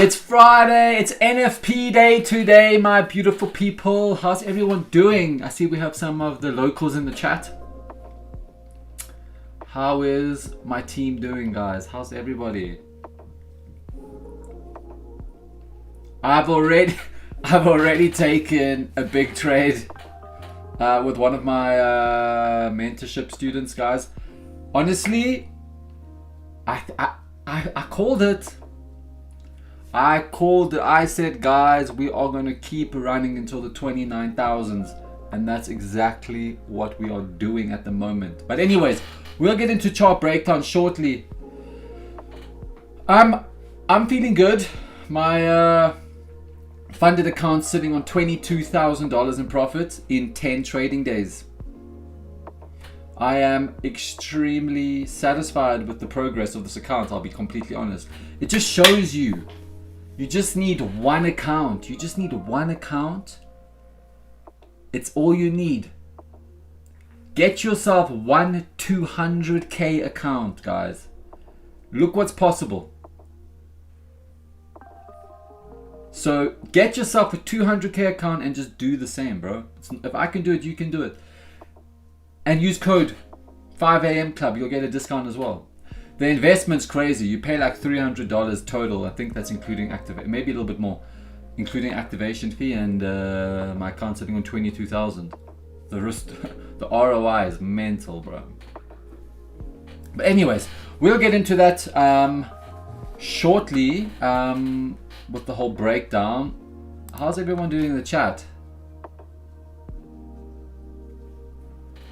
It's Friday. It's NFP day today, my beautiful people. How's everyone doing? I see we have some of the locals in the chat. How is my team doing, guys? How's everybody? I've already taken a big trade with one of my mentorship students, guys. Honestly, I called it. I said, guys, we are going to keep running until the 29,000s. And that's exactly what we are doing at the moment. But anyways, we'll get into chart breakdown shortly. I'm feeling good. My funded account sitting on $22,000 in profit in 10 trading days. I am extremely satisfied with the progress of this account, I'll be completely honest. It just shows you. You just need one account. You just need one account. It's all you need. Get yourself one 200k account, guys. Look what's possible. So get yourself a 200k account and just do the same, bro. If I can do it, you can do it. And use code 5am club. You'll get a discount as well. The investment's crazy. You pay like $300 total. I think that's including maybe a little bit more, including activation fee, and my account sitting on 22,000. The ROI is mental, bro. But anyways, we'll get into that shortly with the whole breakdown. How's everyone doing in the chat?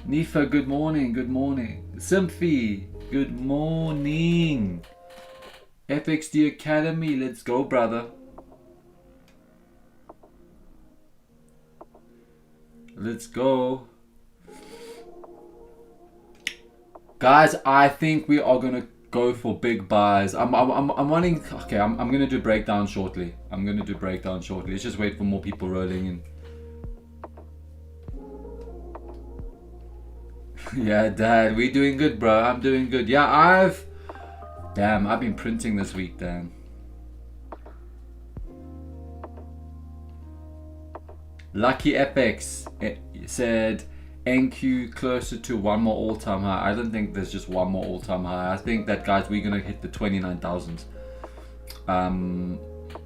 Nifa, good morning. Good morning. Symphy, good morning. FXD Academy, let's go, brother. Let's go. Guys, I think we are gonna go for big buys. I'm wanting. Okay, I'm gonna do breakdown shortly. Let's just wait for more people rolling in. Yeah, Dad, we doing good, bro. I'm doing good. Yeah, I've been printing this week, Dan. Lucky FX said NQ closer to one more all-time high. I don't think there's just one more all-time high. I think that, guys, we're gonna hit the 29,000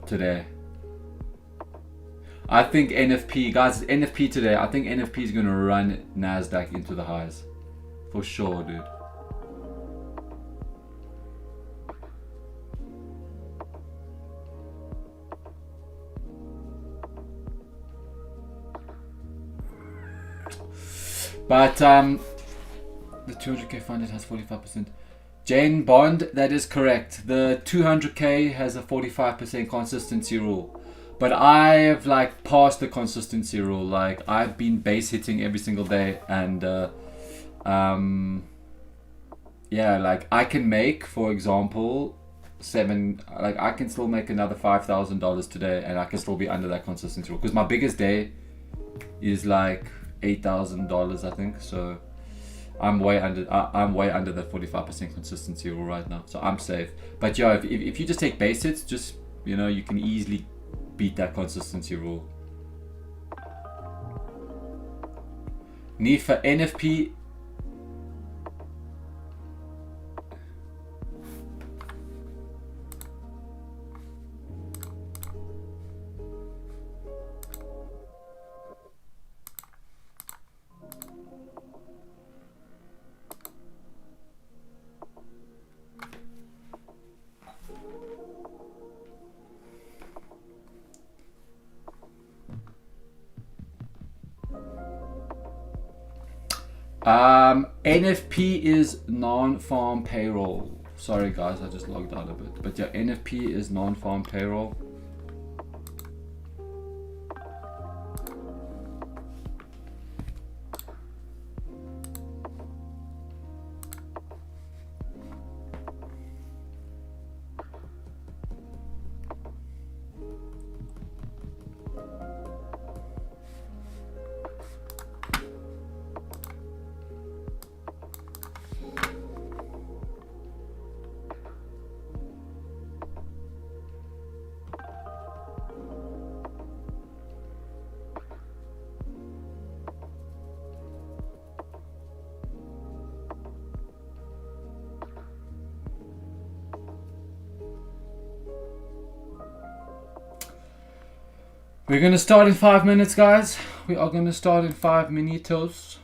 today. I think NFP, guys, NFP today. I think NFP is gonna run Nasdaq into the highs, for sure, dude. But the 200k funded has 45%. Jane Bond, that is correct. The 200k has a 45% consistency rule. But I've like passed the consistency rule. Like I've been base hitting every single day, and yeah, like I can make, for example, I can still make another $5,000 today, and I can still be under that consistency rule. Because my biggest day is like $8,000, I think. So I'm way under the 45% consistency rule right now. So I'm safe. But yeah, if you just take base hits, just you can easily beat that consistency rule. Need for NFP. NFP is non-farm payroll. Sorry guys, I just logged out a bit. But yeah, NFP is non-farm payroll. We're going to start in 5 minutes, guys. We are going to start in 5 minutos.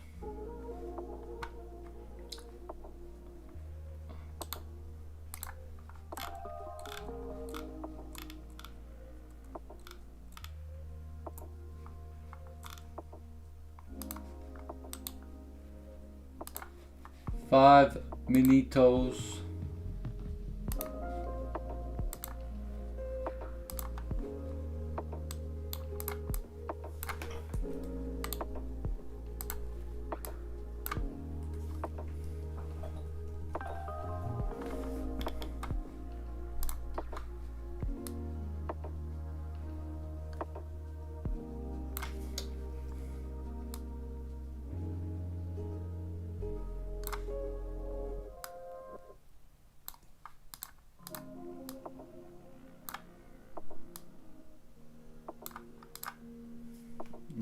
Five minutos.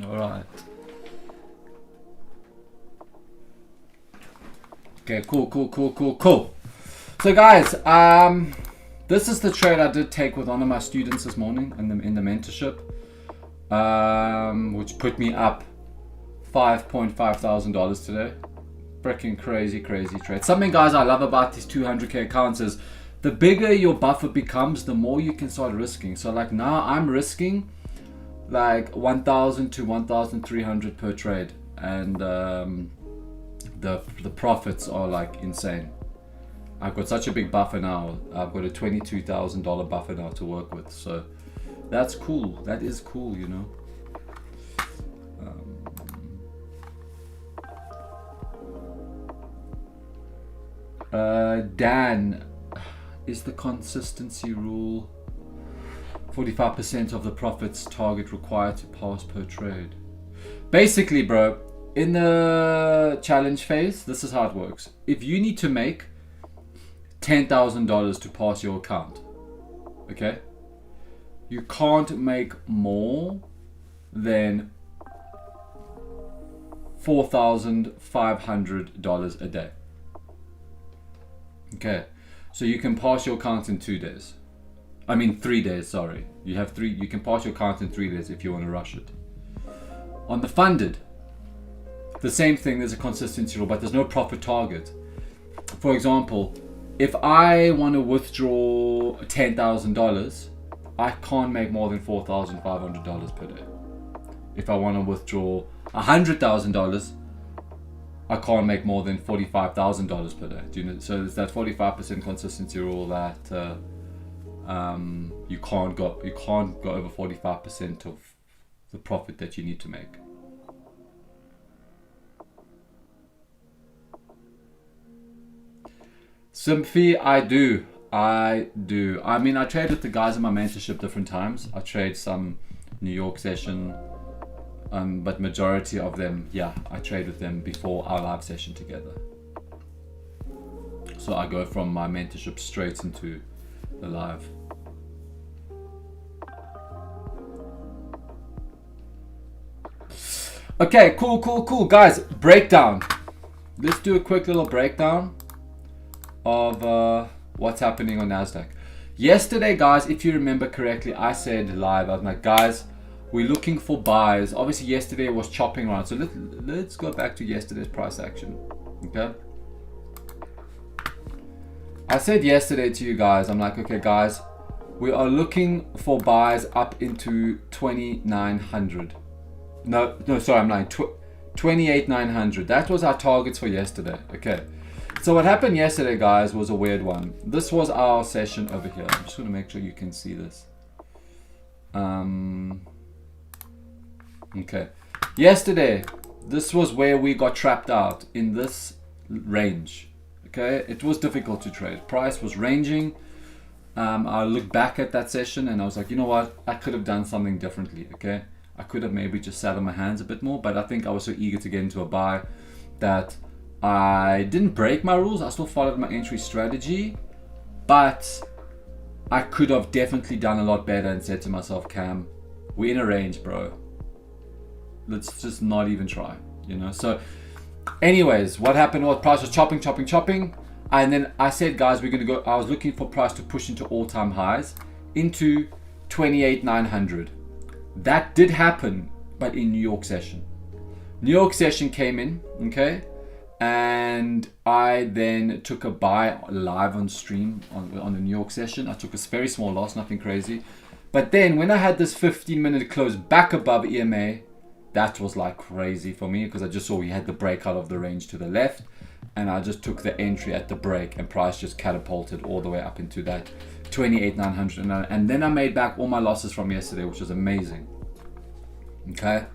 All right. Okay, cool. So guys, this is the trade I did take with one of my students this morning in the mentorship, which put me up $5,500 today. Freaking crazy trade. Something, guys, I love about these 200k accounts is the bigger your buffer becomes, the more you can start risking. So like now I'm risking like 1,000 to 1,300 per trade, and the profits are like insane. I've got such a big buffer now. I've got a $22,000 buffer now to work with, so that's cool. That is cool, you know. Dan, is the consistency rule 45% of the profits target required to pass per trade? Basically, bro, in the challenge phase, this is how it works. If you need to make $10,000 to pass your account, okay, you can't make more than $4,500 a day. Okay, so you can pass your account in 3 days, sorry. You can pass your account in 3 days if you want to rush it. On the funded, the same thing, there's a consistency rule, but there's no profit target. For example, if I want to withdraw $10,000, I can't make more than $4,500 per day. If I want to withdraw $100,000, I can't make more than $45,000 per day. Do you know? So it's that 45% consistency rule that you can't go over 45% of the profit that you need to make. Sympathy, I do. I mean, I trade with the guys in my mentorship different times. I trade some New York session, but majority of them, yeah, I trade with them before our live session together. So I go from my mentorship straight into the live. Okay, cool. Guys, breakdown. Let's do a quick little breakdown of what's happening on Nasdaq. Yesterday, guys, if you remember correctly, I said live, I was like, guys, we're looking for buys. Obviously, yesterday was chopping around. So let's go back to yesterday's price action. Okay. I said yesterday to you guys, I'm like, okay, guys, we are looking for buys up into 2,900. No, sorry, I'm lying. 28,900. That was our targets for yesterday. Okay. So what happened yesterday, guys, was a weird one. This was our session over here. I'm just going to make sure you can see this. Okay. Yesterday, this was where we got trapped out in this range. Okay. It was difficult to trade. Price was ranging. I looked back at that session and I was like, you know what? I could have done something differently. Okay. I could have maybe just sat on my hands a bit more, but I think I was so eager to get into a buy that I didn't break my rules. I still followed my entry strategy, but I could have definitely done a lot better and said to myself, Cam, we're in a range, bro. Let's just not even try, you know? So anyways, what happened was price was chopping. And then I said, guys, we're going to go. I was looking for price to push into all-time highs into 28,900. That did happen, but in New York session. New York session came in, okay? And I then took a buy live on stream on the New York session. I took a very small loss, nothing crazy. But then when I had this 15-minute close back above EMA, that was like crazy for me, because I just saw we had the breakout of the range to the left, and I just took the entry at the break, and price just catapulted all the way up into that 28,900, and then I made back all my losses from yesterday, which was amazing. Okay,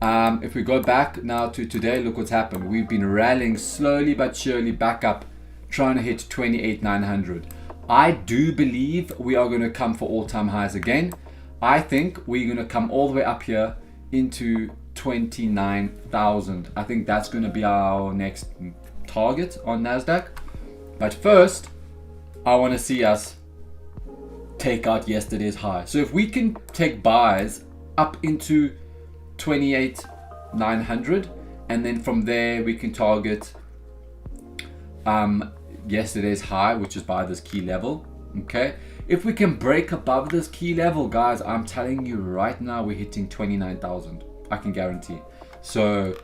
if we go back now to today, look what's happened. We've been rallying slowly but surely back up, trying to hit 28,900. I do believe we are going to come for all-time highs again. I think we're going to come all the way up here into 29,000. I think that's going to be our next target on Nasdaq. But first, I want to see us take out yesterday's high. So if we can take buys up into 28,900, and then from there we can target yesterday's high, which is by this key level. Okay, if we can break above this key level, guys, I'm telling you right now, we're hitting 29,000. I can guarantee. So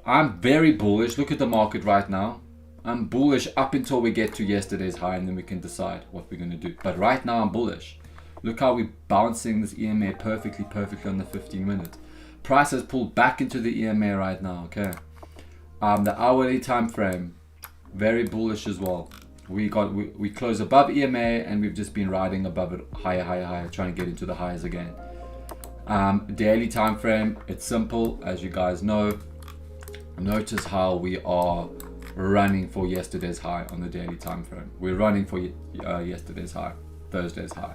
I'm very bullish. Look at the market right now. I'm bullish up until we get to yesterday's high, and then we can decide what we're going to do. But right now I'm bullish. Look how we're bouncing this EMA perfectly on the 15-minute. Price has pulled back into the EMA right now. Okay, the hourly time frame, very bullish as well. We close above EMA, and we've just been riding above it, higher, trying to get into the highs again. Daily time frame, it's simple, as you guys know. Notice how we are running for yesterday's high on the daily time frame. We're running for yesterday's high, Thursday's high.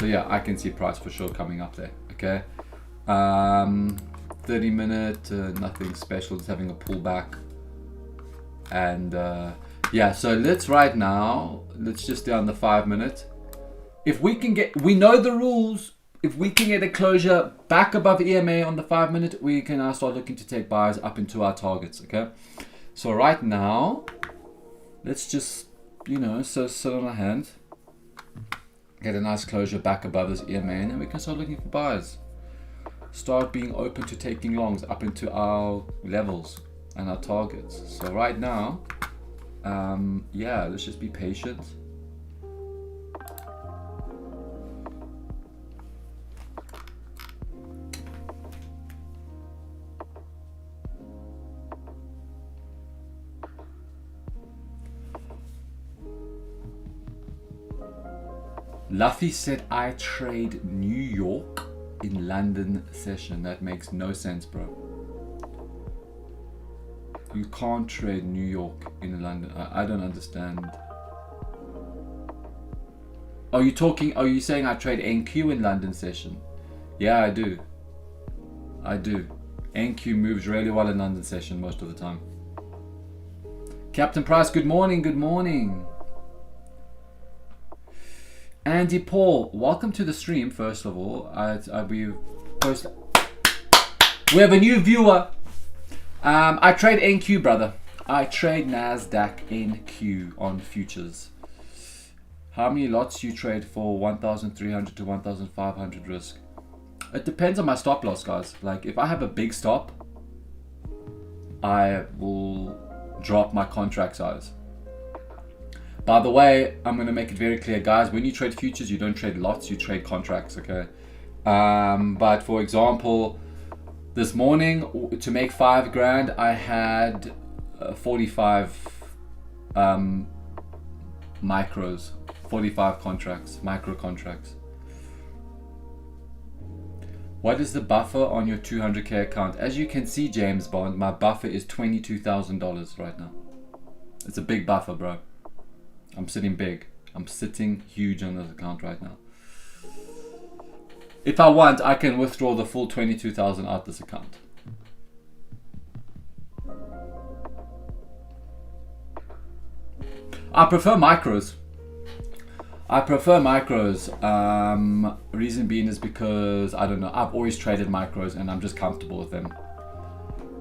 So yeah, I can see price for sure coming up there. Okay, 30-minute, nothing special, just having a pullback. And yeah, so let's just stay on the 5-minute. If we can we know the rules. If we can get a closure back above EMA on the 5-minute, we can now start looking to take buys up into our targets. Okay, so right now, let's just, so sit on our hand, get a nice closure back above this EMA, and then we can start looking for buys. Start being open to taking longs up into our levels and our targets. So right now, yeah, let's just be patient. Luffy said I trade New York in London session. That makes no sense, bro. You can't trade New York in London. I don't understand. Are you saying I trade NQ in London session? Yeah, I do. NQ moves really well in London session most of the time. Captain Price, good morning. Andy Paul, welcome to the stream. First of all, we have a new viewer. I trade NQ, brother. I trade Nasdaq NQ on futures. How many lots you trade for 1,300 to 1,500 risk? It depends on my stop loss, guys. Like if I have a big stop, I will drop my contract size. By the way, I'm going to make it very clear, guys. When you trade futures, you don't trade lots, you trade contracts, okay? But for example, this morning, to make 5 grand, I had 45 micros, 45 contracts, micro contracts. What is the buffer on your 200K account? As you can see, James Bond, my buffer is $22,000 right now. It's a big buffer, bro. I'm sitting big. I'm sitting huge on this account right now. If I want, I can withdraw the full 22,000 out this account. I prefer micros. Reason being is because, I don't know, I've always traded micros and I'm just comfortable with them.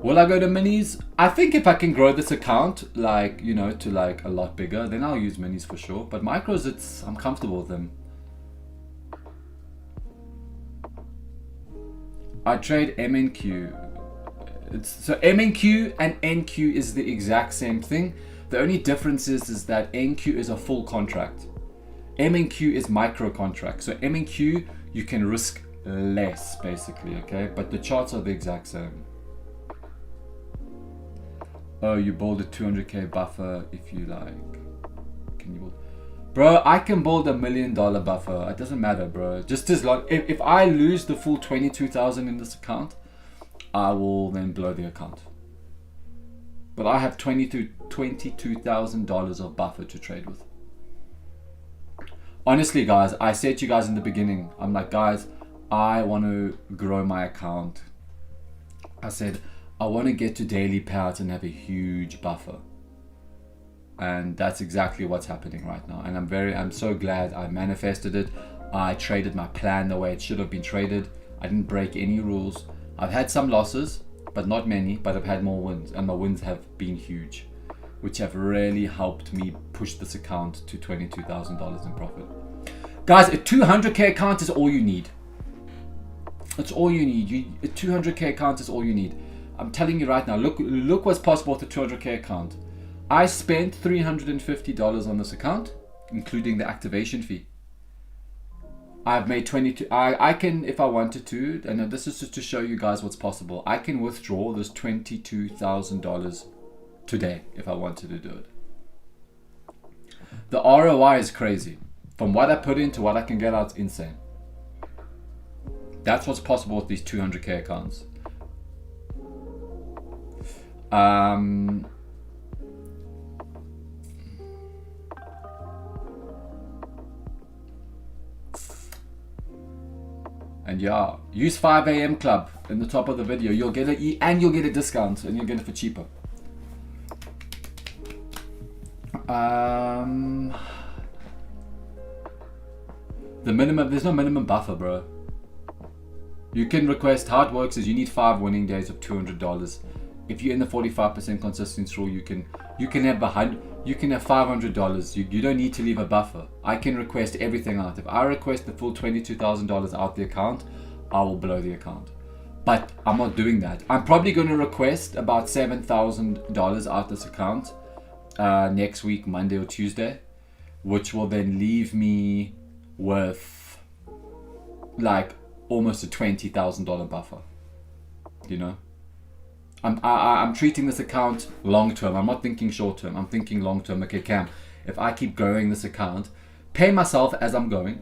Will I go to minis? I think if I can grow this account, like, to like a lot bigger, then I'll use minis for sure. But micros, I'm comfortable with them. I trade MNQ. So MNQ and NQ is the exact same thing. The only difference is that NQ is a full contract. MNQ is micro contract. So MNQ you can risk less basically, okay? But the charts are the exact same. Oh, you build a 200k buffer if you like. Can you build? Bro, I can build $1 million buffer. It doesn't matter, bro. Just as long if I lose the full 22,000 in this account, I will then blow the account. But I have $22,000 of buffer to trade with. Honestly, guys, I said to you guys in the beginning, I'm like, guys, I want to grow my account. I said, I want to get to daily payouts and have a huge buffer. And that's exactly what's happening right now. And I'm so glad I manifested it. I traded my plan the way it should have been traded. I didn't break any rules. I've had some losses, but not many, but I've had more wins, and my wins have been huge, which have really helped me push this account to $22,000 in profit. Guys, a 200k account is all you need. It's all you need. A 200k account is all you need. I'm telling you right now, look what's possible with a 200k account. I spent $350 on this account, including the activation fee. I've made 22. I can, if I wanted to, and this is just to show you guys what's possible. I can withdraw this $22,000 today if I wanted to do it. The ROI is crazy. From what I put in to what I can get out, it's insane. That's what's possible with these 200k accounts. And yeah, use 5 a.m. club in the top of the video. You'll get it, and you'll get a discount, and you'll get it for cheaper. The minimum, there's no minimum buffer, bro. You can request. How it works is you need 5 winning days of $200. If you're in the 45% consistency rule, you can have $500. You don't need to leave a buffer. I can request everything out. If I request the full $22,000 out the account, I will blow the account. But I'm not doing that. I'm probably going to request about $7,000 out this account next week, Monday or Tuesday, which will then leave me with like almost a $20,000 buffer. You know, I'm treating this account long term. I'm not thinking short term. I'm thinking long term. Okay, Cam, if I keep growing this account, pay myself as I'm going,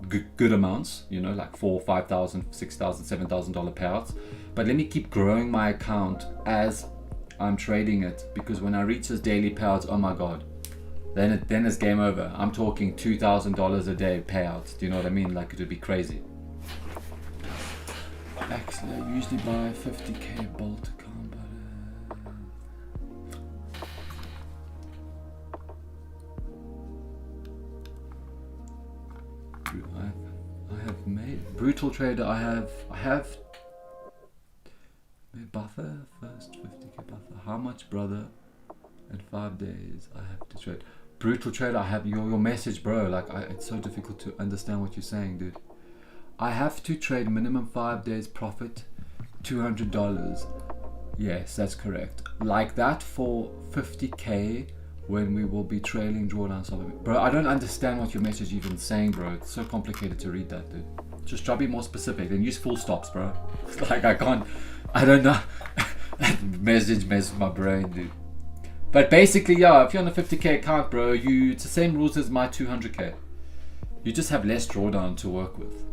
good amounts, you know, like $4,000, $5,000, $6,000, $7,000 payouts. But let me keep growing my account as I'm trading it, because when I reach this daily payouts, oh my God, then it's game over. I'm talking $2,000 a day payouts. Do you know what I mean? Like, it would be crazy. Actually, I usually buy 50k Bolt account, but I have made brutal trader. I have made buffer first 50k buffer. How much, brother? In 5 days I have to trade. Brutal trader. I have your message, bro. Like, it's so difficult to understand what you're saying, dude. I have to trade minimum 5 days profit, $200. Yes, that's correct. Like that for 50k when we will be trailing drawdown Sorbet. Bro, I don't understand what your message even saying, bro. It's so complicated to read that, dude. Just try to be more specific and use full stops, bro. It's like I don't know. That message messes with my brain, dude. But basically, yeah, if you're on a 50k account, bro, it's the same rules as my 200k. You just have less drawdown to work with.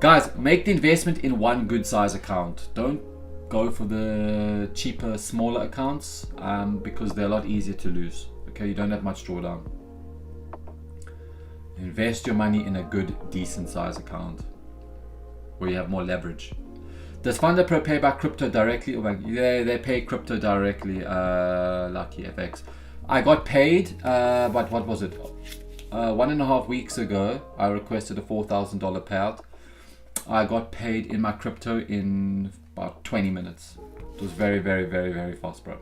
Guys, make the investment in one good size account. Don't go for the cheaper, smaller accounts because they're a lot easier to lose. Okay, you don't have much drawdown. Invest your money in a good, decent size account where you have more leverage. Does Funder Pro pay by crypto directly? Yeah, they pay crypto directly. Lucky FX. I got paid, but what was it? 1.5 weeks ago, I requested a $4,000 payout. I got paid in my crypto in about 20 minutes. It was very, very, very, very fast, bro.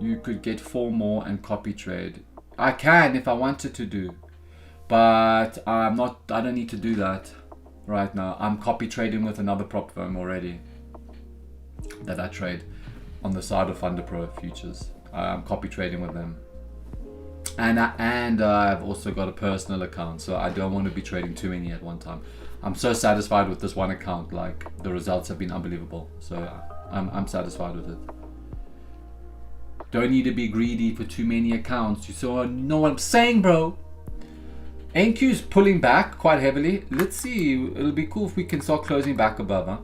You could get 4 more and copy trade. I can if I wanted to do. But I don't need to do that right now. I'm copy trading with another prop firm already that I trade on the side of FunderPro Futures. I'm copy trading with them. And I've also got a personal account, so I don't want to be trading too many at one time. I'm so satisfied with this one account. Like, the results have been unbelievable. So I'm satisfied with it. Don't need to be greedy for too many accounts. You saw, know what I'm saying, bro? NQ's pulling back quite heavily. Let's see. It'll be cool if we can start closing back above, huh?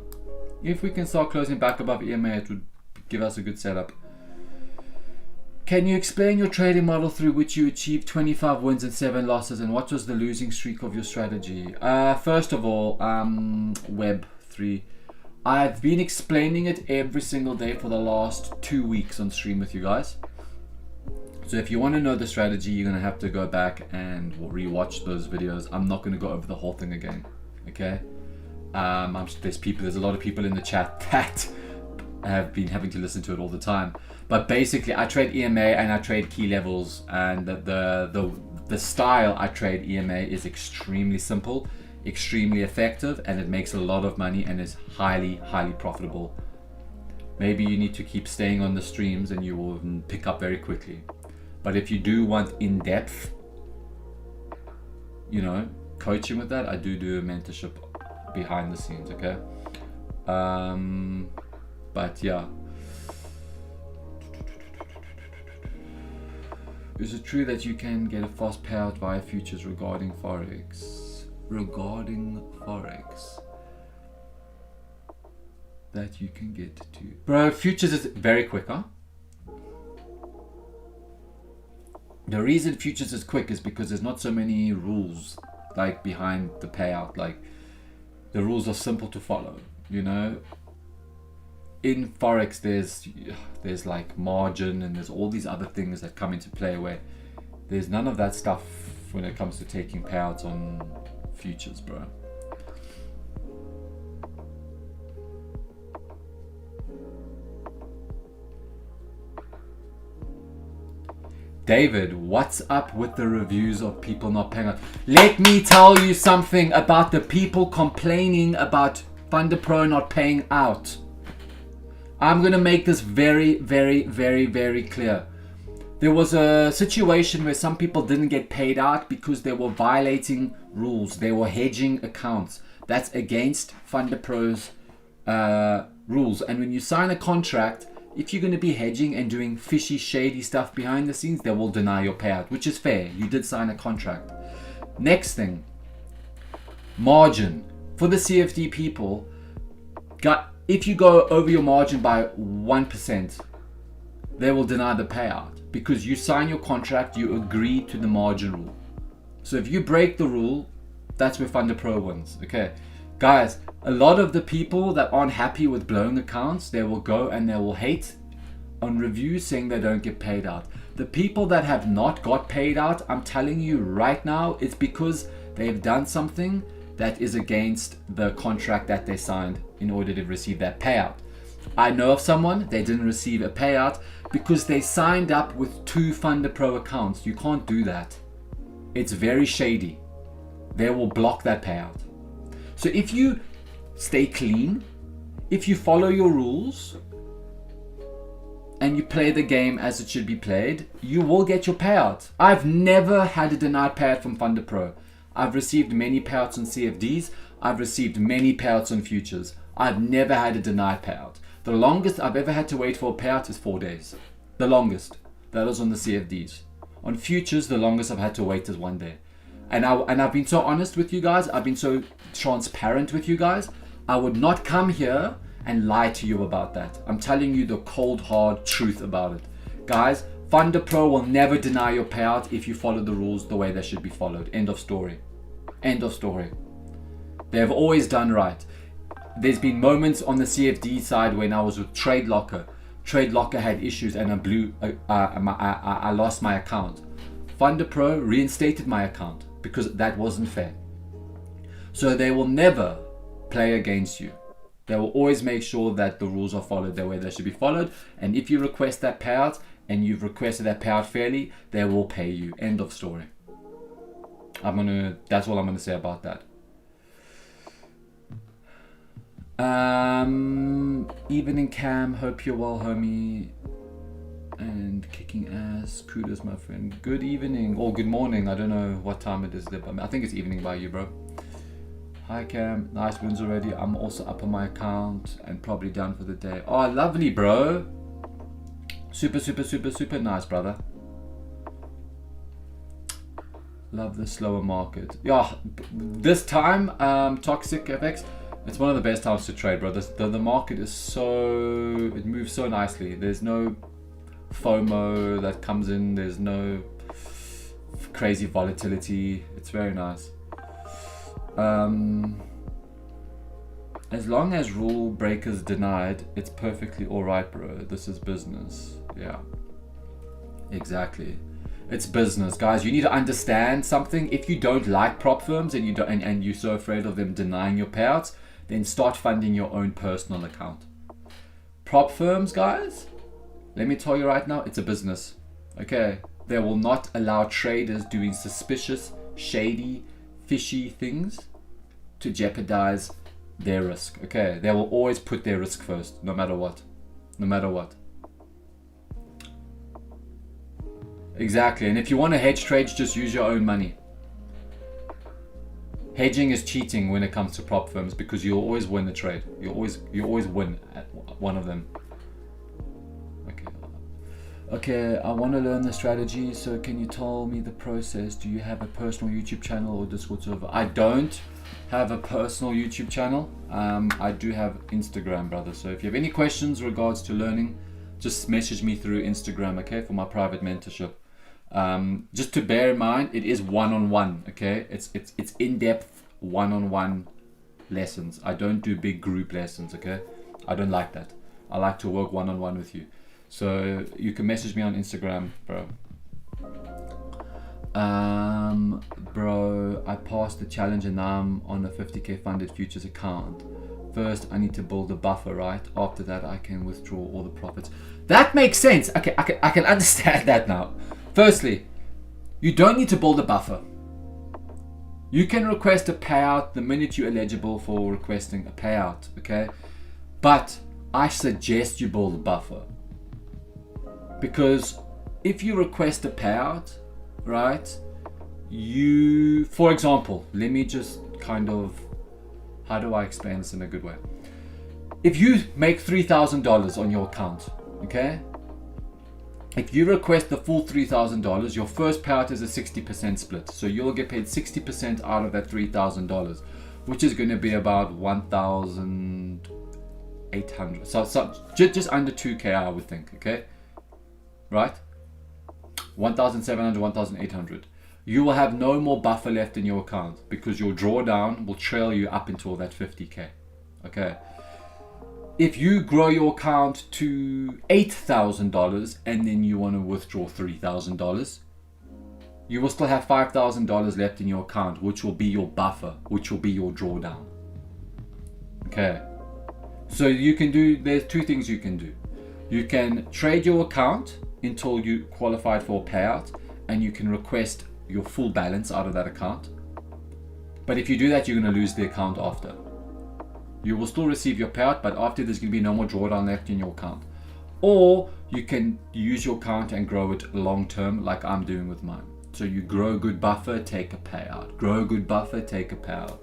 If we can start closing back above EMA, it would give us a good setup. Can you explain your trading model through which you achieved 25 wins and 7 losses, and what was the losing streak of your strategy? First of all, Web3. I've been explaining it every single day for the last 2 weeks on stream with you guys. So if you want to know the strategy, you're going to have to go back and rewatch those videos. I'm not going to go over the whole thing again, okay? There's a lot of people in the chat that have been having to listen to it all the time. But basically, I trade EMA and I trade key levels, and the style I trade EMA is extremely simple, extremely effective, and it makes a lot of money and is highly profitable. Maybe you need to keep staying on the streams and you will pick up very quickly. But if you do want in-depth, you know, coaching with that, I do a mentorship behind the scenes, okay? But yeah. Is it true that you can get a fast payout via futures regarding Forex? That you can get to. Bro, futures is very quick, huh? The reason futures is quick is because there's not so many rules like behind the payout. Like, the rules are simple to follow, you know? In Forex, there's like margin and there's all these other things that come into play where there's none of that stuff when it comes to taking payouts on futures, bro. David, what's up with the reviews of people not paying out? Let me tell you something about the people complaining about FunderPro not paying out. I'm going to make this very clear. There was a situation where some people didn't get paid out because they were violating rules. They were hedging accounts. That's against FunderPro's rules. And when you sign a contract, if you're going to be hedging and doing fishy, shady stuff behind the scenes, they will deny your payout, which is fair. You did sign a contract. Next thing, margin. For the CFD people, if you go over your margin by 1%, they will deny the payout because you sign your contract, you agree to the margin rule. So if you break the rule, that's where FunderPro wins. Okay, guys, a lot of the people that aren't happy with blowing accounts, they will go and they will hate on reviews saying they don't get paid out. The people that have not got paid out, I'm telling you right now, it's because they've done something that is against the contract that they signed in order to receive that payout. I know of someone, they didn't receive a payout because they signed up with 2 FunderPro accounts. You can't do that. It's very shady. They will block that payout. So if you stay clean, if you follow your rules, and you play the game as it should be played, you will get your payout. I've never had a denied payout from FunderPro. I've received many payouts on CFDs. I've received many payouts on futures. I've never had a denied payout. The longest I've ever had to wait for a payout is 4 days. The longest. That was on the CFDs. On futures, the longest I've had to wait is 1 day. And I've been so honest with you guys. I've been so transparent with you guys. I would not come here and lie to you about that. I'm telling you the cold, hard truth about it. Guys, FunderPro will never deny your payout if you follow the rules the way they should be followed. End of story. End of story. They have always done right. There's been moments on the CFD side when I was with TradeLocker. TradeLocker had issues and I lost my account. FunderPro reinstated my account because that wasn't fair. So they will never play against you. They will always make sure that the rules are followed the way they should be followed. And if you request that payout and you've requested that payout fairly, they will pay you. End of story. That's all I'm gonna say about that. Evening Cam, hope you're well, homie. And kicking ass, kudos my friend. Good evening or good morning, I don't know what time it is there, but I think it's evening by you, bro. Hi Cam, nice wins already. I'm also up on my account and probably done for the day. Oh, lovely, bro. Super nice, brother. Love the slower market. Yeah, this time, Toxic FX, it's one of the best times to trade, bro. The market is it moves so nicely. There's no FOMO that comes in. There's no crazy volatility. It's very nice. As long as rule breakers denied, it's perfectly alright, bro. This is business. Yeah, exactly. It's business, guys. You need to understand something. If you don't like prop firms and you're so afraid of them denying your payouts, then start funding your own personal account. Prop firms, guys, let me tell you right now, it's a business. Okay, they will not allow traders doing suspicious, shady, fishy things to jeopardize their risk. Okay, they will always put their risk first, no matter what. Exactly. And if you want to hedge trades, just use your own money. Hedging is cheating when it comes to prop firms because you'll always win the trade. You always win at one of them. Okay, I want to learn the strategy, so can you tell me the process? Do you have a personal YouTube channel or Discord server? I don't have a personal YouTube channel. I do have Instagram, brother. So if you have any questions regards to learning, just message me through Instagram, okay, for my private mentorship. Just to bear in mind, it is one-on-one, okay? It's in-depth one-on-one lessons. I don't do big group lessons, okay? I don't like that. I like to work one-on-one with you. So you can message me on Instagram, bro. Bro, I passed the challenge and now I'm on a 50k funded futures account. First, I need to build a buffer, right? After that, I can withdraw all the profits. That makes sense. Okay, I can understand that now. Firstly, you don't need to build a buffer. You can request a payout the minute you're eligible for requesting a payout, okay? But I suggest you build a buffer. Because if you request a payout, right, for example, let me just how do I explain this in a good way? If you make $3,000 on your account, okay, if you request the full $3,000, your first payout is a 60% split. So you'll get paid 60% out of that $3,000, which is going to be about 1,800. So just under 2K, I would think, okay? Right? 1,700, 1,800. You will have no more buffer left in your account because your drawdown will trail you up until that 50K. Okay. If you grow your account to $8,000 and then you want to withdraw $3,000, you will still have $5,000 left in your account, which will be your buffer, which will be your drawdown. Okay. So there's two things you can do. You can trade your account until you qualified for a payout, and you can request your full balance out of that account. But if you do that, you're going to lose the account after. You will still receive your payout, but after there's going to be no more drawdown left in your account. Or you can use your account and grow it long term like I'm doing with mine. So you grow a good buffer, take a payout. Grow a good buffer, take a payout.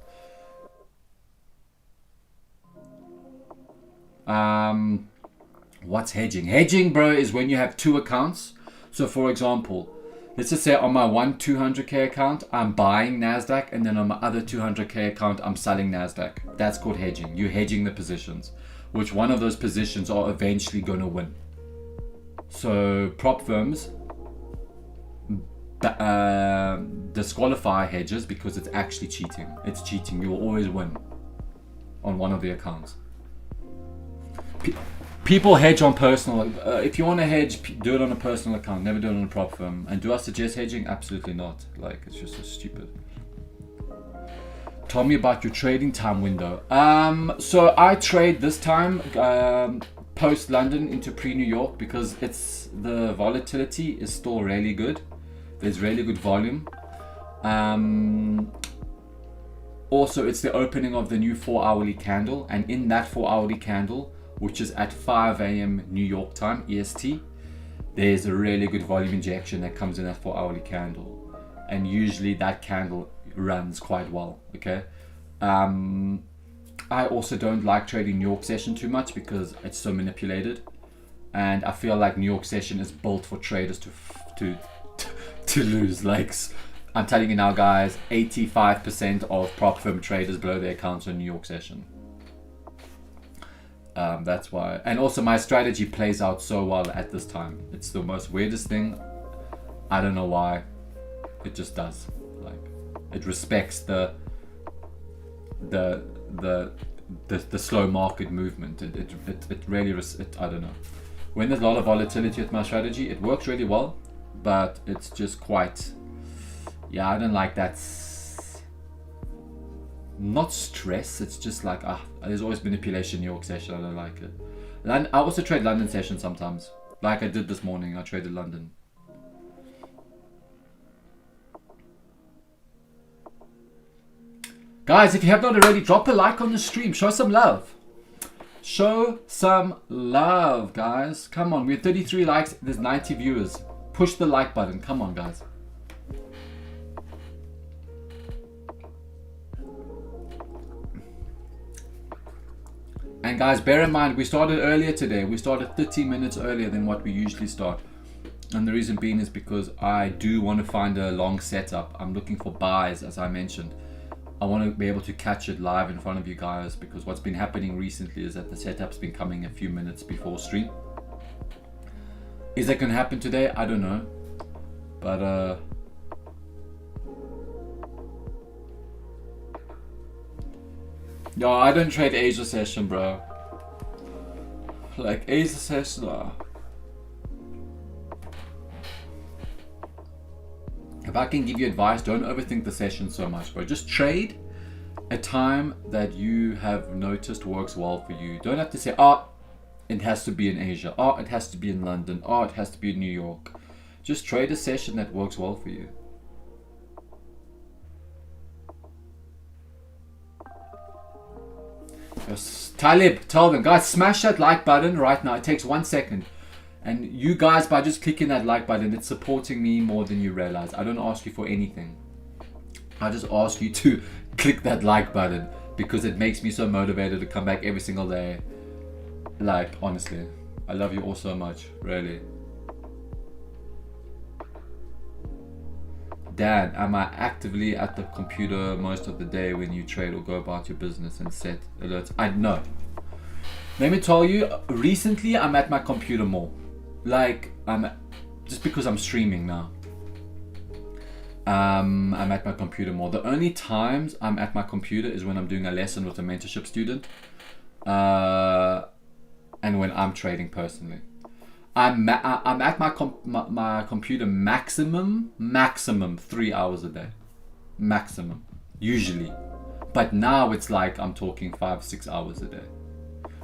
What's hedging? Hedging, bro, is when you have two accounts. So for example, let's just say on my one 200k account, I'm buying Nasdaq, and then on my other 200k account, I'm selling Nasdaq. That's called hedging. You're hedging the positions, which one of those positions are eventually going to win. So prop firms disqualify hedges because it's actually cheating. It's cheating. You will always win on one of the accounts. People hedge on personal. If you want to hedge, do it on a personal account. Never do it on a prop firm. And do I suggest hedging? Absolutely not. Like, it's just so stupid. Tell me about your trading time window. So I trade this time post London into pre-New York because the volatility is still really good. There's really good volume. Also, it's the opening of the new 4-hourly candle, and in that 4-hourly candle, which is at 5 a.m. New York time, EST, there's a really good volume injection that comes in that 4-hourly candle, and usually that candle runs quite well. Okay. I also don't like trading New York session too much because it's so manipulated, and I feel like New York session is built for traders to lose. Like, I'm telling you now, guys, 85% of prop firm traders blow their accounts on New York session. That's why. And also my strategy plays out so well at this time. It's the most weirdest thing. I don't know why. It just does. Like, it respects the slow market movement. It really, I don't know. When there's a lot of volatility with my strategy, it works really well, but it's just quite, yeah, I don't like that. Not stress, it's just like, there's always manipulation in New York session. I don't like it. I also trade London session sometimes. Like I did this morning, I traded London. Guys, if you have not already, drop a like on the stream. Show some love. Show some love, guys. Come on, we have 33 likes. There's 90 viewers. Push the like button. Come on, guys. And guys, bear in mind, we started earlier today. We started 30 minutes earlier than what we usually start. And the reason being is because I do want to find a long setup. I'm looking for buys, as I mentioned. I want to be able to catch it live in front of you guys, because what's been happening recently is that the setup's been coming a few minutes before stream. Is that going to happen today? I don't know. But yo, I don't trade Asia session, bro. Like Asia session. If I can give you advice, don't overthink the session so much, bro. Just trade a time that you have noticed works well for you. Don't have to say, oh, it has to be in Asia. Oh, it has to be in London. Oh, it has to be in New York. Just trade a session that works well for you. Yes. Talib, tell them, guys, smash that like button right now. It takes 1 second. And you guys, by just clicking that like button, it's supporting me more than you realize. I don't ask you for anything. I just ask you to click that like button, because it makes me so motivated to come back every single day. Like, honestly, I love you all so much, really. Dan, am I actively at the computer most of the day when you trade or go about your business and set alerts? I know. Let me tell you, recently I'm at my computer more. Like, just because I'm streaming now. I'm at my computer more. The only times I'm at my computer is when I'm doing a lesson with a mentorship student, and when I'm trading personally. I'm at my computer maximum 3 hours a day, maximum, usually. But now it's like I'm talking 5-6 hours a day.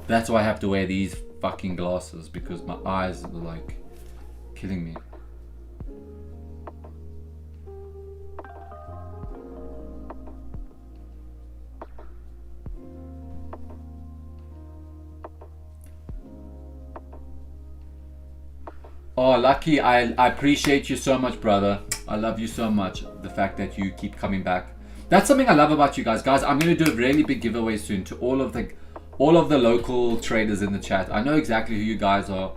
That's why I have to wear these fucking glasses, because my eyes are like killing me. Oh, Lucky, I appreciate you so much, brother. I love you so much. The fact that you keep coming back. That's something I love about you guys. Guys, I'm going to do a really big giveaway soon to all of the local traders in the chat. I know exactly who you guys are.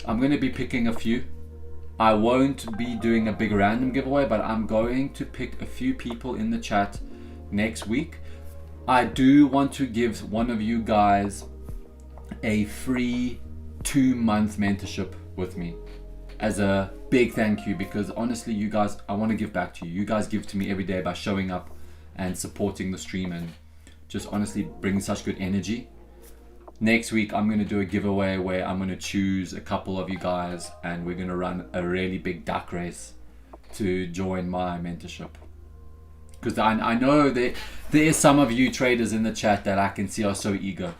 I'm going to be picking a few. I won't be doing a big random giveaway, but I'm going to pick a few people in the chat next week. I do want to give one of you guys a free 2-month mentorship with me as a big thank you, because honestly, you guys, I want to give back to you. You guys give to me every day by showing up and supporting the stream and just honestly bring such good energy. Next week, I'm going to do a giveaway where I'm going to choose a couple of you guys and we're going to run a really big duck race to join my mentorship. Because I know that there is some of you traders in the chat that I can see are so eager.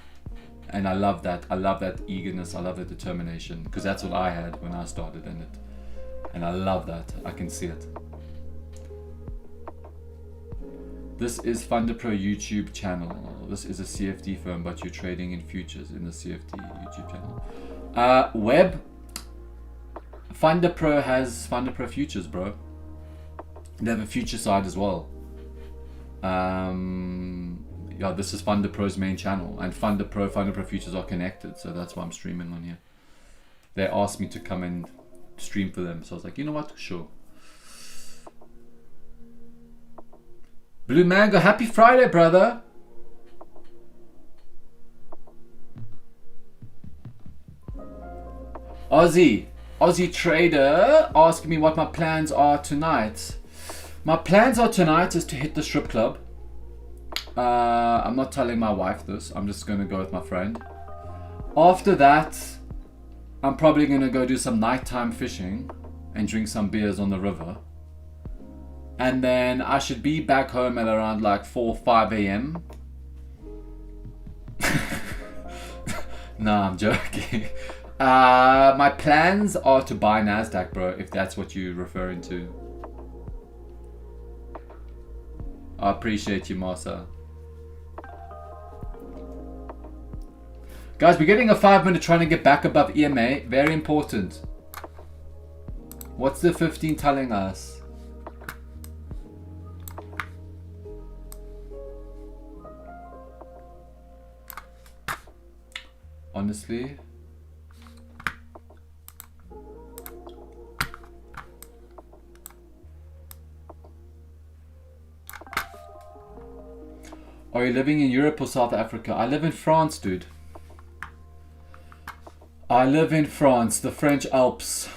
And I love that. I love that eagerness. I love that determination, because that's what I had when I started in it. And I love that. I can see it. This is FunderPro YouTube channel. This is a CFD firm, but you're trading in futures in the CFD YouTube channel. Web. FunderPro has FunderPro Futures, bro. They have a future side as well. Yeah, this is FunderPro's main channel, and FunderPro Futures are connected, so that's why I'm streaming on here. They asked me to come and stream for them, so I was like, you know what, sure. Blue Mango, happy Friday, brother. Aussie Trader asking me what my plans are tonight. My plans are tonight is to hit the strip club. I'm not telling my wife this. I'm just going to go with my friend. After that, I'm probably going to go do some nighttime fishing and drink some beers on the river. And then I should be back home at around like 4 or 5 a.m. No, I'm joking. My plans are to buy Nasdaq, bro, if that's what you're referring to. I appreciate you, Marsa. Guys, we're getting a 5-minute trying to get back above EMA. Very important. What's the 15 telling us? Honestly. Are you living in Europe or South Africa? I live in France, dude. I live in France, the French Alps.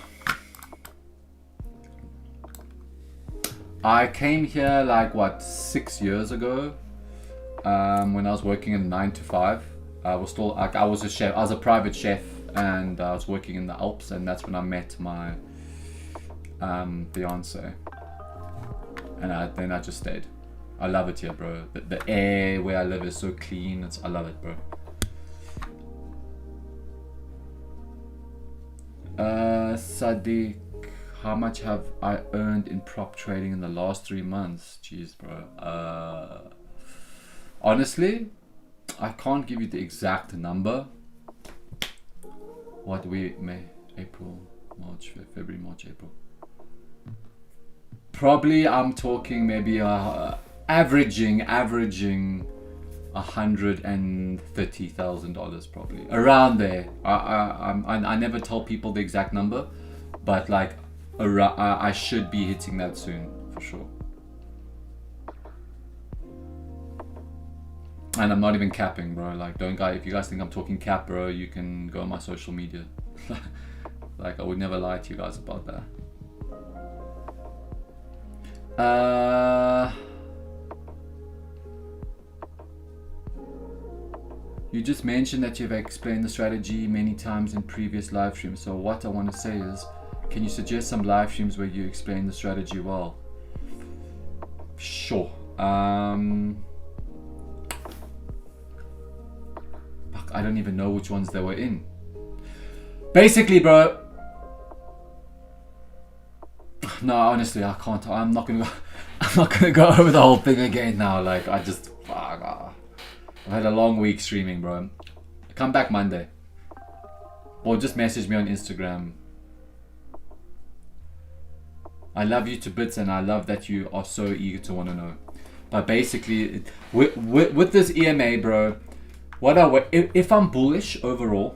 I came here like what, 6 years ago, when I was working in 9 to 5. I was still like, I was a chef. I was a private chef, and I was working in the Alps, and that's when I met my fiance. And then I just stayed. I love it here, bro. The air where I live is so clean. I love it, bro. Sadiq, how much have I earned in prop trading in the last 3 months? Jeez, bro. Honestly, I can't give you the exact number. What May, April, March, February, March, April. Probably I'm talking maybe averaging $130,000 probably around there. I never tell people the exact number, but like I should be hitting that soon for sure. And I'm not even capping, bro. Like, if you guys think I'm talking cap, bro, you can go on my social media. Like, I would never lie to you guys about that. You just mentioned that you've explained the strategy many times in previous live streams. So what I want to say is, can you suggest some live streams where you explain the strategy well? Sure. Fuck, I don't even know which ones they were in. Basically, bro. No, honestly, I can't. I'm not gonna go over the whole thing again now. Like, I just fuck. I've had a long week streaming, bro. Come back Monday. Or just message me on Instagram. I love you to bits, and I love that you are so eager to want to know. But basically, with this EMA, bro, if I'm bullish overall,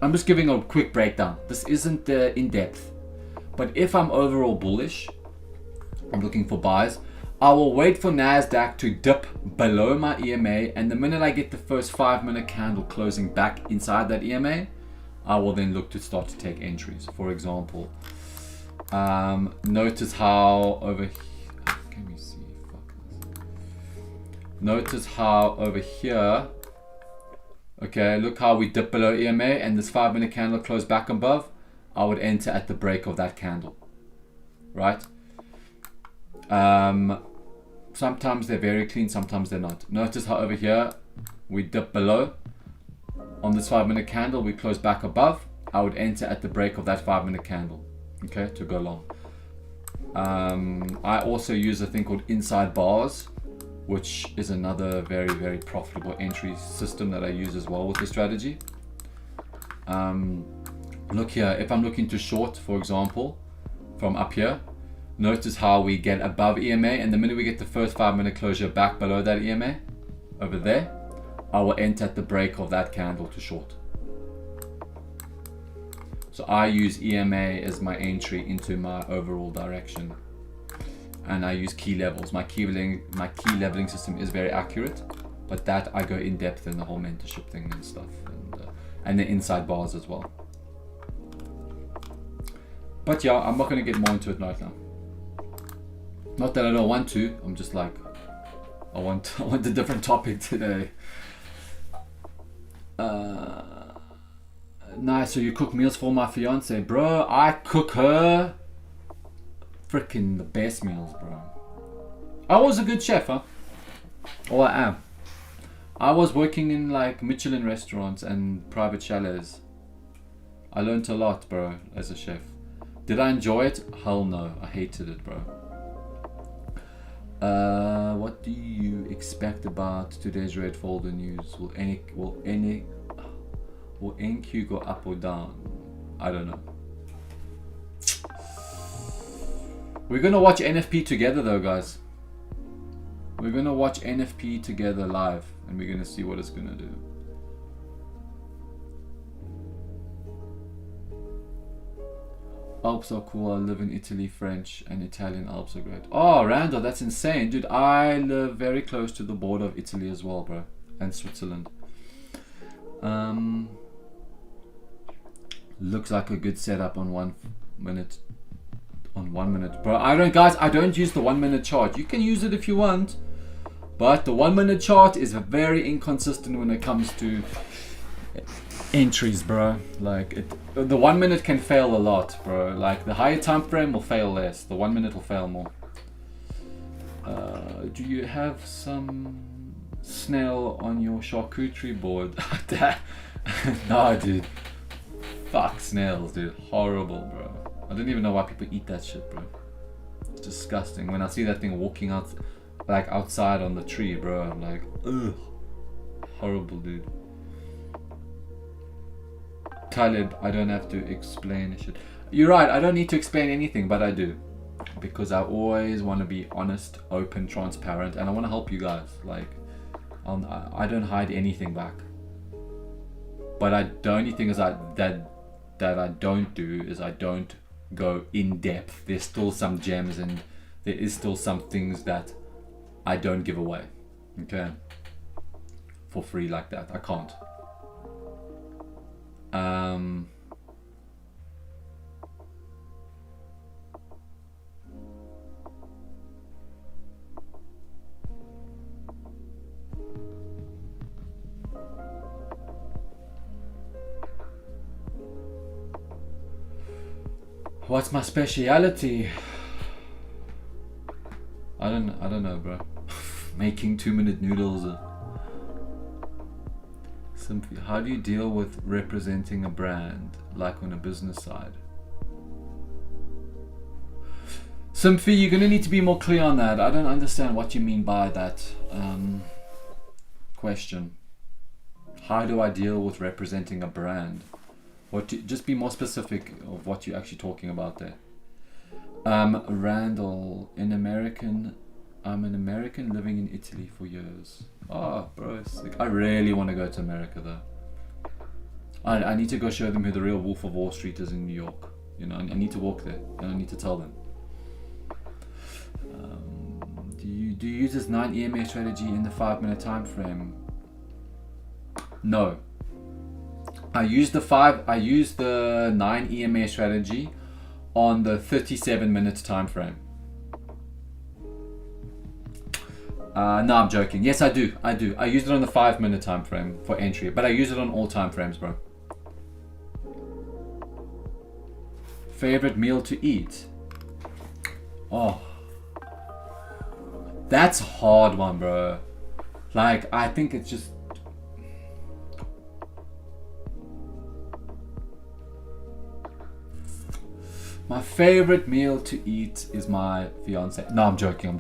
I'm just giving a quick breakdown. This isn't in-depth. But if I'm overall bullish, I'm looking for buys. I will wait for Nasdaq to dip below my EMA, and the minute I get the first 5-minute candle closing back inside that EMA, I will then look to start to take entries. For example, notice how over here, can we see? Notice how over here, okay, look how we dip below EMA and this 5-minute candle closed back above. I would enter at the break of that candle, right? Sometimes they're very clean, sometimes they're not. Notice how over here we dip below. On this 5-minute candle, we close back above. I would enter at the break of that 5-minute candle, okay, to go long. I also use a thing called inside bars, which is another very, very profitable entry system that I use as well with the strategy. Look here, if I'm looking to short, for example, from up here, notice how we get above EMA, and the minute we get the first 5-minute closure back below that EMA, over there, I will enter at the break of that candle to short. So I use EMA as my entry into my overall direction. And I use key levels. My key leveling system is very accurate, but that I go in depth in the whole mentorship thing and stuff, and the inside bars as well. But yeah, I'm not going to get more into it right now. Not that I don't want to. I'm just like, I want a different topic today. Nice. So you cook meals for my fiance, bro? I cook her freaking the best meals, bro. I was a good chef, huh? Or I am. I was working in like Michelin restaurants and private chalets. I learned a lot, bro, as a chef. Did I enjoy it? Hell no. I hated it, bro. What do you expect about today's red folder news? Will NQ go up or down? I don't know. We're gonna watch NFP together though, guys. We're gonna watch NFP together live, and we're gonna see what it's gonna do. Alps are cool. I live in Italy. French and Italian Alps are great. Oh, Randall, that's insane, dude. I live very close to the border of Italy as well, bro, and Switzerland. Looks like a good setup on 1 minute. On 1 minute, bro. I don't use the 1 minute chart. You can use it if you want, but the 1 minute chart is very inconsistent when it comes to entries, bro. Like the 1 minute can fail a lot, bro. Like the higher time frame will fail less. The 1 minute will fail more. Do you have some snail on your charcuterie board? No, dude. Fuck snails, dude. Horrible, bro. I don't even know why people eat that shit, bro. It's disgusting. When I see that thing walking out, like outside on the tree, bro, I'm like, ugh. Horrible, dude. Caleb, I don't have to explain shit. You're right, I don't need to explain anything, but I do. Because I always want to be honest, open, transparent, and I want to help you guys. Like, I don't hide anything back. But the only thing is that I don't do is I don't go in depth. There's still some gems and there is still some things that I don't give away, okay, for free like that. I can't. What's my speciality? I don't know, bro. Making 2-minute noodles. How do you deal with representing a brand, like on a business side? Simply, you're gonna need to be more clear on that. I don't understand what you mean by that question. How do I deal with representing a brand? Just be more specific of what you're actually talking about there. Randall, I'm an American living in Italy for years. Oh, bro, sick. I really want to go to America though. I need to go show them who the real Wolf of Wall Street is in New York. You know, I need to walk there and I need to tell them. Do you use this 9 EMA strategy in the 5-minute time frame? No. I use the 9 EMA strategy on the 37-minute time frame. No, I'm joking. Yes, I do. I use it on the 5-minute time frame for entry, but I use it on all time frames, bro. Favorite meal to eat? Oh, that's a hard one, bro. Like, I think it's just... My favorite meal to eat is my fiance. No, I'm joking.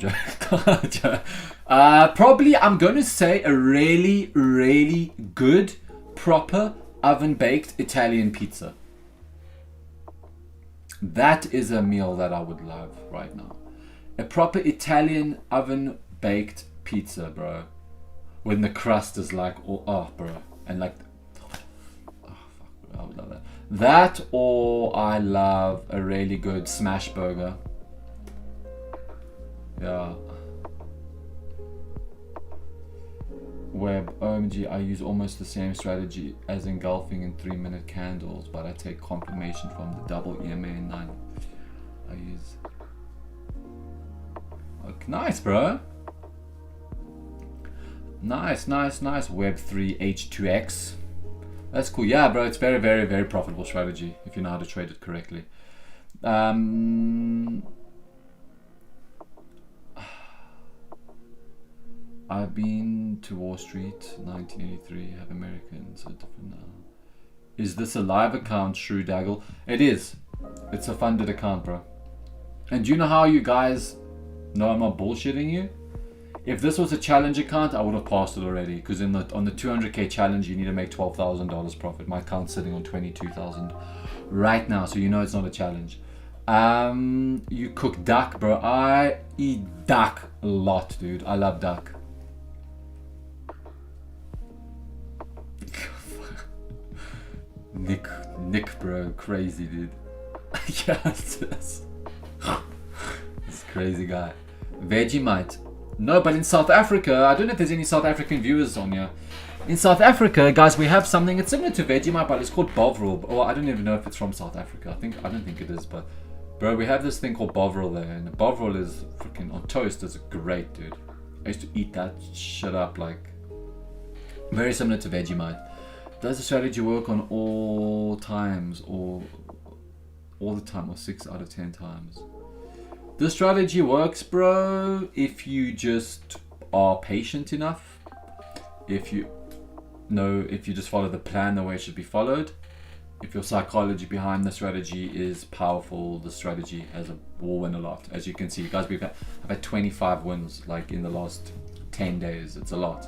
Probably I'm going to say a really, really good, proper oven-baked Italian pizza. That is a meal that I would love right now. A proper Italian oven-baked pizza, bro. When the crust is like, oh, bro. And like, oh, fuck, I would love that. That, or I love a really good smash burger. Yeah. Web, OMG, I use almost the same strategy as engulfing in 3-minute candles, but I take confirmation from the double EMA and 9. I use... Okay, nice, bro. Nice. Web3 H2X. That's cool. Yeah, bro, it's very, very, very profitable strategy if you know how to trade it correctly. I've been to Wall Street, 1983, have Americans, so different now. Is this a live account, Shrew Daggle? It is. It's a funded account, bro. And do you know how you guys know I'm not bullshitting you? If this was a challenge account, I would have passed it already. Because on the 200k challenge, you need to make $12,000 profit. My account's sitting on 22,000 right now, so you know it's not a challenge. You cook duck, bro. I eat duck a lot, dude. I love duck. Nick, bro, crazy, dude. Yes, this crazy guy. Vegemite. No, but in South Africa, I don't know if there's any South African viewers on here. In South Africa, guys, we have something. It's similar to Vegemite, but it's called Bovril. Or I don't even know if it's from South Africa. I don't think it is, but bro, we have this thing called Bovril there, and Bovril is freaking on toast. It's great, dude. I used to eat that shit up, like very similar to Vegemite. Does the strategy work on all times, or all the time, or 6 out of 10 times? The strategy works, bro, if you just are patient enough. If you just follow the plan the way it should be followed. If your psychology behind the strategy is powerful, the strategy will win a lot. As you can see, guys, I've had 25 wins like in the last 10 days. It's a lot.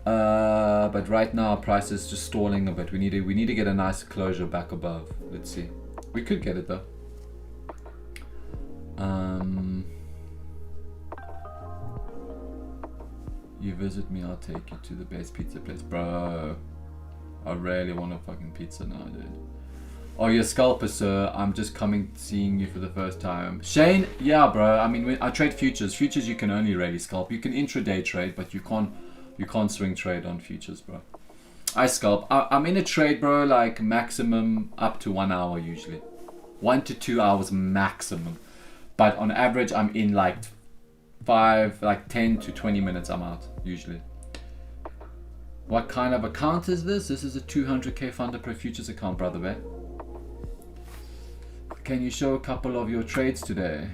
But right now, price is just stalling a bit. We need to get a nice closure back above. Let's see. We could get it though. You visit me, I'll take you to the best pizza place. Bro, I really want a fucking pizza now, dude. Oh, you're a scalper, sir. I'm just seeing you for the first time. Shane, yeah, bro. I mean, I trade futures. Futures you can only really scalp. You can intraday trade, but you can't swing trade on futures, bro. I scalp. I'm in a trade, bro, like maximum up to 1 hour usually. 1 to 2 hours maximum. But on average, I'm in like 10 to 20 minutes, I'm out, usually. What kind of account is this? This is a 200k funded pro futures account, brother bear. Can you show a couple of your trades today?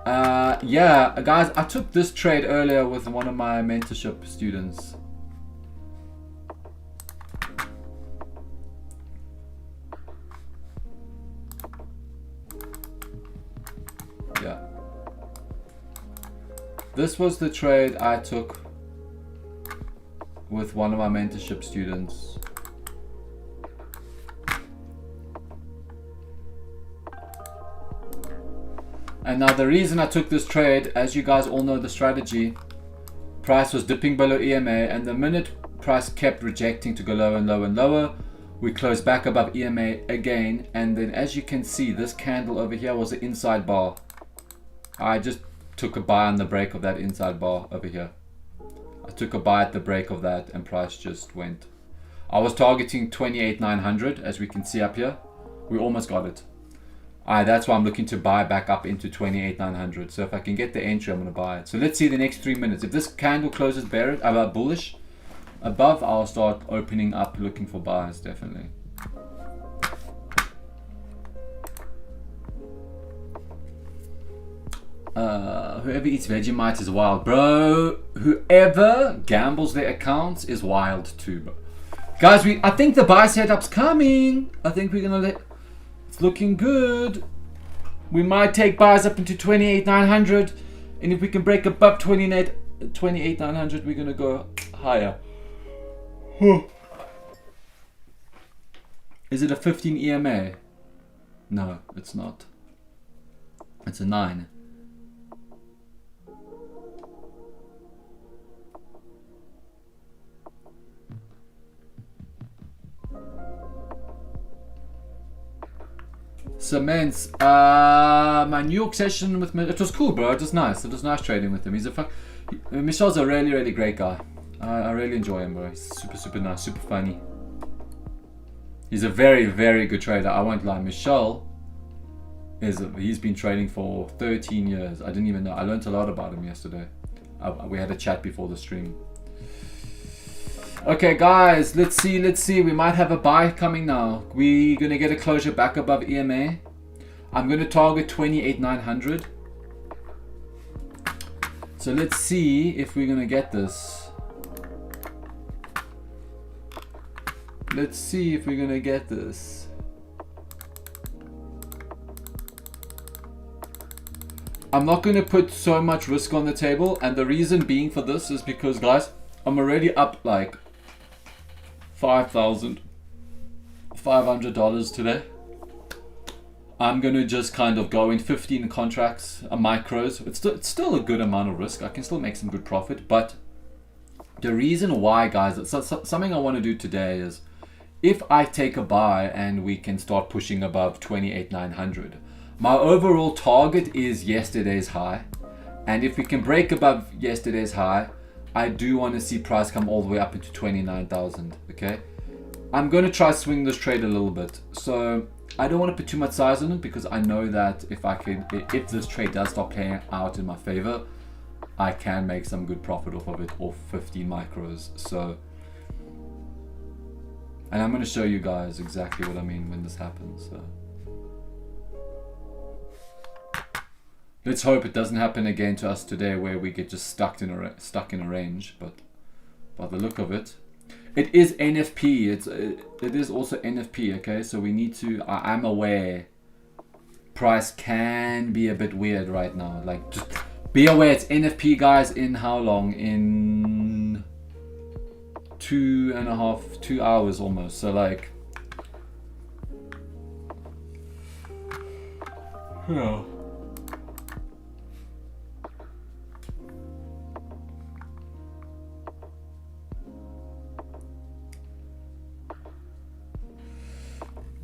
Yeah, guys, I took this trade earlier with one of my mentorship students. Yeah. This was the trade I took with one of my mentorship students. And now the reason I took this trade, as you guys all know the strategy, price was dipping below EMA, and the minute price kept rejecting to go lower and lower and lower, we closed back above EMA again, and then as you can see, this candle over here was the inside bar. I just took a buy on the break of that inside bar over here. I took a buy at the break of that, and price just went. I was targeting 28,900, as we can see up here. We almost got it. That's why I'm looking to buy back up into 28,900. So if I can get the entry, I'm going to buy it. So let's see the next 3 minutes. If this candle closes bearish, bullish above, I'll start opening up looking for buys, definitely. Whoever eats Vegemite is wild, bro. Whoever gambles their accounts is wild too, bro. Guys, I think the buy setup's coming. I think we're gonna It's looking good. We might take buys up into 28,900, and if we can break above 28,900, we're gonna go higher. Is it a 15 EMA? No, it's not. It's a 9. Cements. My New York session with it was cool, bro. It was nice. It was nice trading with him. Michel's a really, really great guy. I really enjoy him, bro. He's super, super nice, super funny. He's a very, very good trader. I won't lie. Michel he's been trading for 13 years. I didn't even know. I learned a lot about him yesterday. We had a chat before the stream. Okay, guys, let's see. We might have a buy coming now. We're gonna get a closure back above EMA. I'm gonna target 28,900. So let's see if we're gonna get this. Let's see if we're gonna get this. I'm not gonna put so much risk on the table, and the reason being for this is because, guys, I'm already up like $5,500 today. I'm gonna just kind of go in 15 contracts, micros. It's still a good amount of risk. I can still make some good profit, but the reason why, guys, it's something I want to do today is if I take a buy and we can start pushing above 28,900, my overall target is yesterday's high, and if we can break above yesterday's high, I do want to see price come all the way up into 29,000. Okay, I'm going to try swing this trade a little bit. So I don't want to put too much size on it because I know that if this trade does start playing out in my favor, I can make some good profit off of it, off 15 micros. So, and I'm going to show you guys exactly what I mean when this happens. So let's hope it doesn't happen again to us today, where we get just stuck in a range. But by the look of it, it is NFP. It is also NFP. Okay, so we need to. I'm aware price can be a bit weird right now. Like, just be aware it's NFP, guys. In how long? In 2 hours almost. So like, yeah.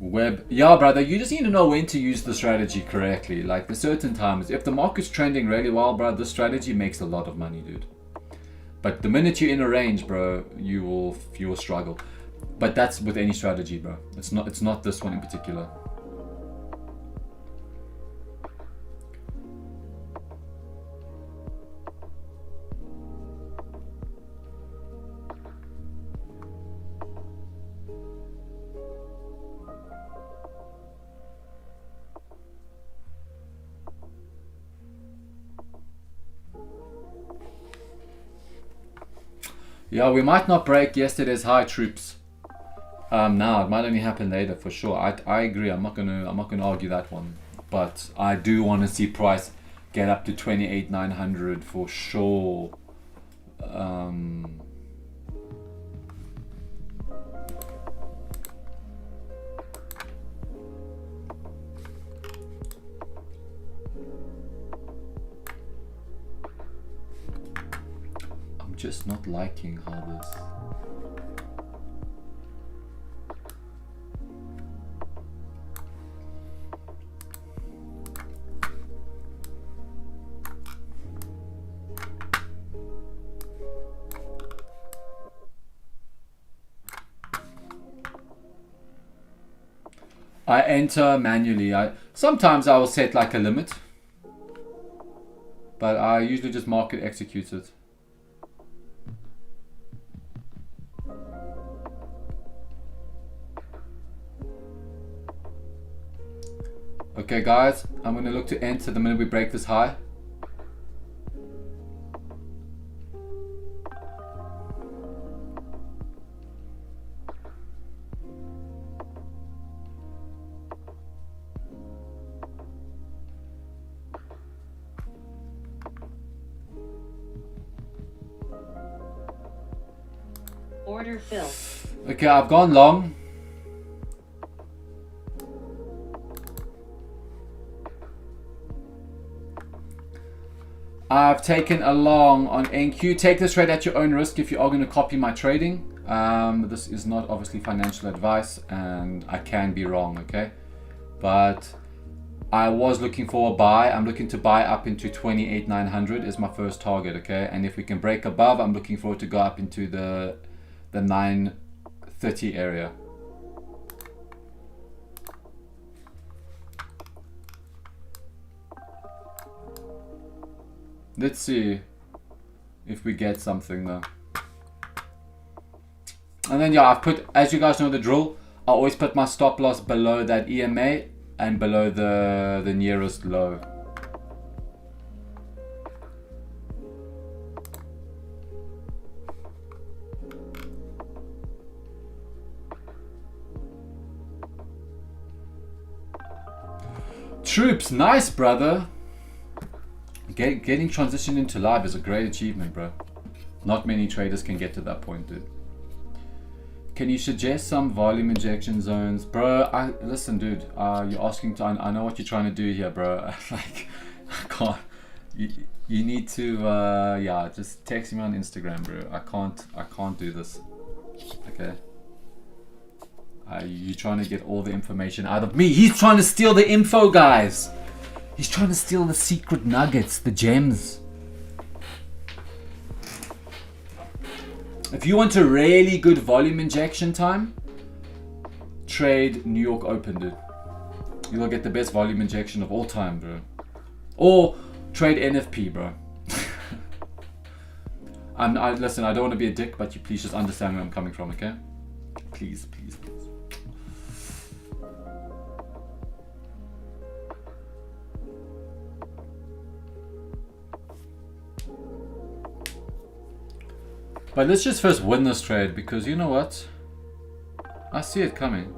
Web, yeah, brother, you just need to know when to use the strategy correctly. Like, there's certain times, if the market's trending really well, bro, this strategy makes a lot of money, dude. But the minute you're in a range, bro, you will struggle. But that's with any strategy, bro. It's not this one in particular. Yeah, we might not break yesterday's high, troops. Now it might only happen later for sure. I agree. I'm not gonna argue that one. But I do want to see price get up to 28,900 for sure. Just not liking how this. I enter manually. Sometimes I will set like a limit, but I usually just market execute it. Okay, guys, I'm going to look to enter the minute we break this high. order filled. Okay, I've gone long. I've taken a long on NQ. Take this trade at your own risk if you are going to copy my trading. This is not obviously financial advice and I can be wrong, okay? But I was looking for a buy. I'm looking to buy up into 28,900 is my first target, okay? And if we can break above, I'm looking for it to go up into the 930 area. Let's see if we get something though. And then yeah, I've put, as you guys know the drill, I always put my stop loss below that EMA and below the nearest low. Troops, nice brother. Getting transitioned into live is a great achievement, bro. Not many traders can get to that point, dude. Can you suggest some volume injection zones? Bro, listen, dude. You're asking to... I know what you're trying to do here, bro. Like, I can't... You need to... yeah, just text me on Instagram, bro. I can't do this. Okay? You're trying to get all the information out of me. He's trying to steal the info, guys. He's trying to steal the secret nuggets, the gems. If you want a really good volume injection time, trade New York Open, dude. You'll get the best volume injection of all time, bro. Or trade NFP, bro. Listen, I don't want to be a dick, but you please just understand where I'm coming from, okay? Please, please, please. But let's just first win this trade, because you know what? I see it coming.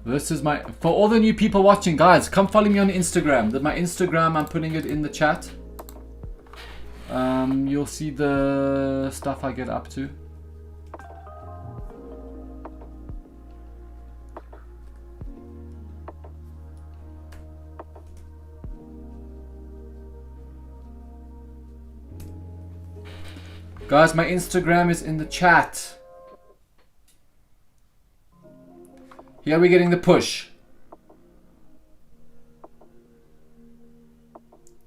This is my, for all the new people watching, guys, come follow me on Instagram. My Instagram, I'm putting it in the chat. You'll see the stuff I get up to. Guys, my Instagram is in the chat. Here we're getting the push.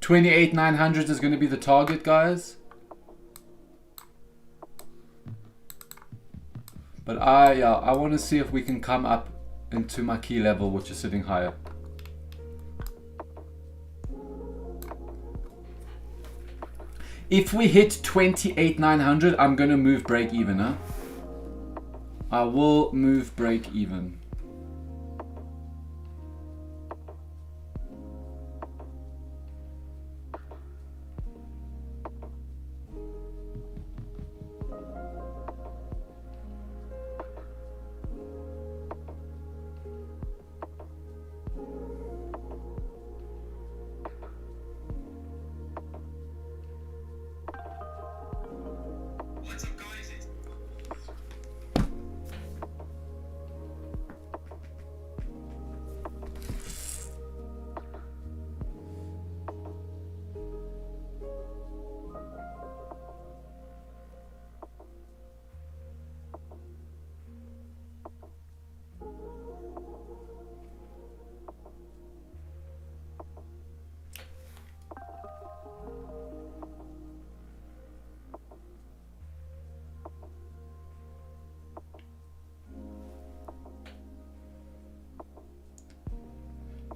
28,900 is going to be the target, guys. But I want to see if we can come up into my key level, which is sitting higher. If we hit 28,900, I'm going to move break even, huh? I will move break even.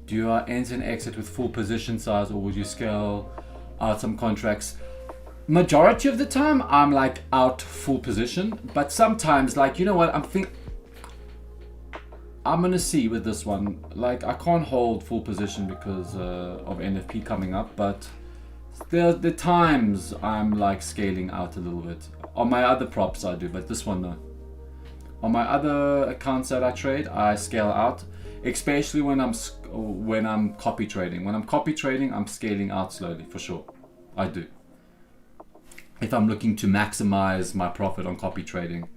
Do you enter and exit with full position size, or would you scale out some contracts? Majority of the time, I'm like out full position, but sometimes, like, you know what, I'm gonna see with this one. Like, I can't hold full position because of NFP coming up, but the times I'm like scaling out a little bit. On my other props I do, but this one no. On my other accounts that I trade, I scale out, especially when I'm copy trading. When I'm copy trading, I'm scaling out slowly for sure. I do. If I'm looking to maximize my profit on copy trading,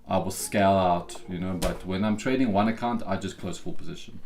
I will scale out, you know, but when I'm trading one account, I just close full position.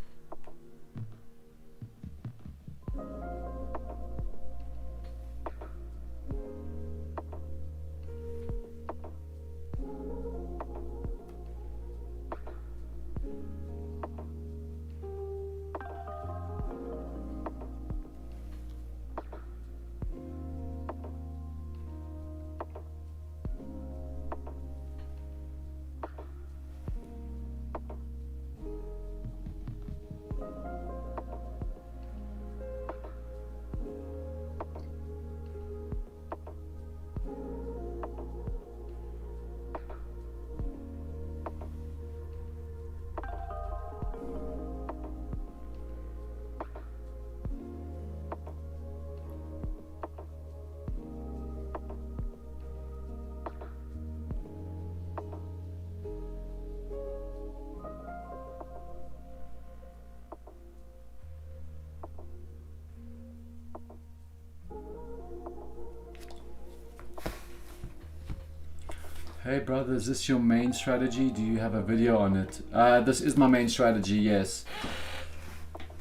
Hey brother, is this your main strategy? Do you have a video on it? This is my main strategy, yes.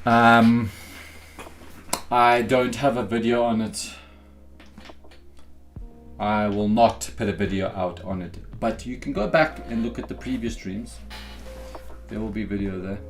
I don't have a video on it. I will not put a video out on it. But you can go back and look at the previous streams. There will be video there.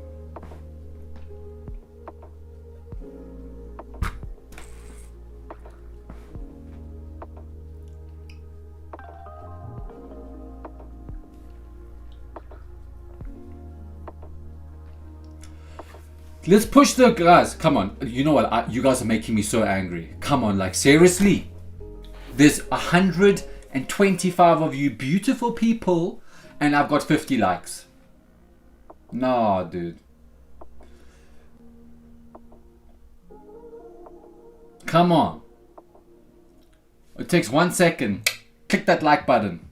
Let's push the guys. Come on. You know what? You guys are making me so angry. Come on, like seriously. There's 125 of you beautiful people and I've got 50 likes. Nah, dude. Come on. It takes 1 second. Click that like button.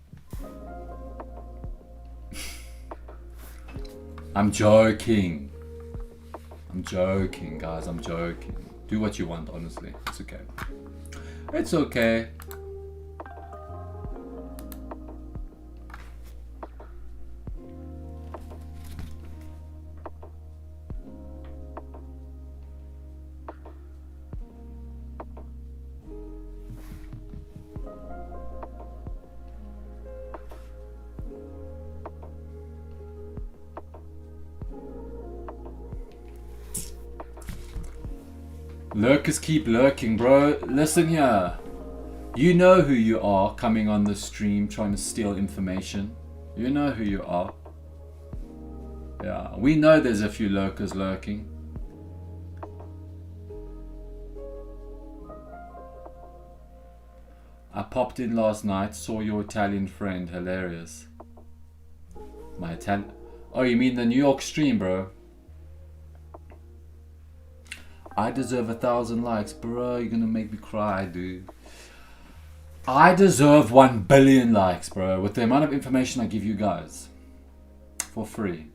I'm joking. I'm joking, guys. I'm joking. Do what you want, honestly. It's okay. It's okay. Lurkers keep lurking, bro. Listen here. You know who you are coming on the stream trying to steal information. You know who you are. Yeah, we know there's a few lurkers lurking. I popped in last night, saw your Italian friend. Hilarious. My Italian... Oh, you mean the New York stream, bro? I deserve 1,000 likes, bro. You're gonna make me cry, dude. I deserve 1 billion likes, bro, with the amount of information I give you guys for free.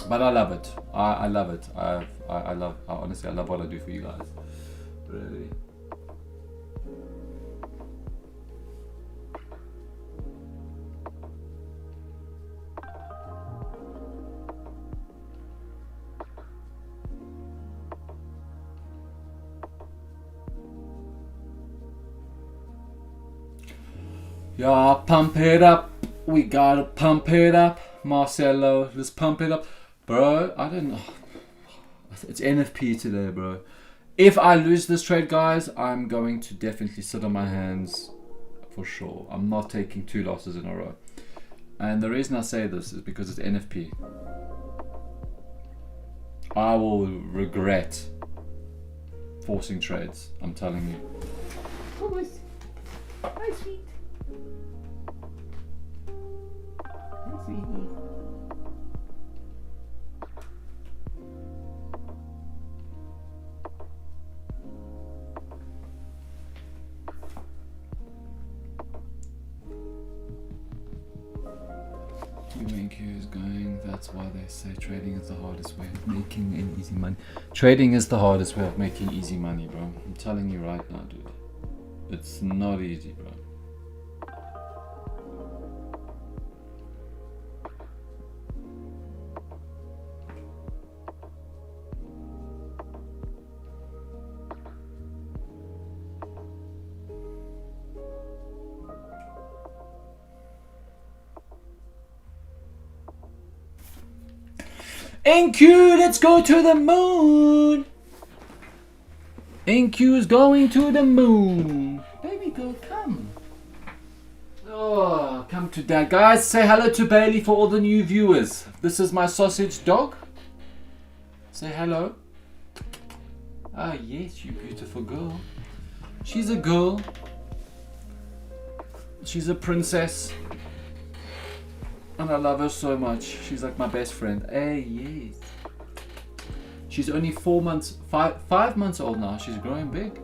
But I love it. I love it. Honestly, I love what I do for you guys. Really. Yeah, pump it up. We gotta pump it up. Marcelo, let's pump it up. Bro, I don't know. It's NFP today, bro. If I lose this trade, guys, I'm going to definitely sit on my hands for sure. I'm not taking 2 losses in a row. And the reason I say this is because it's NFP. I will regret forcing trades. I'm telling you. Hi, sweet. Hi, sweetie. QNQ is going. That's why they say trading is the hardest way of making any easy money. Trading is the hardest way of making easy money, bro. I'm telling you right now, dude. It's not easy, bro. NQ, let's go to the moon. NQ is going to the moon. Baby girl, come. Oh, come to dad. Guys, say hello to Bailey for all the new viewers. This is my sausage dog. Say hello. Ah, yes, you beautiful girl. She's a girl. She's a princess. And I love her so much. She's like my best friend. Hey, yes. She's only 5 months old now. She's growing big.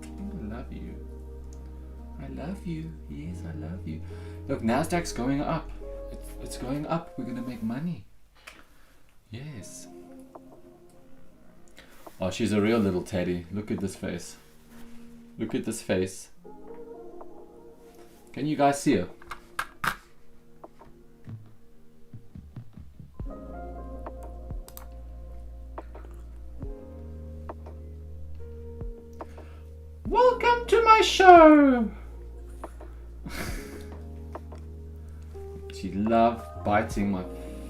I love you. I love you. Yes, I love you. Look, Nasdaq's going up. It's going up. We're going to make money. Yes. Oh, she's a real little teddy. Look at this face. Look at this face. Can you guys see her? Welcome to my show. She loves biting my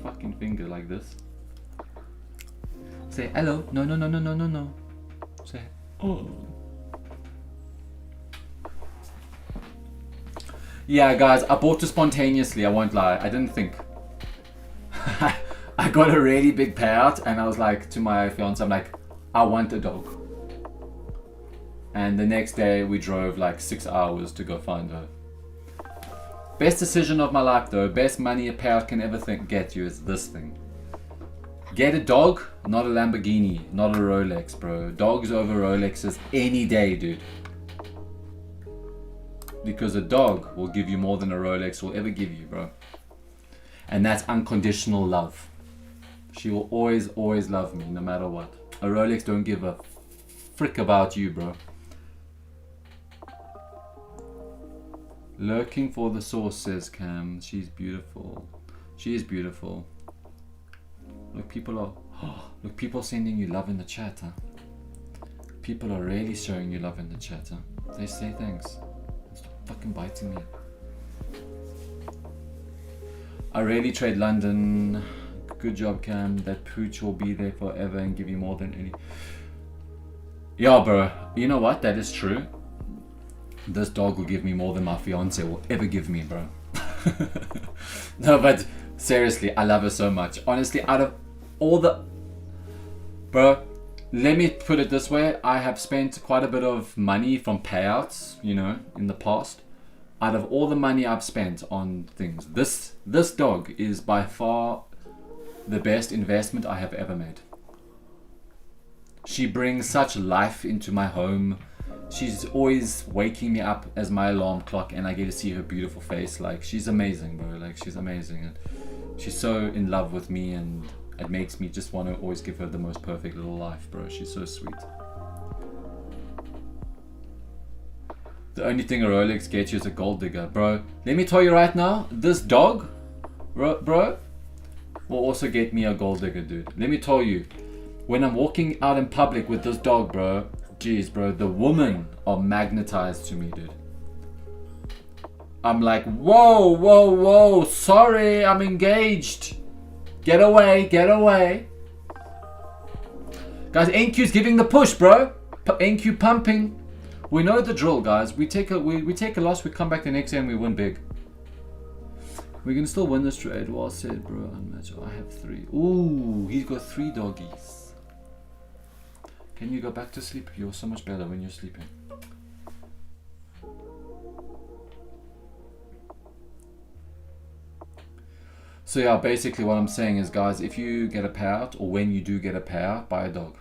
fucking finger like this. Say hello. No, no, no, no, no, no, no. Say oh. Yeah, guys, I bought it spontaneously, I won't lie. I didn't think. I got a really big payout and I was like to my fiance, I'm like, I want a dog. And the next day we drove like 6 hours to go find her. Best decision of my life though, best money a payout can ever get you is this thing. Get a dog, not a Lamborghini, not a Rolex, bro. Dogs over Rolexes any day, dude. Because a dog will give you more than a Rolex will ever give you, bro. And that's unconditional love. She will always, always love me, no matter what. A Rolex don't give a frick about you, bro. Lurking for the source, says Cam. She's beautiful. She is beautiful. Look, people are sending you love in the chat, huh? People are really showing you love in the chat, huh? They say thanks. Fucking biting me. I really trade London. Good job, Cam. That pooch will be there forever and give you more than any. Yeah, bro. You know what? That is true. This dog will give me more than my fiance will ever give me, bro. No, but seriously, I love her so much. Honestly, out of all the... Bro, let me put it this way. I have spent quite a bit of money from payouts, you know, in the past. Out of all the money I've spent on things, this dog is by far the best investment I have ever made. She brings such life into my home. She's always waking me up as my alarm clock and I get to see her beautiful face. Like, she's amazing, bro. Like, she's amazing. And she's so in love with me and it makes me just want to always give her the most perfect little life, bro. She's so sweet. The only thing a Rolex gets you is a gold digger, bro. Let me tell you right now, this dog, bro, will also get me a gold digger, dude. Let me tell you, when I'm walking out in public with this dog, bro, jeez, bro, the women are magnetized to me, dude. I'm like, whoa, whoa, whoa, sorry, I'm engaged. Get away, get away. Guys, NQ's giving the push, bro. NQ pumping. We know the drill, guys. We take a loss, we come back the next day and we win big. We can still win this trade. Well said, bro. Unmatched. I have 3. Ooh, he's got 3 doggies. Can you go back to sleep? You're so much better when you're sleeping. So yeah, basically what I'm saying is, guys, if you get a payout, or when you do get a payout, buy a dog.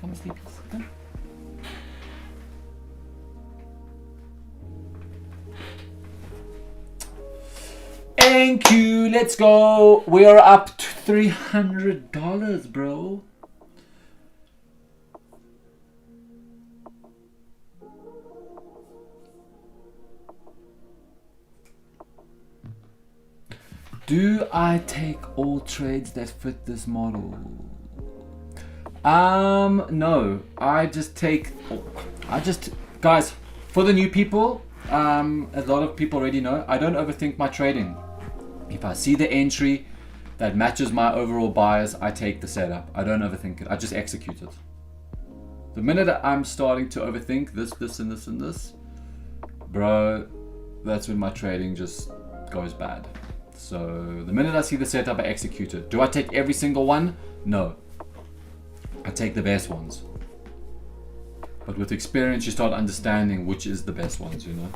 Come sleep. Come. Thank you. Let's go. We are up to $300, bro. Do I take all trades that fit this model? No, guys, for the new people, a lot of people already know, I don't overthink my trading. If I see the entry that matches my overall bias, I take the setup. I don't overthink it. I just execute it. The minute I'm starting to overthink this, and this, bro, that's when my trading just goes bad. So the minute I see the setup, I execute it. Do I take every single one? No. I take the best ones. But with experience, you start understanding which is the best ones, you know?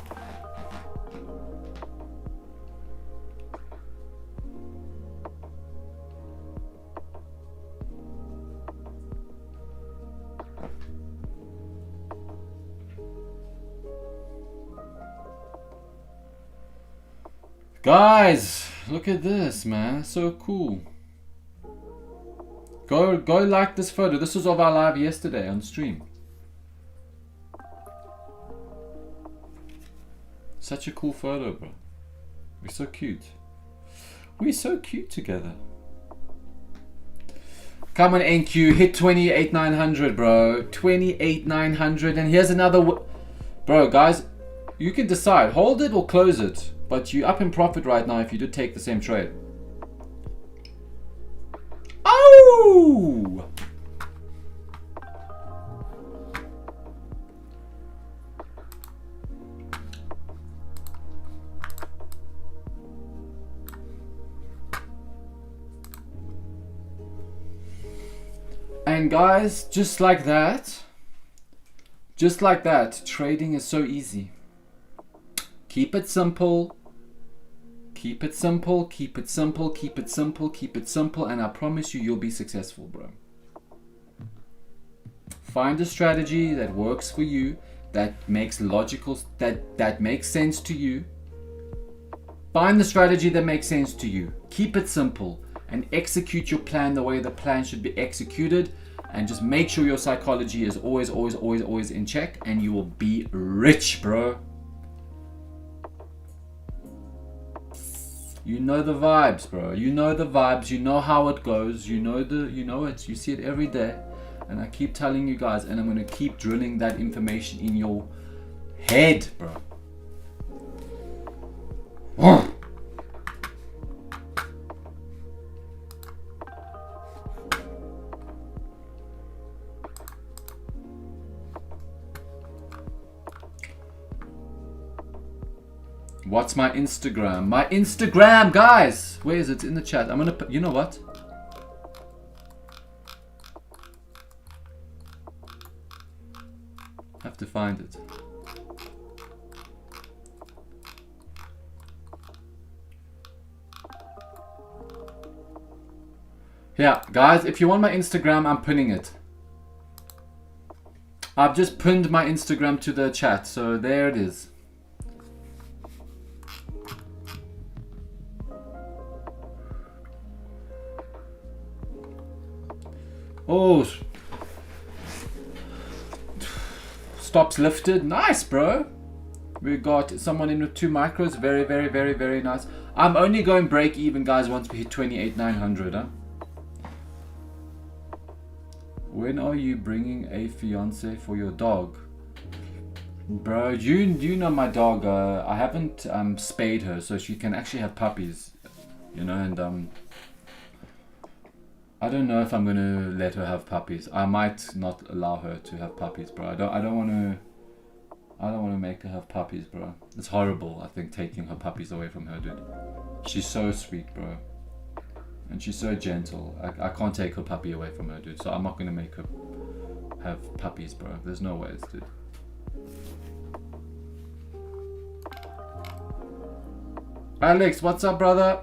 Guys, look at this, man. So cool. Go like this photo. This was of our live yesterday on stream. Such a cool photo, bro. We're so cute. We're so cute together. Come on, NQ. Hit 28,900, bro. 28,900. And here's another... Bro, guys, you can decide. Hold it or close it. But you're up in profit right now if you did take the same trade. Oh! And guys, just like that, trading is so easy. Keep it simple. Keep it simple, keep it simple, keep it simple, keep it simple, and I promise you'll be successful, bro. Find a strategy that works for you, that makes that makes sense to you. Find the strategy that makes sense to you. Keep it simple and execute your plan the way the plan should be executed, and just make sure your psychology is always in check, and you will be rich, bro. You know the vibes, bro. You know the vibes. You know how it goes. You know it. You see it every day. And I keep telling you guys, and I'm going to keep drilling that information in your head, bro. What's my Instagram? My Instagram, guys! Where is it? It's in the chat. I'm gonna put, you know what? I have to find it. Yeah, guys, if you want my Instagram, I'm pinning it. I've just pinned my Instagram to the chat, so there it is. Oh, stops lifted. Nice, bro. We got someone in with 2 micros. Very, very, very, very nice. I'm only going break even, guys, once we hit 28,900, huh? When are you bringing a fiance for your dog? Bro, you know my dog. I haven't spayed her, so she can actually have puppies. You know, and I don't know if I'm gonna let her have puppies. I might not allow her to have puppies, bro. I don't want to make her have puppies, bro. It's horrible, I think, taking her puppies away from her, dude. She's so sweet, bro. And she's so gentle. I can't take her puppy away from her, dude. So I'm not going to make her have puppies, bro. There's no ways, dude. Alex, what's up, brother?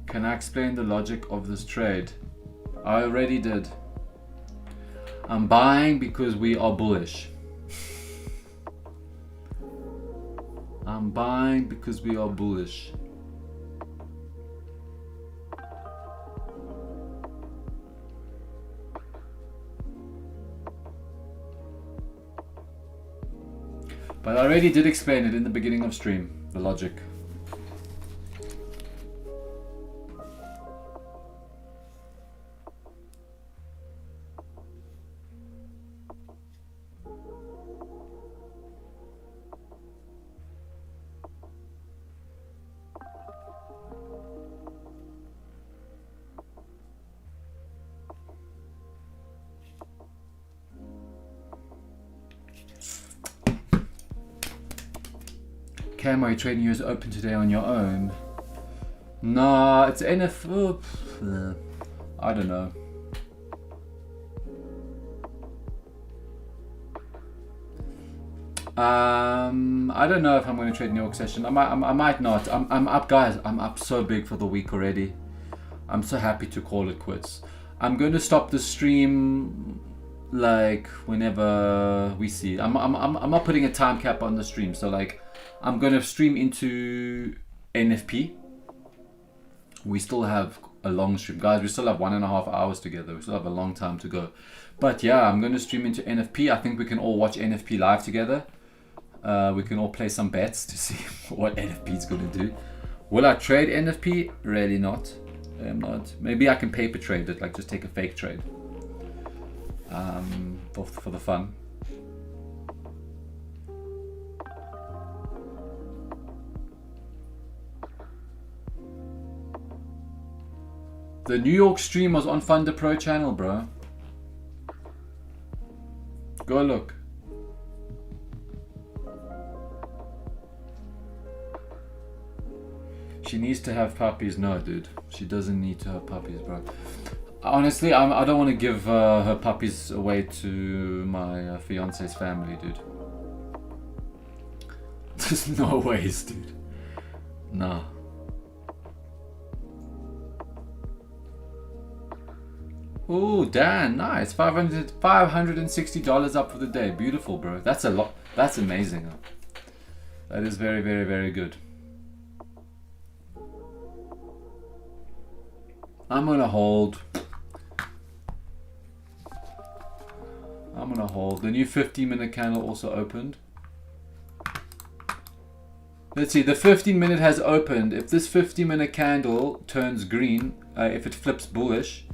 Can I explain the logic of this trade? I already did. I'm buying because we are bullish. I'm buying because we are bullish. But I already did explain it in the beginning of stream, the logic. Cam, are you trading US Open today on your own? Nah, it's NF. I don't know. I don't know if I'm going to trade New York session. I might not. I'm up, guys. I'm up so big for the week already. I'm so happy to call it quits. I'm going to stop the stream like whenever we see. I'm not putting a time cap on the stream. So like, I'm going to stream into NFP. We still have a long stream, guys. We still have 1.5 hours together. We still have a long time to go. But yeah, I'm going to stream into NFP. I think we can all watch NFP live together. We can all play some bets to see what NFP is going to do. Will I trade NFP? Really not. I'm not. Maybe I can paper trade it, like just take a fake trade for the fun. The New York stream was on Funder Pro channel, bro. Go look. She needs to have puppies. No, dude. She doesn't need to have puppies, bro. Honestly, I don't want to give her puppies away to my fiance's family, dude. There's no ways, dude. Nah. Oh, Dan, nice. $560 up for the day. Beautiful, bro. That's a lot. That's amazing. That is very, very, very good. I'm gonna hold. I'm gonna hold. The new 15-minute candle also opened. Let's see. The 15-minute has opened. If this 15-minute candle turns green, if it flips bullish,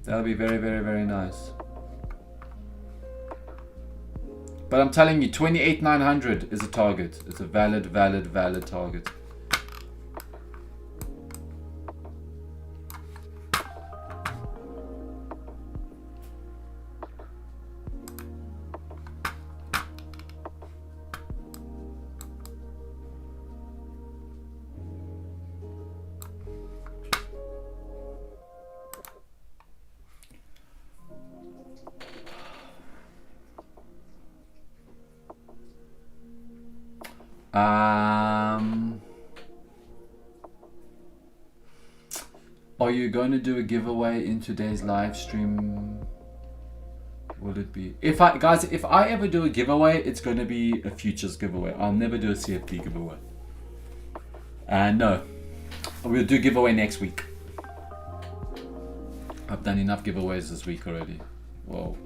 that'll be very, very, very nice. But I'm telling you, 28,900 is a target. It's a valid target. Are you going to do a giveaway in today's live stream? Will it be? If I ever do a giveaway, it's going to be a futures giveaway. I'll never do a CFD giveaway. No, we'll do a giveaway next week. I've done enough giveaways this week already. Whoa.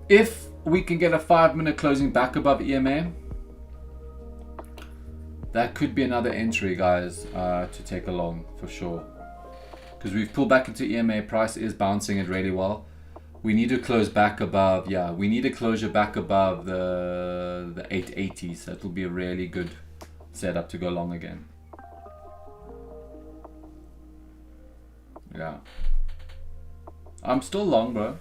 If we can get a 5-minute closing back above EMA, that could be another entry, guys, to take along for sure. Because we've pulled back into EMA, price is bouncing it really well. We need to close back above, yeah, we need a closure back above the 880s. That will be a really good setup to go long again. Yeah. I'm still long, bro.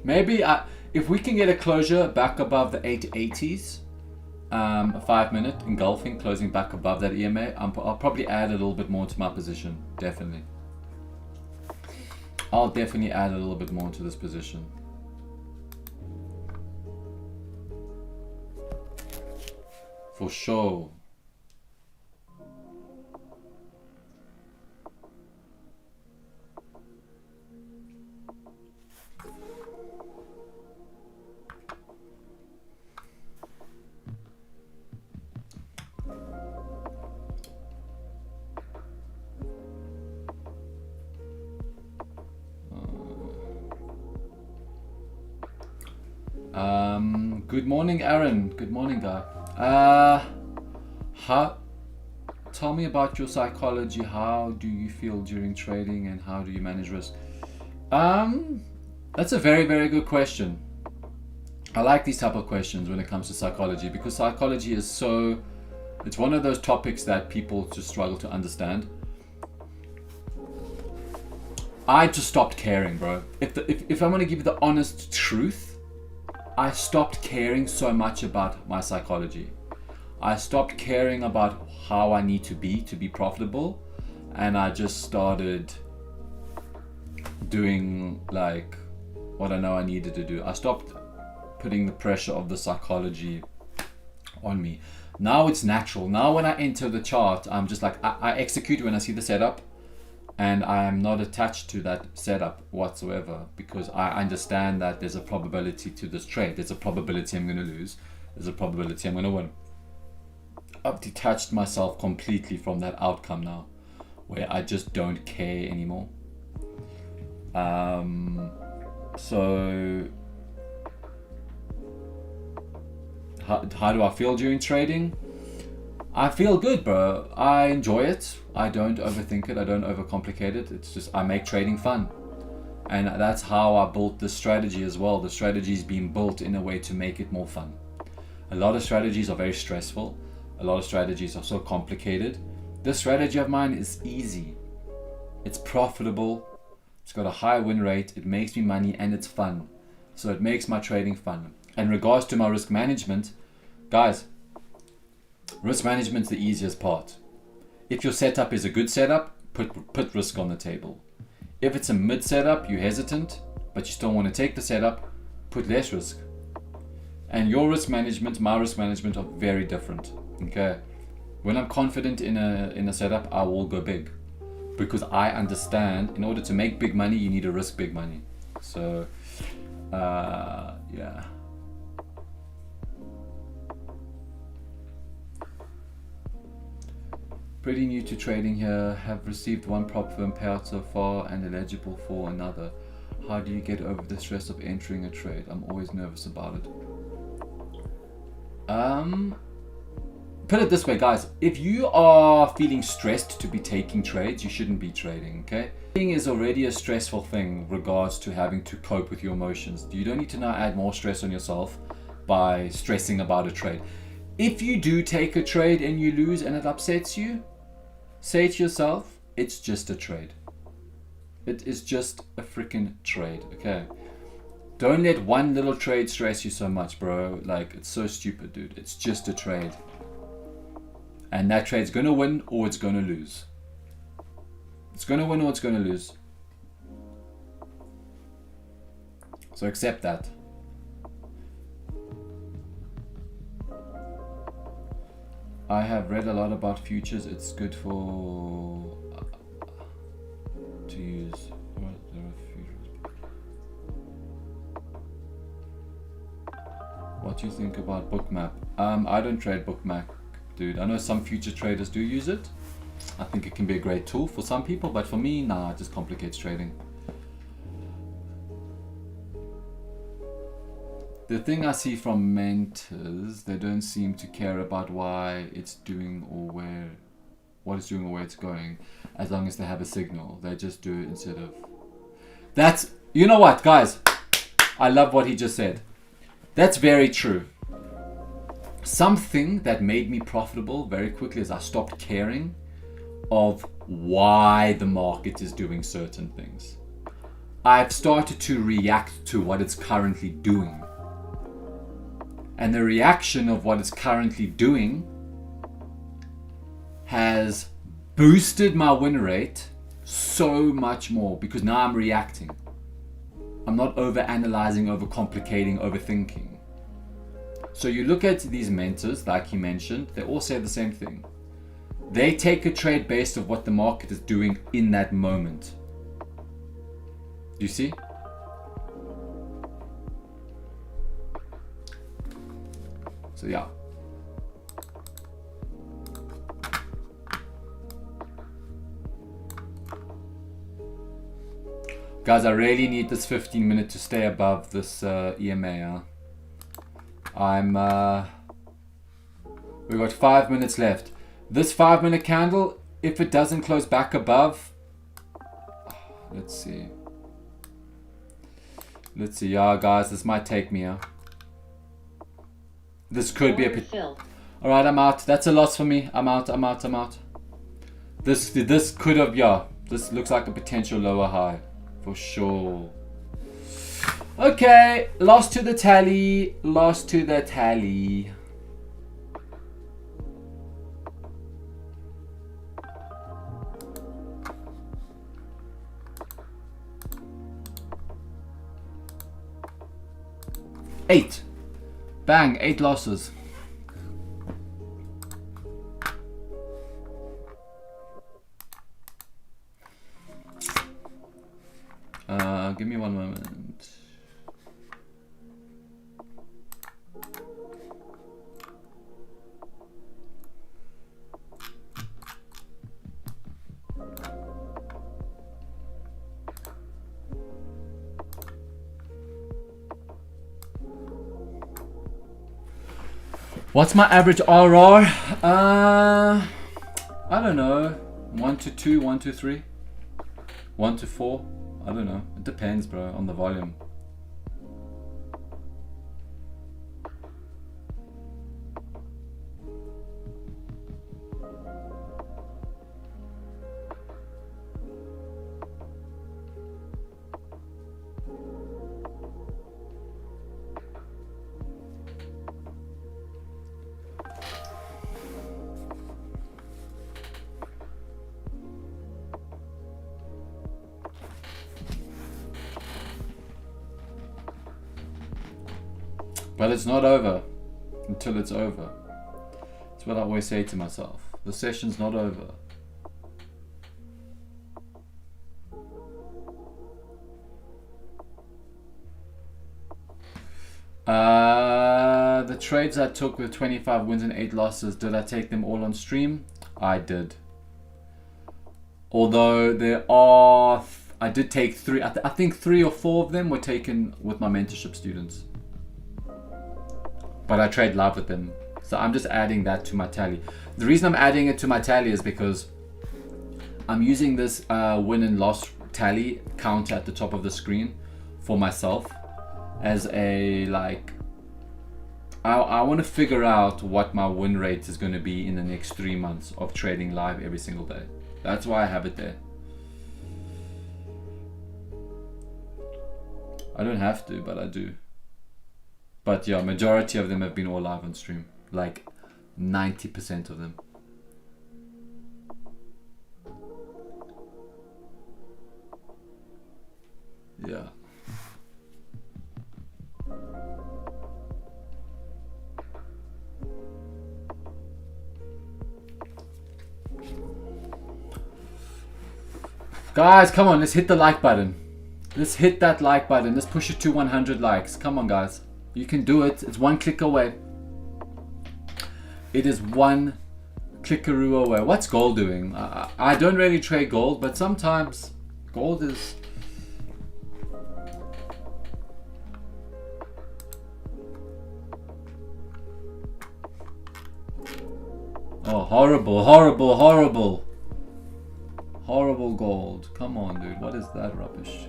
Maybe if we can get a closure back above the 880s, a 5-minute engulfing closing back above that EMA, I'll probably add a little bit more to my position. Definitely. I'll definitely add a little bit more to this position. For sure. Good morning, Aaron. Good morning, guy. Tell me about your psychology. How do you feel during trading, and how do you manage risk? That's a very, very good question. I like these type of questions when it comes to psychology, because psychology is it's one of those topics that people just struggle to understand. I just stopped caring, bro. If I'm gonna give you the honest truth, I stopped caring so much about my psychology. I stopped caring about how I need to be profitable, and I just started doing like what I know I needed to do. I stopped putting the pressure of the psychology on me. Now it's natural. Now when I enter the chart, I'm just like, I execute when I see the setup, and I am not attached to that setup whatsoever, because I understand that there's a probability to this trade. There's a probability I'm going to lose. There's a probability I'm going to win. I've detached myself completely from that outcome now, where I just don't care anymore. So how do I feel during trading? I feel good, bro. I enjoy it. I don't overthink it. I don't overcomplicate it. It's just, I make trading fun. And that's how I built this strategy as well. The strategy's been built in a way to make it more fun. A lot of strategies are very stressful. A lot of strategies are so complicated. This strategy of mine is easy. It's profitable. It's got a high win rate. It makes me money, and it's fun. So it makes my trading fun. In regards to my risk management, guys, risk management's the easiest part. If your setup is a good setup, put risk on the table. If it's a mid setup, you're hesitant, but you still want to take the setup, put less risk. And your risk management, my risk management are very different. Okay. When I'm confident in a setup, I will go big, because I understand in order to make big money, you need to risk big money. So, yeah. Pretty new to trading here, have received one prop firm payout so far and eligible for another. How do you get over the stress of entering a trade? I'm always nervous about it. Put it this way, guys. If you are feeling stressed to be taking trades, you shouldn't be trading, okay? Trading is already a stressful thing regards to having to cope with your emotions. You don't need to now add more stress on yourself by stressing about a trade. If you do take a trade and you lose and it upsets you, say to yourself, it's just a trade. It is just a freaking trade, okay? Don't let one little trade stress you so much, bro. Like, it's so stupid, dude. It's just a trade. And that trade's going to win or it's going to lose. It's going to win or it's going to lose. So accept that. I have read a lot about futures. It's good for to use. What do you think about Bookmap? I don't trade Bookmap, dude. I know some future traders do use it. I think it can be a great tool for some people, but for me, nah, it just complicates trading. The thing I see from mentors, they don't seem to care about why it's doing or what it's doing or where it's going, as long as they have a signal. They just do it instead of... That's... You know what, guys? I love what he just said. That's very true. Something that made me profitable very quickly is I stopped caring of why the market is doing certain things. I've started to react to what it's currently doing. And the reaction of what it's currently doing has boosted my win rate so much more because now I'm reacting. I'm not over-analyzing, over-complicating, overthinking. So you look at these mentors, like he mentioned, they all say the same thing. They take a trade based on what the market is doing in that moment. Do you see? So yeah. Guys, I really need this 15 minute to stay above this EMA. We've got 5 minutes left. This 5 minute candle, if it doesn't close back above, let's see. Let's see, yeah, guys, this might take me out. This could be a... Alright, I'm out. That's a loss for me. I'm out. This could have, yeah. This looks like a potential lower high. For sure. Okay. Lost to the tally. Eight. Bang, 8 losses. Give me 1 moment. What's my average RR? I don't know. 1 to 2, 1 to 3, 1 to 4. I don't know. It depends, bro, on the volume. But it's not over until it's over. That's what I always say to myself. The session's not over. The trades I took with 25 wins and 8 losses, did I take them all on stream? I did. Although there are, I did take 3, I think 3 or 4 of them were taken with my mentorship students. But I trade live with them. So I'm just adding that to my tally. The reason I'm adding it to my tally is because I'm using this win and loss tally counter at the top of the screen for myself as a, like, I want to figure out what my win rate is going to be in the next 3 months of trading live every single day. That's why I have it there. I don't have to, but I do. But yeah, majority of them have been all live on stream. Like 90% of them. Yeah. Guys, come on, let's hit the like button. Let's hit that like button. Let's push it to 100 likes. Come on, guys. You can do it. It's one click away. It is one clickaroo away. What's gold doing? I don't really trade gold, but sometimes gold is... Oh, horrible, horrible, horrible. Horrible gold. Come on, dude. What is that rubbish?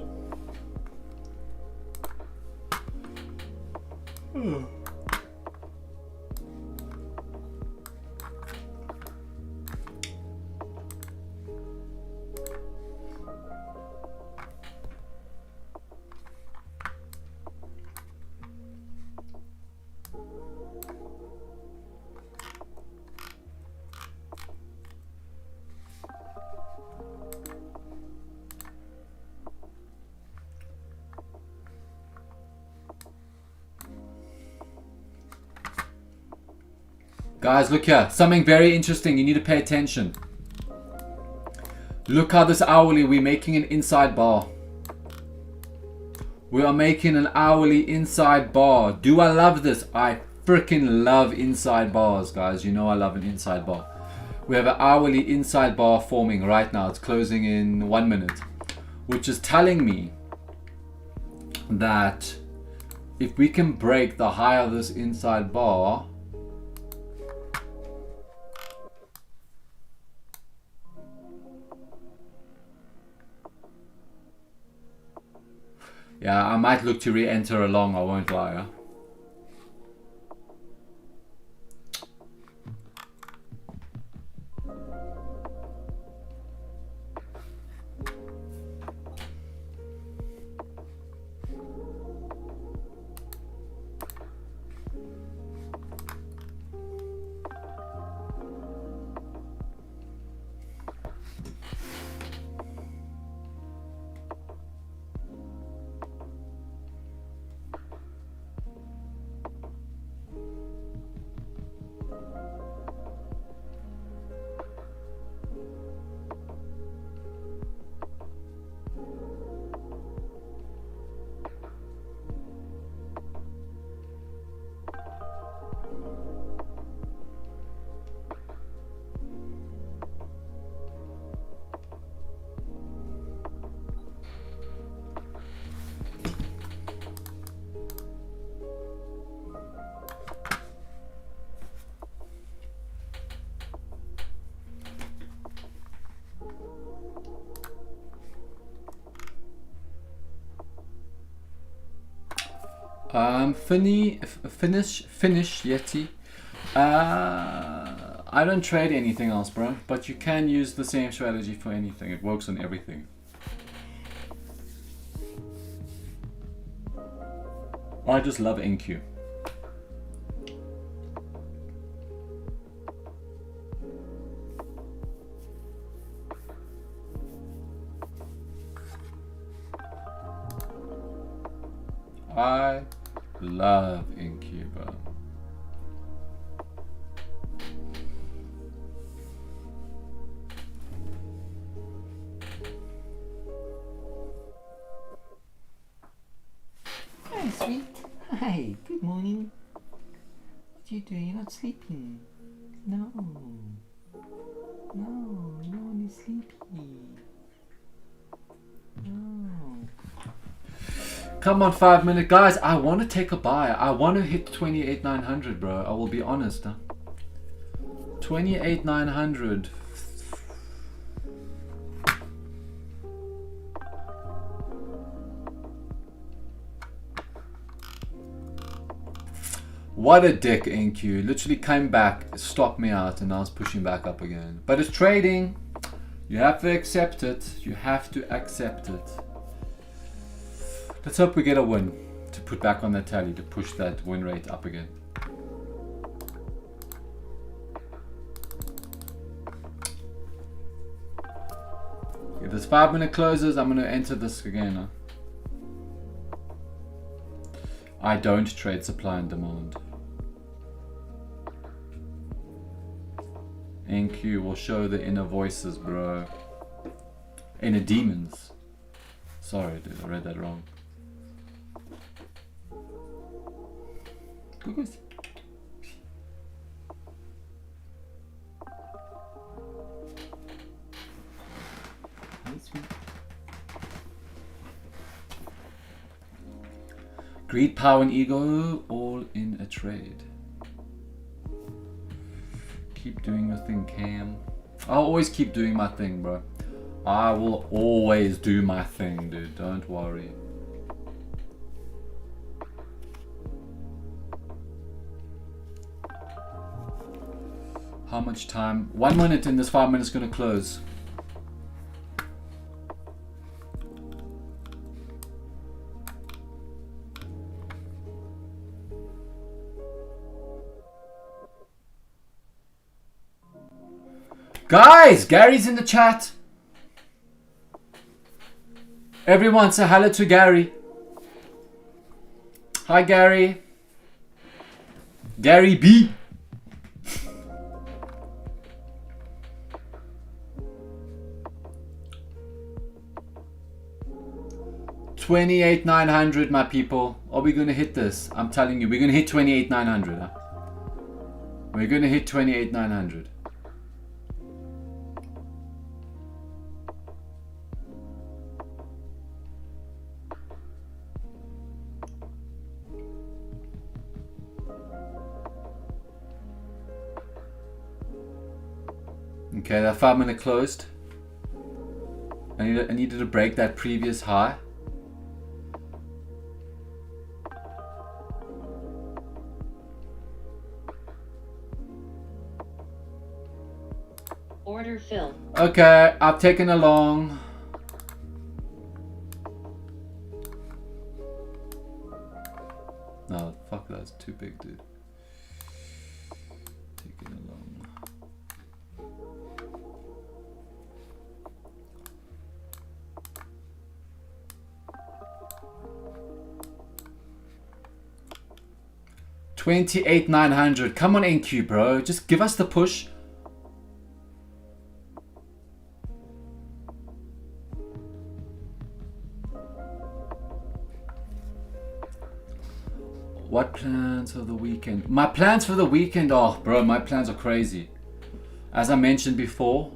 Guys, look here. Something very interesting. You need to pay attention. Look how this hourly, we're making an inside bar. We are making an hourly inside bar. Do I love this? I freaking love inside bars, guys. You know I love an inside bar. We have an hourly inside bar forming right now. It's closing in 1 minute, which is telling me that if we can break the high of this inside bar, yeah, I might look to re-enter along, I won't lie. Huh? Finish Yeti. I don't trade anything else, bro, but you can use the same strategy for anything. It works on everything. I just love NQ. I love NQ, bro. Hi, sweet. Hi, good morning. What are you doing? You're not sleeping. No. No, no one is sleepy. No. Come on, 5 minute guys. I want to take a buy. I want to hit 28,900, bro. I will be honest. 28,900. What a dick, NQ. Literally came back, stopped me out, and now it's pushing back up again. But it's trading. You have to accept it. You have to accept it. Let's hope we get a win to put back on that tally to push that win rate up again. If this 5-minute closes, I'm going to enter this again. Huh? I don't trade supply and demand. NQ will show the inner voices, bro. Inner demons. Sorry, dude, I read that wrong. Googles. Greed, power, and ego, all in a trade. Keep doing your thing, Cam. I'll always keep doing my thing, bro. I will always do my thing, dude. Don't worry. How much time? 1 minute and this 5 minutes gonna close. Guys, Gary's in the chat. Everyone say hello to Gary. Hi, Gary. Gary B. $28,900, my people. Are we gonna hit this? I'm telling you, we're gonna hit 28,900. Huh? We're gonna hit 28,900. Okay, that 5 minute closed. I needed to break that previous high. Order fill. Okay, I've taken a long. No, fuck, that's too big, dude. Taking a long. $28,900. Come on, NQ, bro. Just give us the push. What plans for the weekend? My plans for the weekend, oh, bro, my plans are crazy. As I mentioned before,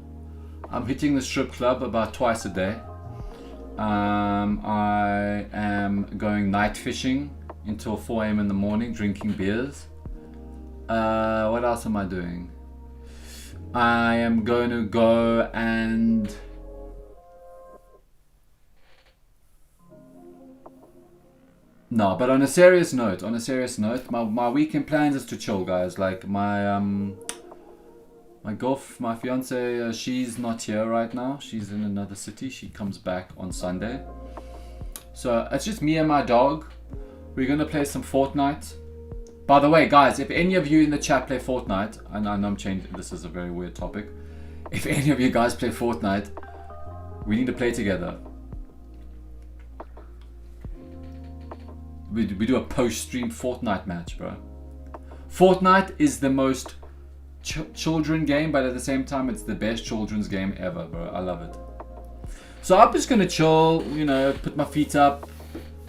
I'm hitting the strip club about twice a day. I am going night fishing until 4 a.m. in the morning, drinking beers. What else am I doing? I am going to go and no, but on a serious note, my weekend plans is to chill, guys. Like my my fiance, she's not here right now. She's in another city. She comes back on Sunday. So it's just me and my dog. We're gonna play some Fortnite. By the way, guys, if any of you in the chat play Fortnite, and I know I'm changing, this is a very weird topic. If any of you guys play Fortnite, we need to play together. We do a post-stream Fortnite match, bro. Fortnite is the most children game, but at the same time, it's the best children's game ever, bro. I love it. So I'm just gonna chill, you know, put my feet up,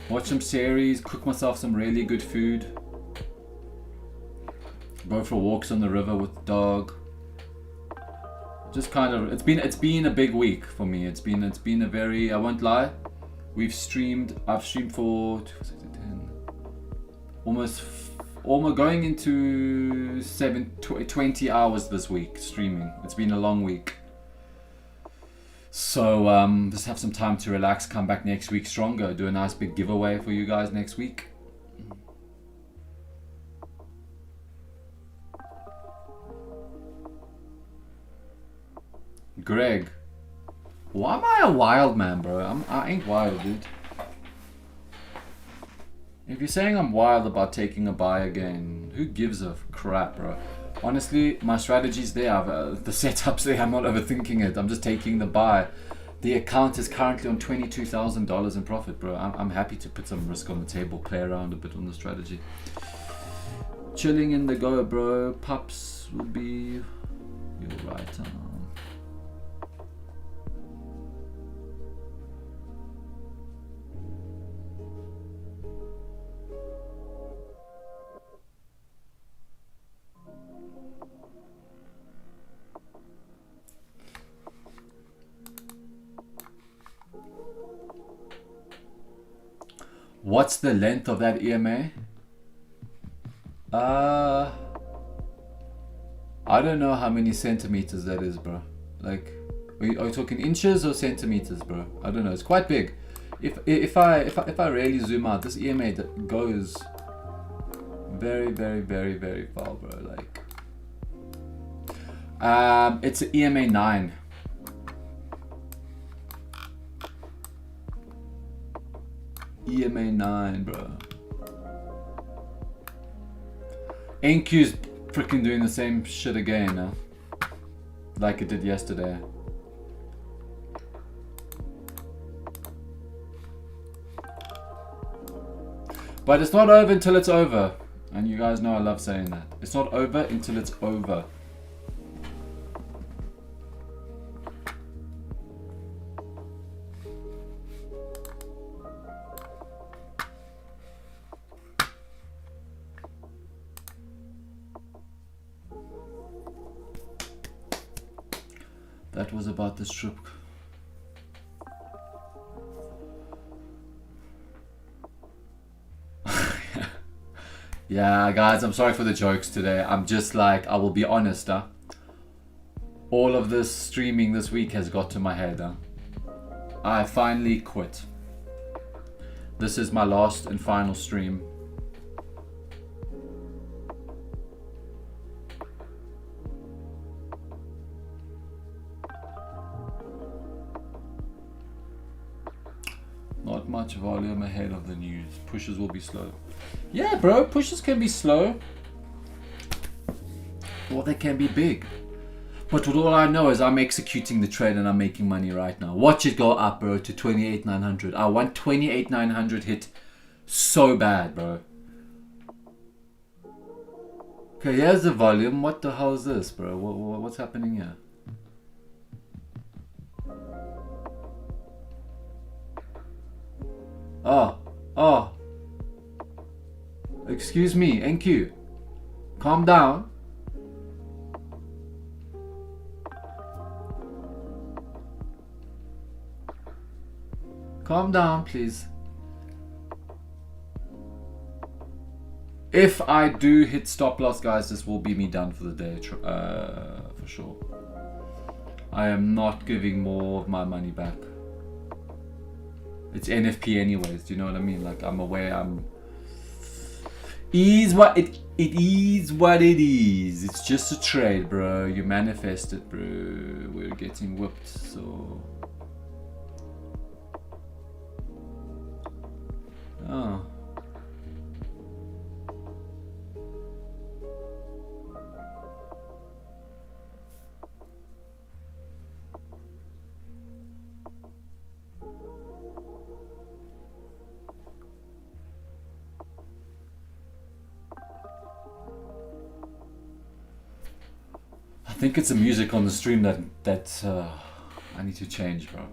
watch some series, cook myself some really good food, go for walks on the river with the dog. Just kind of, it's been a big week for me. It's been a very, I won't lie. I've streamed for 10, almost going into 20 hours this week streaming. It's been a long week. So just have some time to relax, come back next week stronger, do a nice big giveaway for you guys next week. Greg, why am I a wild man, bro? I ain't wild, dude. If you're saying I'm wild about taking a buy again, who gives a crap, bro? Honestly, my strategy's there. The setup's there. I'm not overthinking it. I'm just taking the buy. The account is currently on $22,000 in profit, bro. I'm happy to put some risk on the table, play around a bit on the strategy. Chilling in the go, bro. Pups will be... You're right. What's the length of that EMA? I don't know how many centimeters that is, bro. Like, are you talking inches or centimeters, bro? I don't know. It's quite big. If I really zoom out, this EMA goes very, very, very, very far, bro. Like, it's an EMA 9. EMA 9, bro. NQ's freaking doing the same shit again, like it did yesterday. But it's not over until it's over. And you guys know I love saying that. It's not over until it's over. That was about this trip. Yeah, guys, I'm sorry for the jokes today. I'm just like, I will be honest, all of this streaming this week has got to my head. I finally quit. This is my last and final stream. Not much volume ahead of the news. Pushes will be slow. Yeah, bro, pushes can be slow. Or they can be big. But all I know is I'm executing the trade and I'm making money right now. Watch it go up, bro, to 28,900. I want 28,900 hit so bad, bro. Okay, here's the volume. What the hell is this, bro? What's happening here? Oh. Excuse me, NQ. Calm down. Calm down, please. If I do hit stop loss, guys, this will be me done for the day, for sure. I am not giving more of my money back. It's NFP anyways, do you know what I mean? Like, I'm aware is what it is what it is. It's just a trade, bro. You manifest it, bro. We're getting whipped, so... Oh. I think it's the music on the stream that I need to change, bro.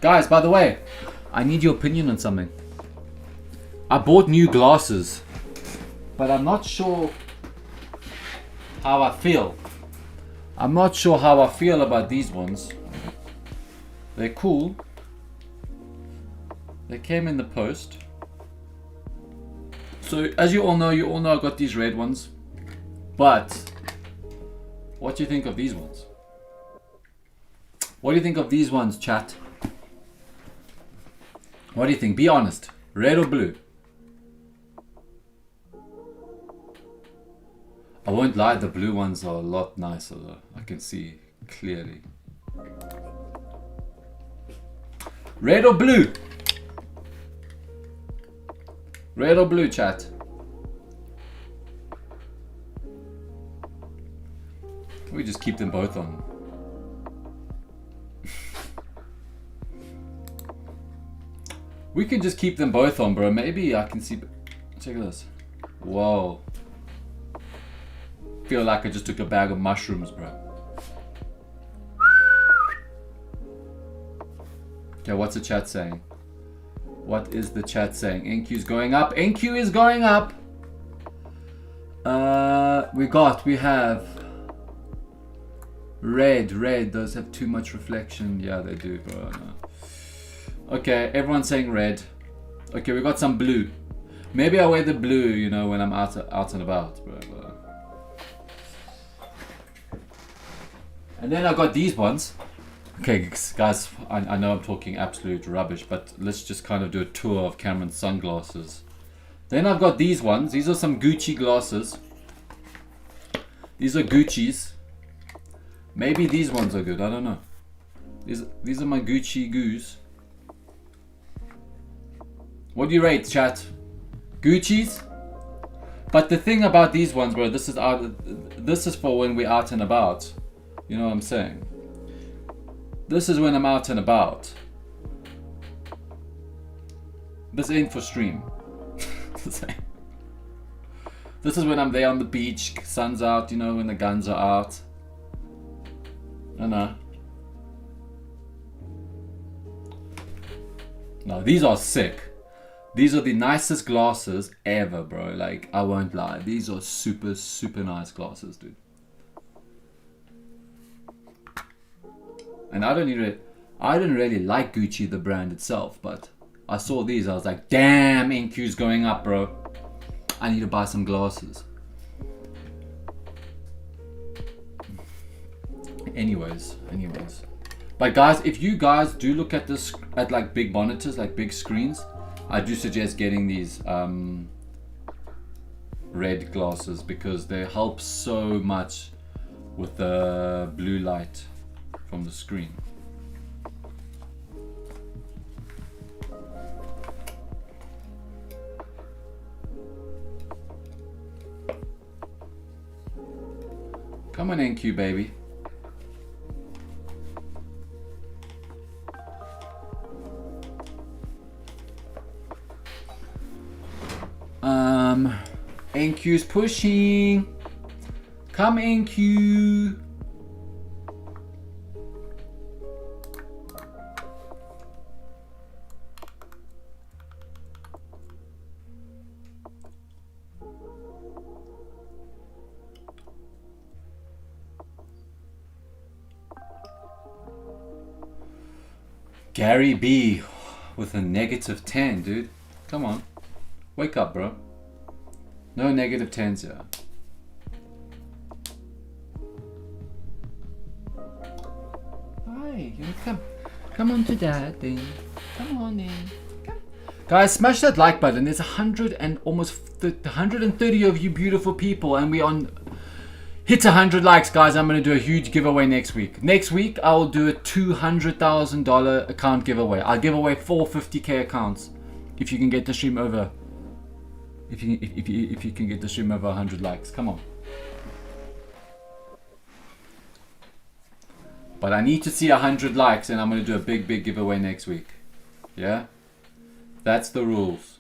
Guys, by the way, I need your opinion on something. I bought new glasses, but I'm not sure how I feel. I'm not sure how I feel about these ones. They're cool. They came in the post. So as you all know I got these red ones. But what do you think of these ones? What do you think of these ones, chat? What do you think? Be honest. Red or blue? I won't lie, the blue ones are a lot nicer though. I can see clearly. Red or blue? Red or blue, chat? We just keep them both on. We could just keep them both on, bro. Maybe I can see. Check this. Whoa. Feel like I just took a bag of mushrooms, bro. Okay, what's the chat saying? What is the chat saying? NQ's going up. NQ is going up. We have red. Those have too much reflection. Yeah, they do, bro. No. Okay, everyone's saying red. Okay, we got some blue. Maybe I wear the blue, you know, when I'm out and about, bro. And then I got these ones. Okay, guys, I know I'm talking absolute rubbish, but let's just kind of do a tour of Cameron's sunglasses. Then I've got these ones. These are some Gucci glasses. These are Gucci's. Maybe these ones are good. I don't know. These are my Gucci goos. What do you rate, chat? Gucci's? But the thing about these ones, bro, this is for when we're out and about. You know what I'm saying? This is when I'm out and about. This ain't for stream. This is when I'm there on the beach, sun's out, you know, when the guns are out. I know. No, these are sick. These are the nicest glasses ever, bro. Like, I won't lie. These are super, super nice glasses, dude. And I didn't really like Gucci, the brand itself, but I saw these. I was like, damn, NQ's going up, bro. I need to buy some glasses. Anyways. But guys, if you guys do look at this, at like big monitors, like big screens, I do suggest getting these red glasses because they help so much with the blue light from the screen. Come on, NQ baby. NQ's pushing. Come NQ. Gary B with a -10, dude. Come on. Wake up, bro. No -10s here. Hi, come on to dad then. Come on then. Come. Guys, smash that like button. There's 130 of you beautiful people, and we on hit 100 likes, guys. I'm gonna do a huge giveaway next week. Next week, I will do a $200,000 account giveaway. I'll give away 4 50K accounts if you can get the stream over. If you can get the stream over 100 likes, come on. But I need to see 100 likes, and I'm gonna do a big giveaway next week. Yeah, that's the rules.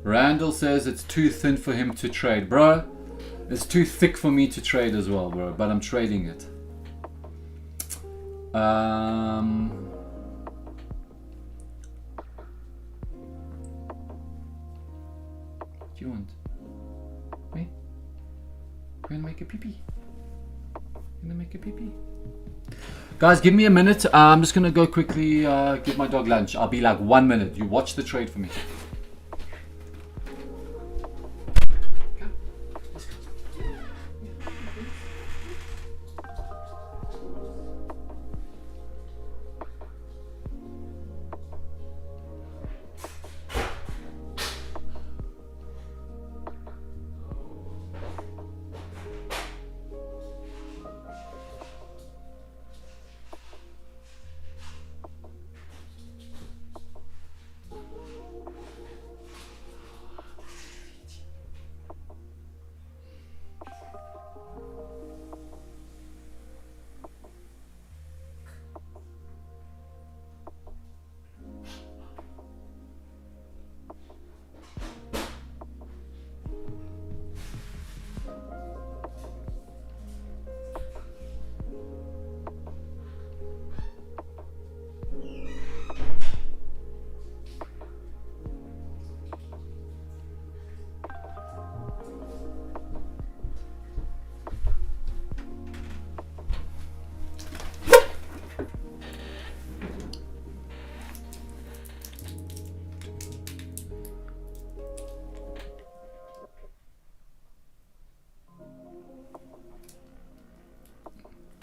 Randall says it's too thin for him to trade, bro. It's too thick for me to trade as well, bro, but I'm trading it. What do you want? Me? You gonna make a pee-pee? You gonna make a pee-pee? Guys, give me a minute. I'm just gonna go quickly give my dog lunch. I'll be like 1 minute. You watch the trade for me.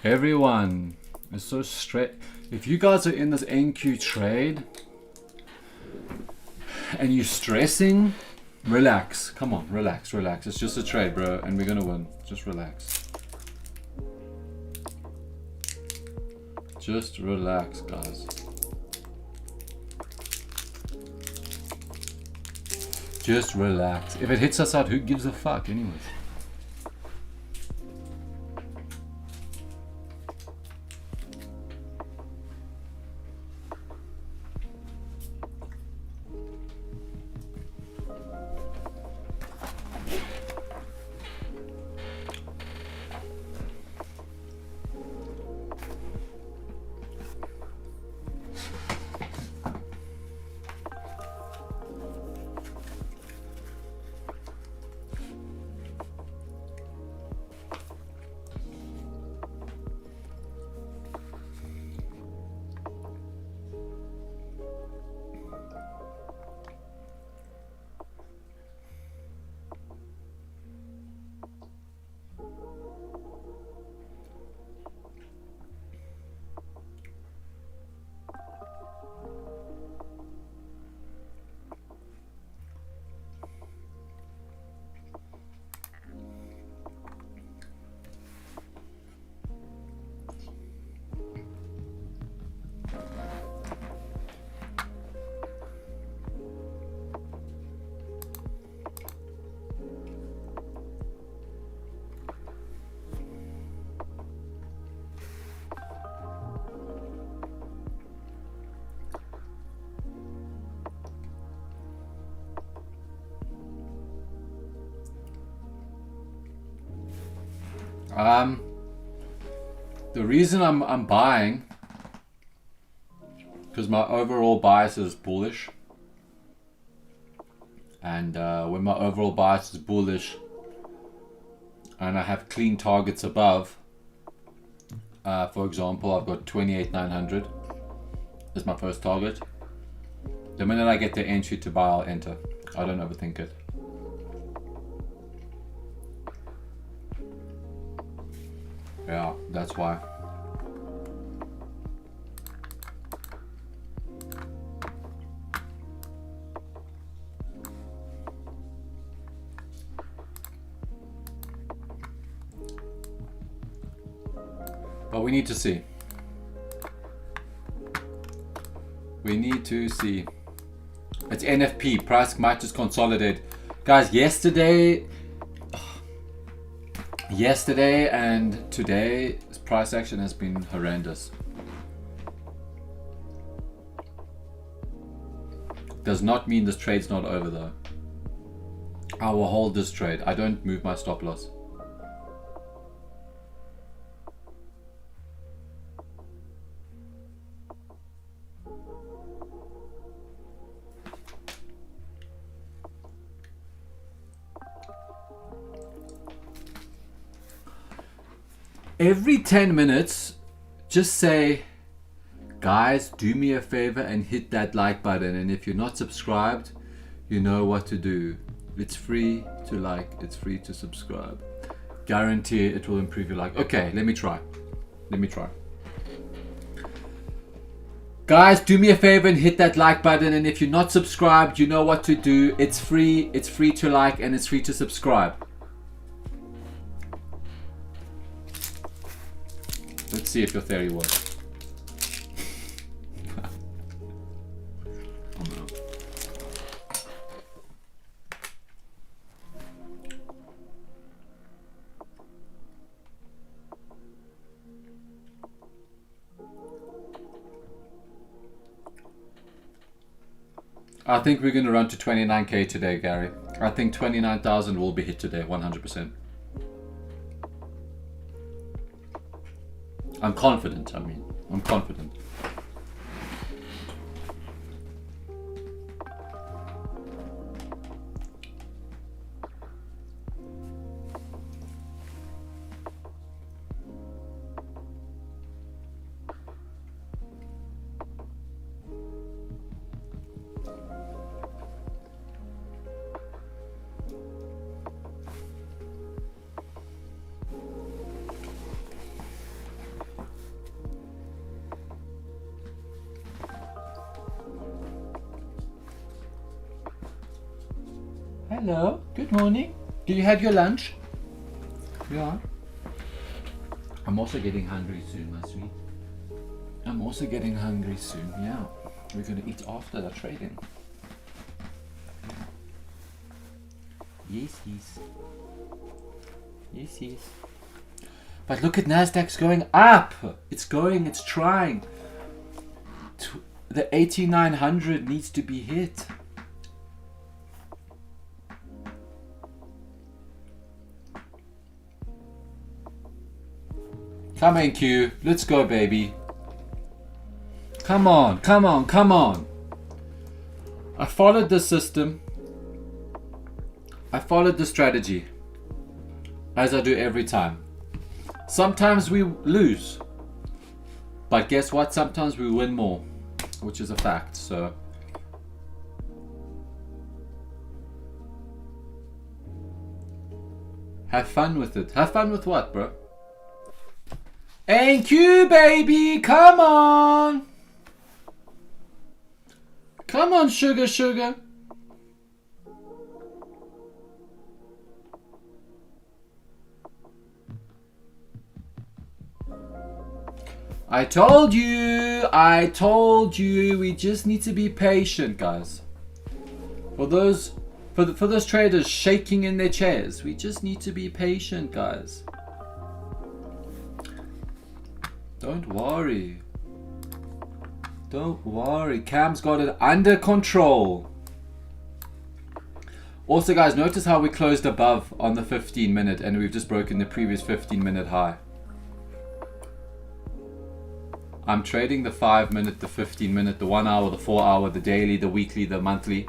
Everyone is so straight. If you guys are in this NQ trade and you're stressing, relax. Come on, relax. It's just a trade, bro, and we're gonna win. Just relax. Just relax, guys. Just relax. If it hits us out, who gives a fuck anyways? The reason I'm buying, because my overall bias is bullish, and when my overall bias is bullish and I have clean targets above, for example, I've got 28,900 is my first target. The minute I get the entry to buy, I'll enter. I don't overthink it. Yeah, that's why. But we need to see. We need to see. It's NFP. Price might just consolidate. Guys, yesterday and today, price action has been horrendous. Does not mean this trade's not over though. I will hold this trade. I don't move my stop loss. Every 10 minutes, just say, guys, do me a favor and hit that like button. And if you're not subscribed, you know what to do. It's free to like, it's free to subscribe. Guarantee it will improve your life. Okay, let me try. Guys, do me a favor and hit that like button. And if you're not subscribed, you know what to do. It's free to like, and it's free to subscribe. Let's see if your theory works. Oh no. I think we're going to run to 29k today, Gary. I think 29,000 will be hit today, 100%. I'm confident, I'm confident. Hello. Good morning. Do you have your lunch? Yeah. I'm also getting hungry soon, my sweet. I'm also getting hungry soon, yeah. We're gonna eat after the trading. Yes, yes. Yes, yes. But look at Nasdaq's going up. It's trying. The 8900 needs to be hit. Come in, Q. Let's go, baby. Come on, come on, come on. I followed the system. I followed the strategy. As I do every time. Sometimes we lose. But guess what? Sometimes we win more. Which is a fact, so. Have fun with it. Have fun with what, bro? NQ, baby! Come on! Come on, sugar, sugar. I told you, we just need to be patient, guys. For those traders shaking in their chairs, we just need to be patient, guys. Don't worry. Don't worry. Cam's got it under control. Also, guys, notice how we closed above on the 15-minute and we've just broken the previous 15-minute high. I'm trading the 5-minute, the 15-minute, the 1 hour, the 4 hour, the daily, the weekly, the monthly.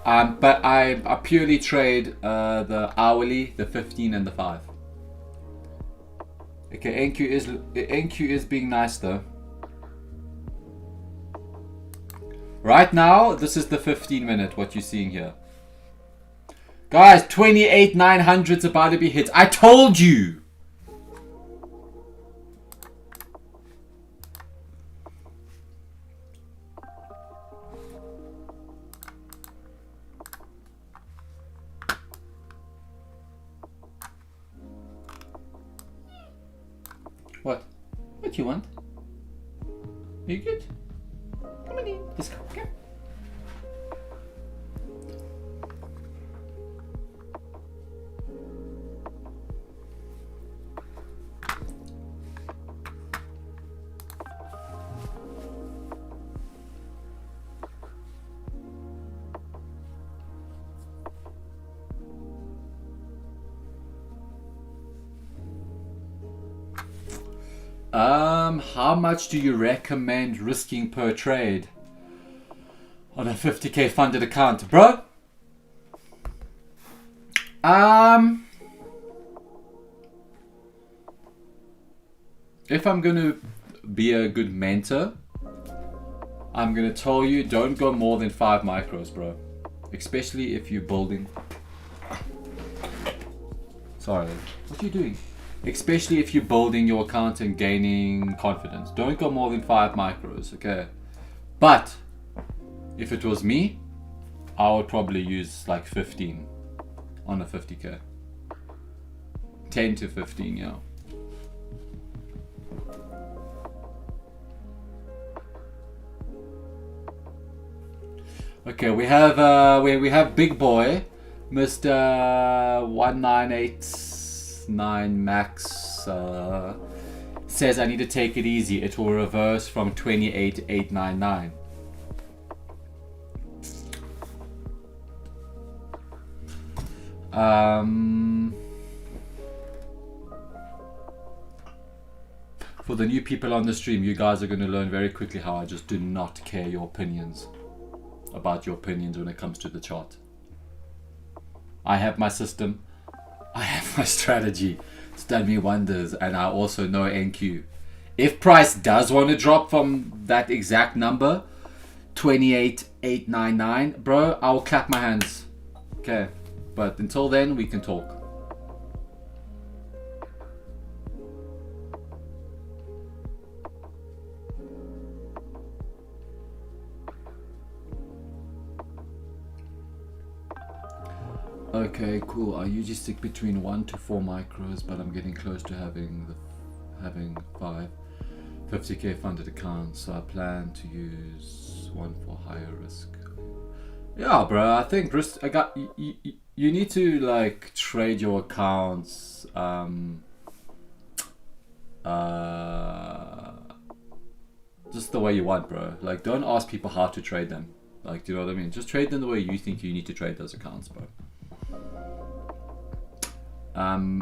But I purely trade the hourly, the 15 and the 5. Okay, NQ is being nice though. Right now, this is the 15-minute, what you're seeing here. Guys, 28,900's about to be hit. I told you! What? What you want? Are you good? Come on in. Let's go. Come. How much do you recommend risking per trade on a 50k funded account, bro? If I'm gonna be a good mentor, I'm gonna tell you don't go more than 5 micros, bro. Especially if you're building. Sorry, what are you doing? Especially if you're building your account and gaining confidence. Don't go more than 5 micros, okay? But if it was me, I would probably use like 15 on a 50k. 10 to 15, yeah. Okay, we have big boy, Mr. 1989 Max says I need to take it easy. It will reverse from 28,899. For the new people on the stream, you guys are going to learn very quickly how I just do not care your opinions. About your opinions when it comes to the chart. I have my system. I have my strategy. It's done me wonders, and I also know NQ. If price does want to drop from that exact number, 28,899, bro, I will clap my hands. Okay, but until then, we can talk. Okay, cool. I usually stick between 1 to 4 micros, but I'm getting close to having 5 50k funded accounts, so I plan to use one for higher risk. Yeah, bro. I think risk. You need to like trade your accounts. Just the way you want, bro. Like, don't ask people how to trade them. Like, do you know what I mean? Just trade them the way you think you need to trade those accounts, bro.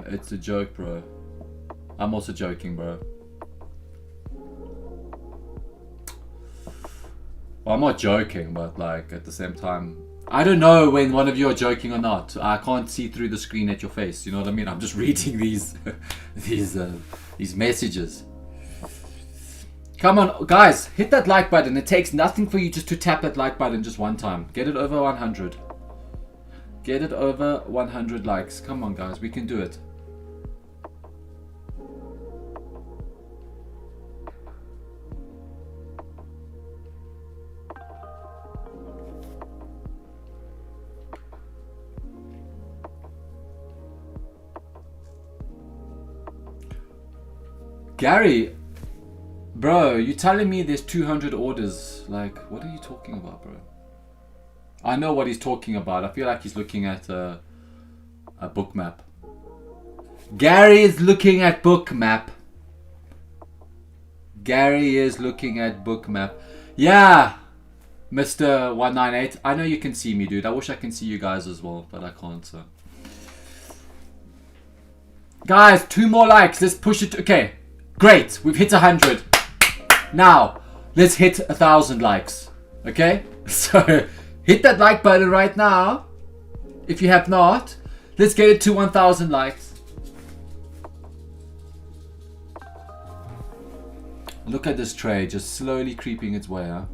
It's a joke, bro. I'm also joking, bro. Well, I'm not joking, but like at the same time, I don't know when one of you are joking or not. I can't see through the screen at your face. You know what I mean? I'm just reading these these messages. Come on, guys, hit that like button. It takes nothing for you just to tap that like button just one time. Get it over 100. Get it over 100 likes. Come on, guys, we can do it. Gary, bro, you telling me there's 200 orders? Like, what are you talking about, bro? I know what he's talking about. I feel like he's looking at a book map. Gary is looking at book map. Gary is looking at book map. Yeah, Mr. 198. I know you can see me, dude. I wish I can see you guys as well, but I can't, so. Guys, 2 more likes. Let's push it. Okay, great. We've hit 100. Now, let's hit 1,000 likes. Okay? So, hit that like button right now. If you have not, let's get it to 1,000 likes. Look at this trade, just slowly creeping its way up.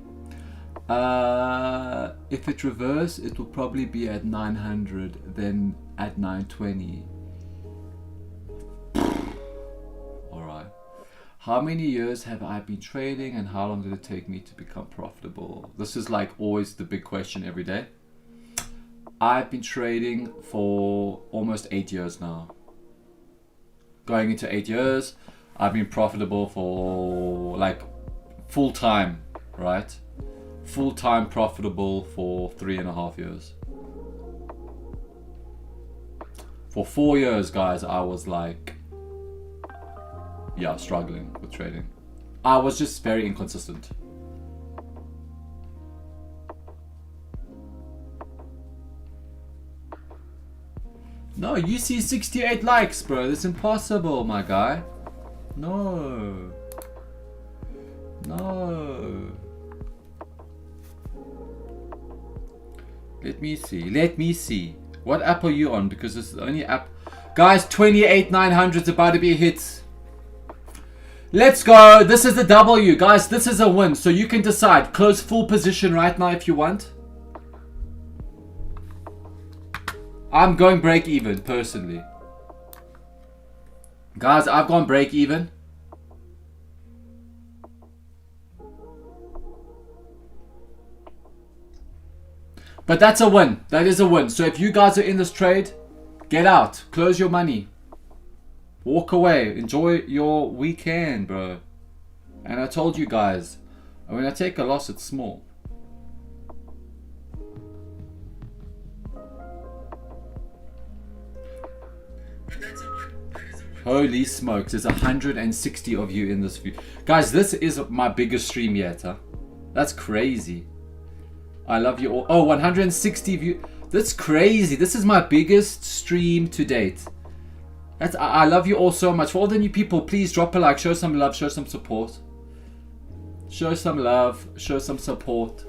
If it reverses, it will probably be at 900, then at 920. Alright. How many years have I been trading and how long did it take me to become profitable? This is like always the big question every day. I've been trading for almost 8 years now. Going into 8 years, I've been profitable for like full time, right? Full time profitable for 3.5 years. For 4 years, guys, I was like, yeah, struggling with trading. I was just very inconsistent. No, you see 68 likes, bro. That's impossible, my guy. No. No. Let me see. Let me see. What app are you on? Because this is the only app. Guys, 28,900 is about to be a hit. Let's go. This is the W. Guys, this is a win. So you can decide. Close full position right now if you want. I'm going break even, personally. Guys, I've gone break even. But that's a win. That is a win. So if you guys are in this trade, get out. Close your money. Walk away. Enjoy your weekend, bro. And I told you guys, when I take a loss, it's small. Holy smokes, there's 160 of you in this view. Guys, this is my biggest stream yet, huh? That's crazy. I love you all. Oh, 160 view. That's crazy. This is my biggest stream to date. I love you all so much. For all the new people, please drop a like, show some love, show some support. Show some love, show some support.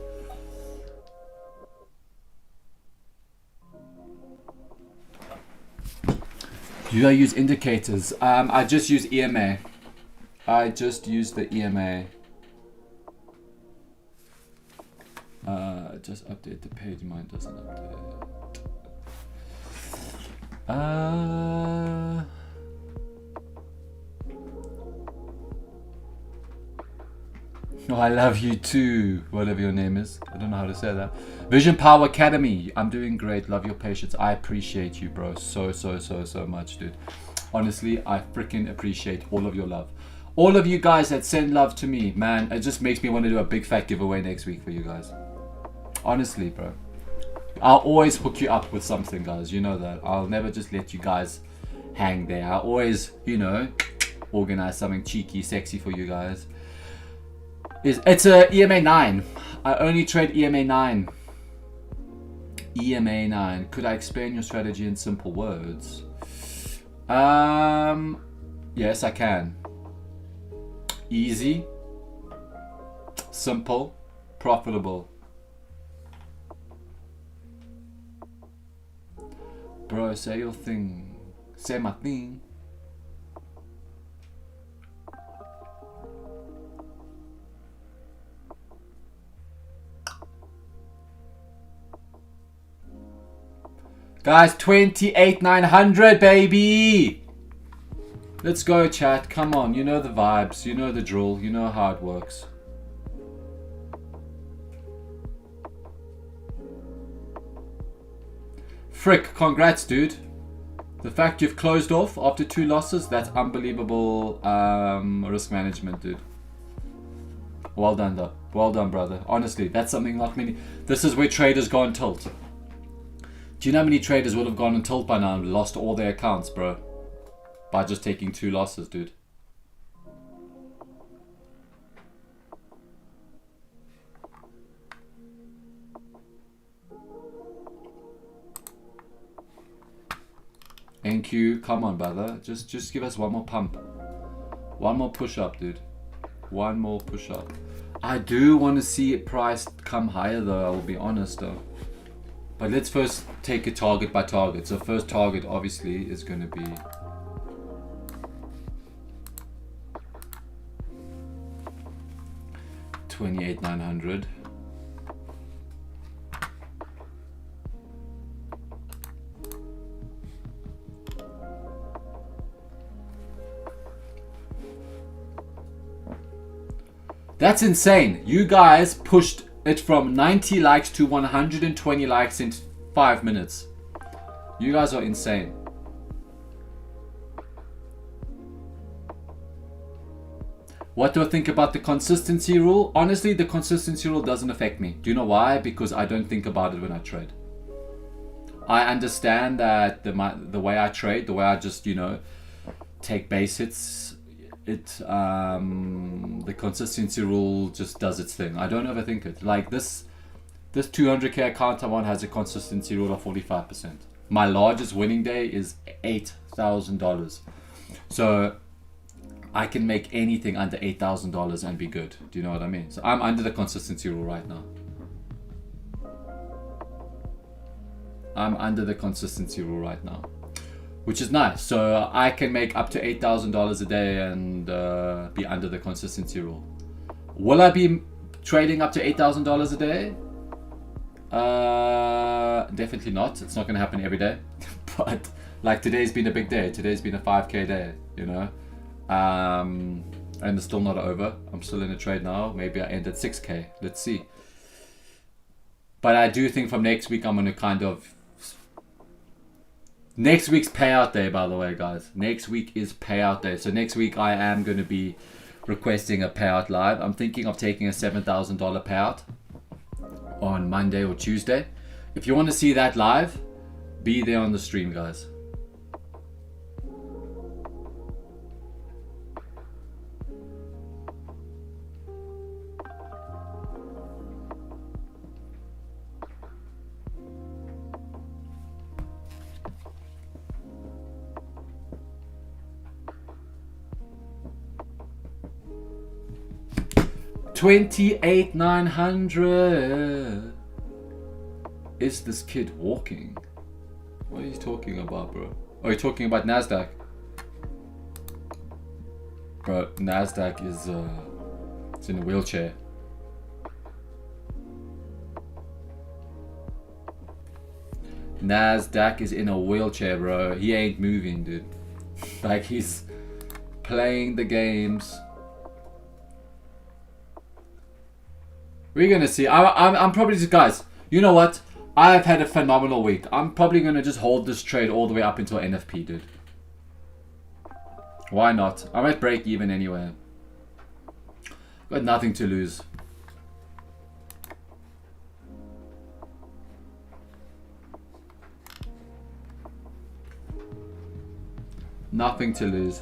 Do I use indicators? I just use EMA. I just use the EMA. Just update the page. Mine doesn't update. Oh, I love you too, whatever your name is. I don't know how to say that. Vision Power Academy. I'm doing great. Love your patience. I appreciate you, bro. So much, dude. Honestly, I freaking appreciate all of your love. All of you guys that send love to me, man, it just makes me want to do a big fat giveaway next week for you guys. Honestly, bro. I'll always hook you up with something, guys. You know that. I'll never just let you guys hang there. I'll always, you know, organize something cheeky, sexy for you guys. It's a EMA 9. I only trade EMA 9. EMA 9. Could I explain your strategy in simple words? Yes, I can. Easy, simple, profitable. Bro, say your thing. Say my thing. Guys, 28,900, baby. Let's go, chat. Come on, you know the vibes, you know the drill, you know how it works. Frick, congrats, dude. The fact you've closed off after 2 losses, that's unbelievable risk management, dude. Well done, though. Well done, brother. Honestly, that's something not many. This is where traders go on tilt. Do you know how many traders would have gone on tilt by now and lost all their accounts, bro? By just taking 2 losses, dude. NQ, come on, brother. Just give us one more pump. One more push-up, dude. One more push-up. I do want to see it priced come higher, though. I will be honest, though. But let's first take it target by target. So first target, obviously, is going to be... $28,900. That's insane. You guys pushed it from 90 likes to 120 likes in 5 minutes. You guys are insane. What do I think about the consistency rule? Honestly, the consistency rule doesn't affect me. Do you know why? Because I don't think about it when I trade. I understand that the way I trade, the way I just, you know, take base hits, the consistency rule just does its thing. I don't overthink it. Like this 200k account I'm on has a consistency rule of 45%. My largest winning day is $8,000. So I can make anything under $8,000 and be good. Do you know what I mean? So I'm under the consistency rule right now. I'm under the consistency rule right now, which is nice. So I can make up to $8,000 a day and be under the consistency rule. Will I be trading up to $8,000 a day? Definitely not. It's not going to happen every day. But like today's been a big day. Today's been a 5k day, you know. And it's still not over. I'm still in a trade now. Maybe I end at 6k. Let's see. But I do think from next week I'm going to kind of... Next week's payout day, by the way, guys. Next week is payout day. So next week I am going to be requesting a payout live. I'm thinking of taking a $7,000 payout on Monday or Tuesday. If you want to see that live, be there on the stream, guys. $28,900. Is this kid walking? What are you talking about, bro? Oh, you're talking about Nasdaq. Bro, Nasdaq is it's in a wheelchair. Nasdaq is in a wheelchair, bro. He ain't moving, dude. Like he's playing the games We're gonna see. I'm probably just, guys, you know what? I've had a phenomenal week. I'm probably gonna just hold this trade all the way up until NFP, dude. Why not? I might break even anyway. Got nothing to lose. Nothing to lose.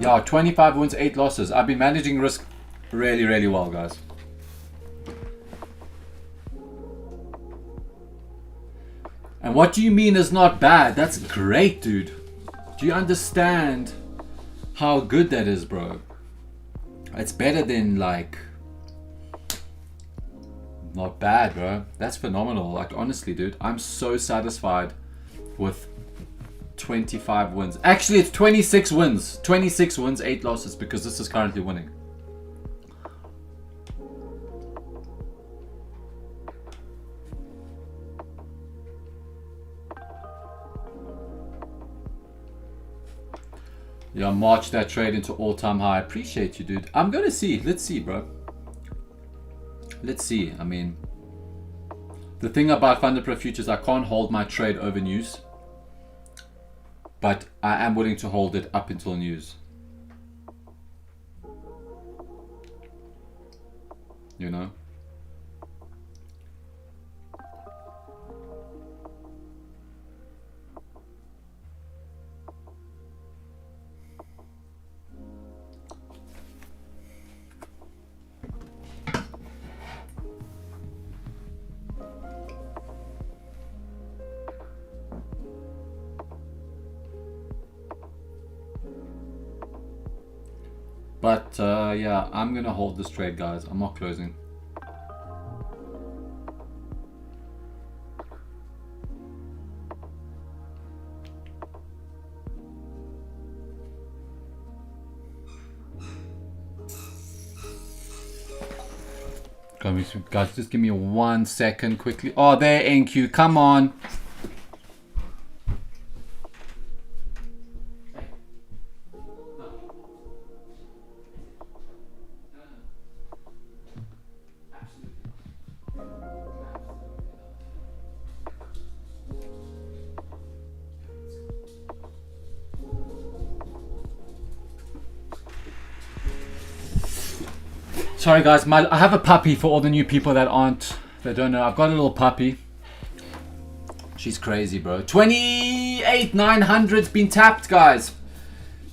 Yeah, 25 wins, 8 losses. I've been managing risk really, really well, guys. And what do you mean is not bad? That's great, dude. Do you understand how good that is, bro? It's better than, like, not bad, bro. That's phenomenal. Like, honestly, dude, I'm so satisfied with 25 wins. Actually, it's 26 wins. 26 wins, 8 losses, because this is currently winning. Yeah, march that trade into all-time high. Appreciate you, dude. I'm gonna see. Let's see, bro. Let's see. I mean, the thing about Funded Pro Futures, I can't hold my trade over news. But I am willing to hold it up until news. You know? But yeah, I'm gonna hold this trade, guys. I'm not closing. Guys, just give me 1 second quickly. Oh, there, NQ. Come on. Sorry guys, I have a puppy for all the new people that don't know. I've got a little puppy. She's crazy, bro. 28,900's been tapped, guys.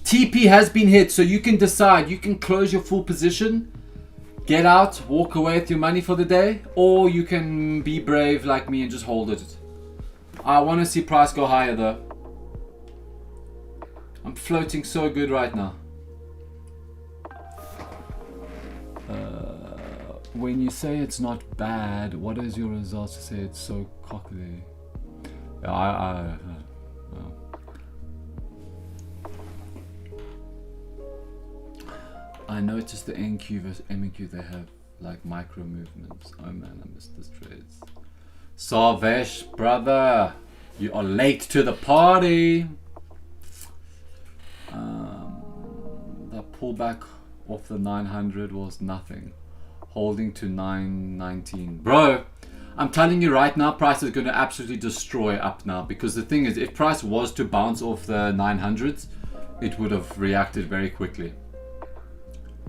TP has been hit, so you can decide. You can close your full position, get out, walk away with your money for the day, or you can be brave like me and just hold it. I want to see price go higher though. I'm floating so good right now. When you say it's not bad, what is your results to say it's so cockily? Yeah, I noticed the NQ versus MQ, they have like micro movements. Oh man, I missed this trades. Sarvesh, brother, you are late to the party. That pullback off the 900 was nothing. Holding to 919. Bro, I'm telling you right now, price is going to absolutely destroy up now. Because the thing is, if price was to bounce off the 900s, it would have reacted very quickly.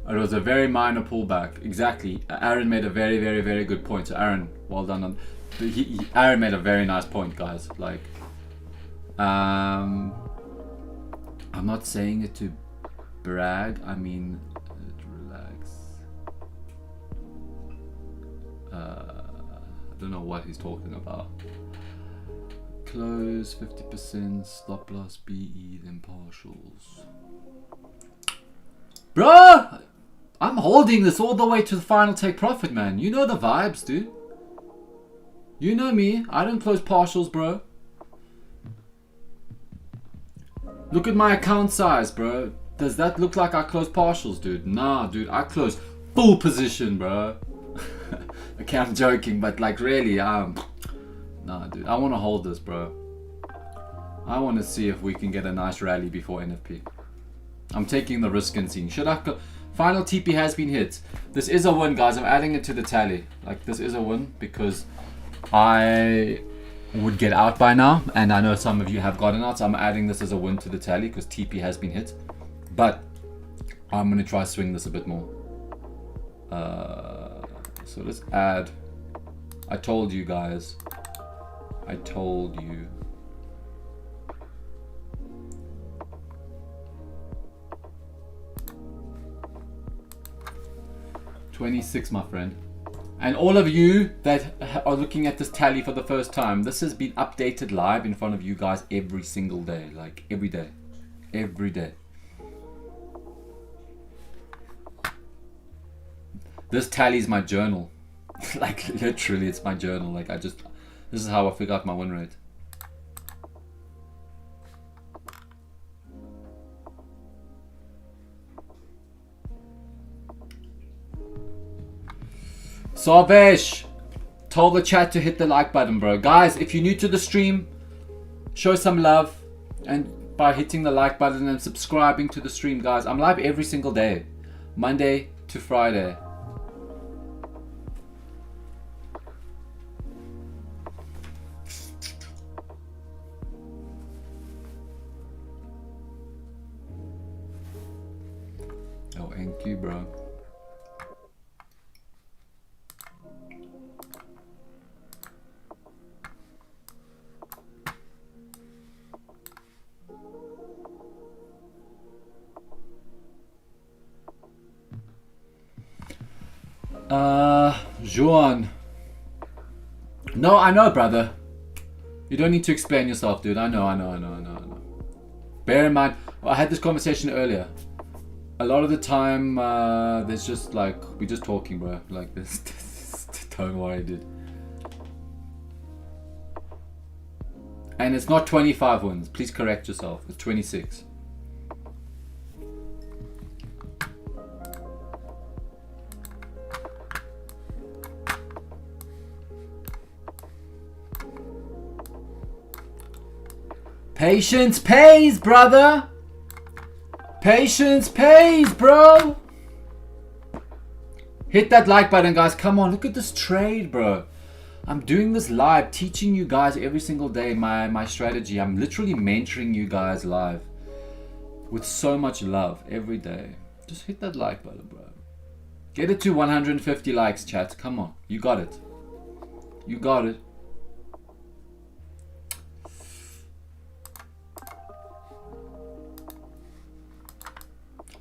It was a very minor pullback. Exactly. Aaron made a very, very, very good point. So Aaron, well done. Aaron made a very nice point, guys. Like, I'm not saying it to brag. I mean, relax. I don't know what he's talking about. Close 50%, stop loss, BE, then partials. Bro, I'm holding this all the way to the final take profit, man. You know the vibes, dude. You know me. I don't close partials, bro. Look at my account size, bro. Does that look like I close partials, dude? Nah, dude. I close full position, bro. Okay, I'm joking, but like really, nah, dude. I want to hold this, bro. I want to see if we can get a nice rally before NFP. I'm taking the risk and seeing. Should I go? Final TP has been hit. This is a win, guys. I'm adding it to the tally. Like, this is a win because I would get out by now, and I know some of you have gotten out, so I'm adding this as a win to the tally because TP has been hit. But I'm going to try swing this a bit more. So let's add. I told you guys. I told you. $26, my friend. And all of you that are looking at this tally for the first time, this has been updated live in front of you guys every single day. Like every day. Every day. This tally is my journal. Like literally it's my journal. Like this is how I figure out my win rate. Sorbet, told the chat to hit the like button, bro. Guys, if you're new to the stream, show some love, and by hitting the like button and subscribing to the stream, guys. I'm live every single day, Monday to Friday. Oh, thank you, bro. Juan. No, I know, brother. You don't need to explain yourself, dude. I know. Bear in mind, I had this conversation earlier. A lot of the time, there's just like, we're just talking, bro. Like this. Don't worry, dude. And it's not 25 wins. Please correct yourself. It's 26. Patience pays, brother. Patience pays, bro. Hit that like button, guys. Come on, look at this trade, bro. I'm doing this live, teaching you guys every single day my strategy. I'm literally mentoring you guys live with so much love every day. Just hit that like button, bro. Get it to 150 likes, chat. Come on, you got it. You got it.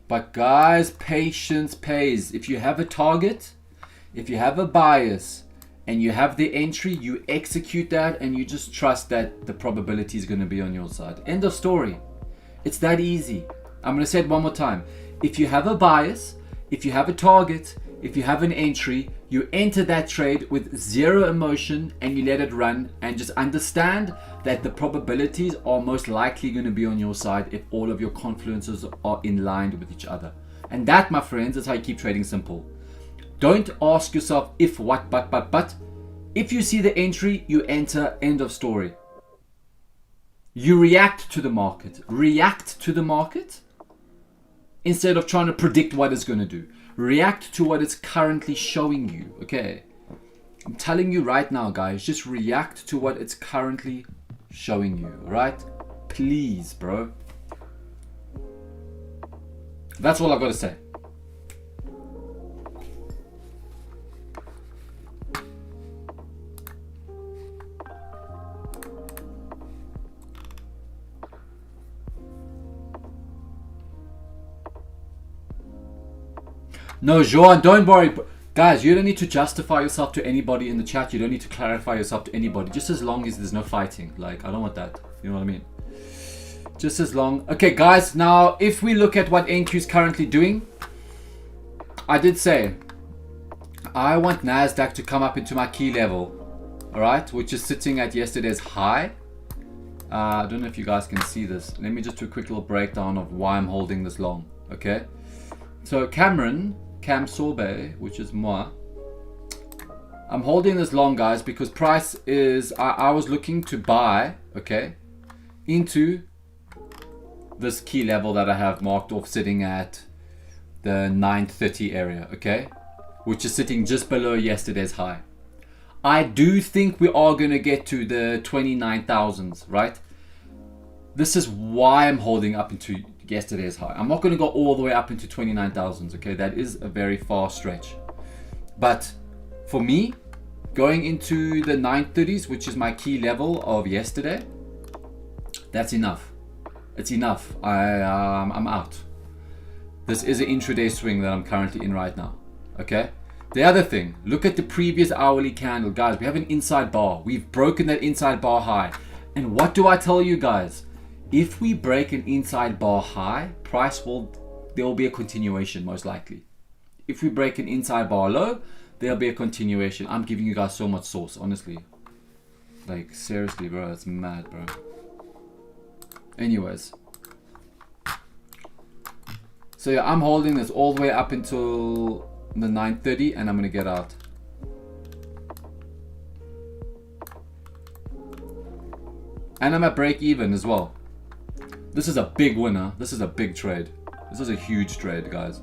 But guys, patience pays. If you have a target, if you have a bias, and you have the entry, you execute that and you just trust that the probability is going to be on your side. End of story. It's that easy. I'm going to say it one more time. If you have a bias, if you have a target, if you have an entry, you enter that trade with zero emotion and you let it run, and just understand that the probabilities are most likely going to be on your side if all of your confluences are in line with each other. And that, my friends, is how you keep trading simple. Don't ask yourself if, what, but. If you see the entry, you enter, end of story. You react to the market. React to the market instead of trying to predict what it's going to do. React to what it's currently showing you, okay? I'm telling you right now, guys, just react to what it's currently showing you, right? Please, bro. That's all I've got to say. No, Joan, don't worry. Guys, you don't need to justify yourself to anybody in the chat. You don't need to clarify yourself to anybody. Just as long as there's no fighting. Like, I don't want that. You know what I mean? Just as long. Okay, guys. Now, if we look at what NQ is currently doing, I did say I want Nasdaq to come up into my key level. All right, which is sitting at yesterday's high. I don't know if you guys can see this. Let me just do a quick little breakdown of why I'm holding this long. Okay, so Cam Sorbet, which is moi, I'm holding this long, guys, because price is, I was looking to buy, okay, into this key level that I have marked off, sitting at the 930 area, okay, which is sitting just below yesterday's high. I do think we are going to get to the 29,000s, right? This is why I'm holding up into yesterday's high. I'm not going to go all the way up into 29,000s, okay? That is a very far stretch. But for me, going into the 930s, which is my key level of yesterday, that's enough. It's enough. I'm out. This is an intraday swing that I'm currently in right now, okay? The other thing, look at the previous hourly candle. Guys, we have an inside bar. We've broken that inside bar high. And what do I tell you guys? If we break an inside bar high, there will be a continuation most likely. If we break an inside bar low, there'll be a continuation. I'm giving you guys so much sauce, honestly. Like, seriously, bro, it's mad, bro. Anyways. So yeah, I'm holding this all the way up until the 930 and I'm gonna get out. And I'm at break even as well. This is a big winner. This is a big trade. This is a huge trade, guys.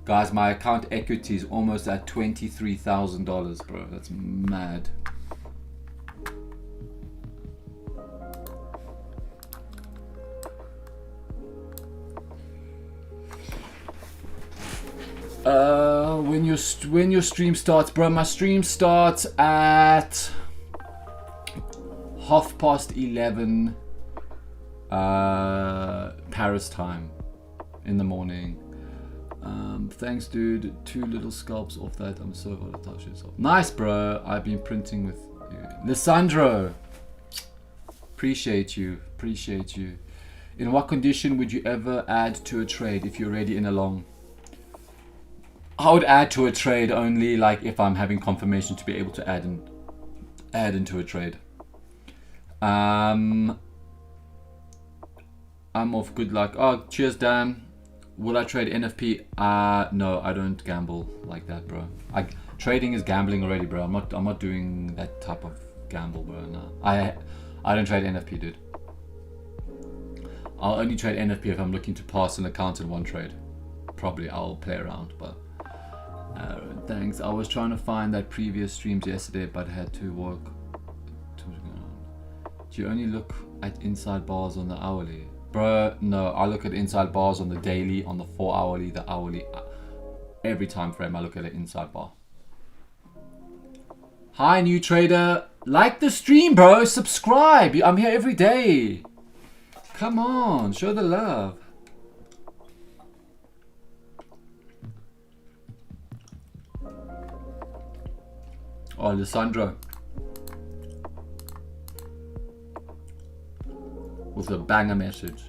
Guys, my account equity is almost at $23,000, bro. That's mad. When your stream starts, bro, my stream starts at 11:30 Paris time in the morning. Thanks, dude. 2 little scalps off that. I'm so volatile. Nice, bro. I've been printing with you, Lissandro. Appreciate you. In what condition would you ever add to a trade if you're already in a long? I would add to a trade only like if I'm having confirmation to be able to add into a trade. I'm off. Good luck. Oh, cheers, Dan. Will I trade NFP? No, I don't gamble like that, bro. Trading is gambling already, bro. I'm not doing that type of gamble, bro. No, I don't trade NFP, dude. I'll only trade NFP if I'm looking to pass an account in one trade. Probably I'll play around, but. Thanks. I was trying to find that previous streams yesterday, but had to work. Do you only look at inside bars on the hourly? Bro, no. I look at inside bars on the daily, on the 4 hourly, the hourly. Every time frame I look at an inside bar. Hi, new trader. Like the stream, bro. Subscribe. I'm here every day. Come on. Show the love. Oh, Alessandro. With a banger message.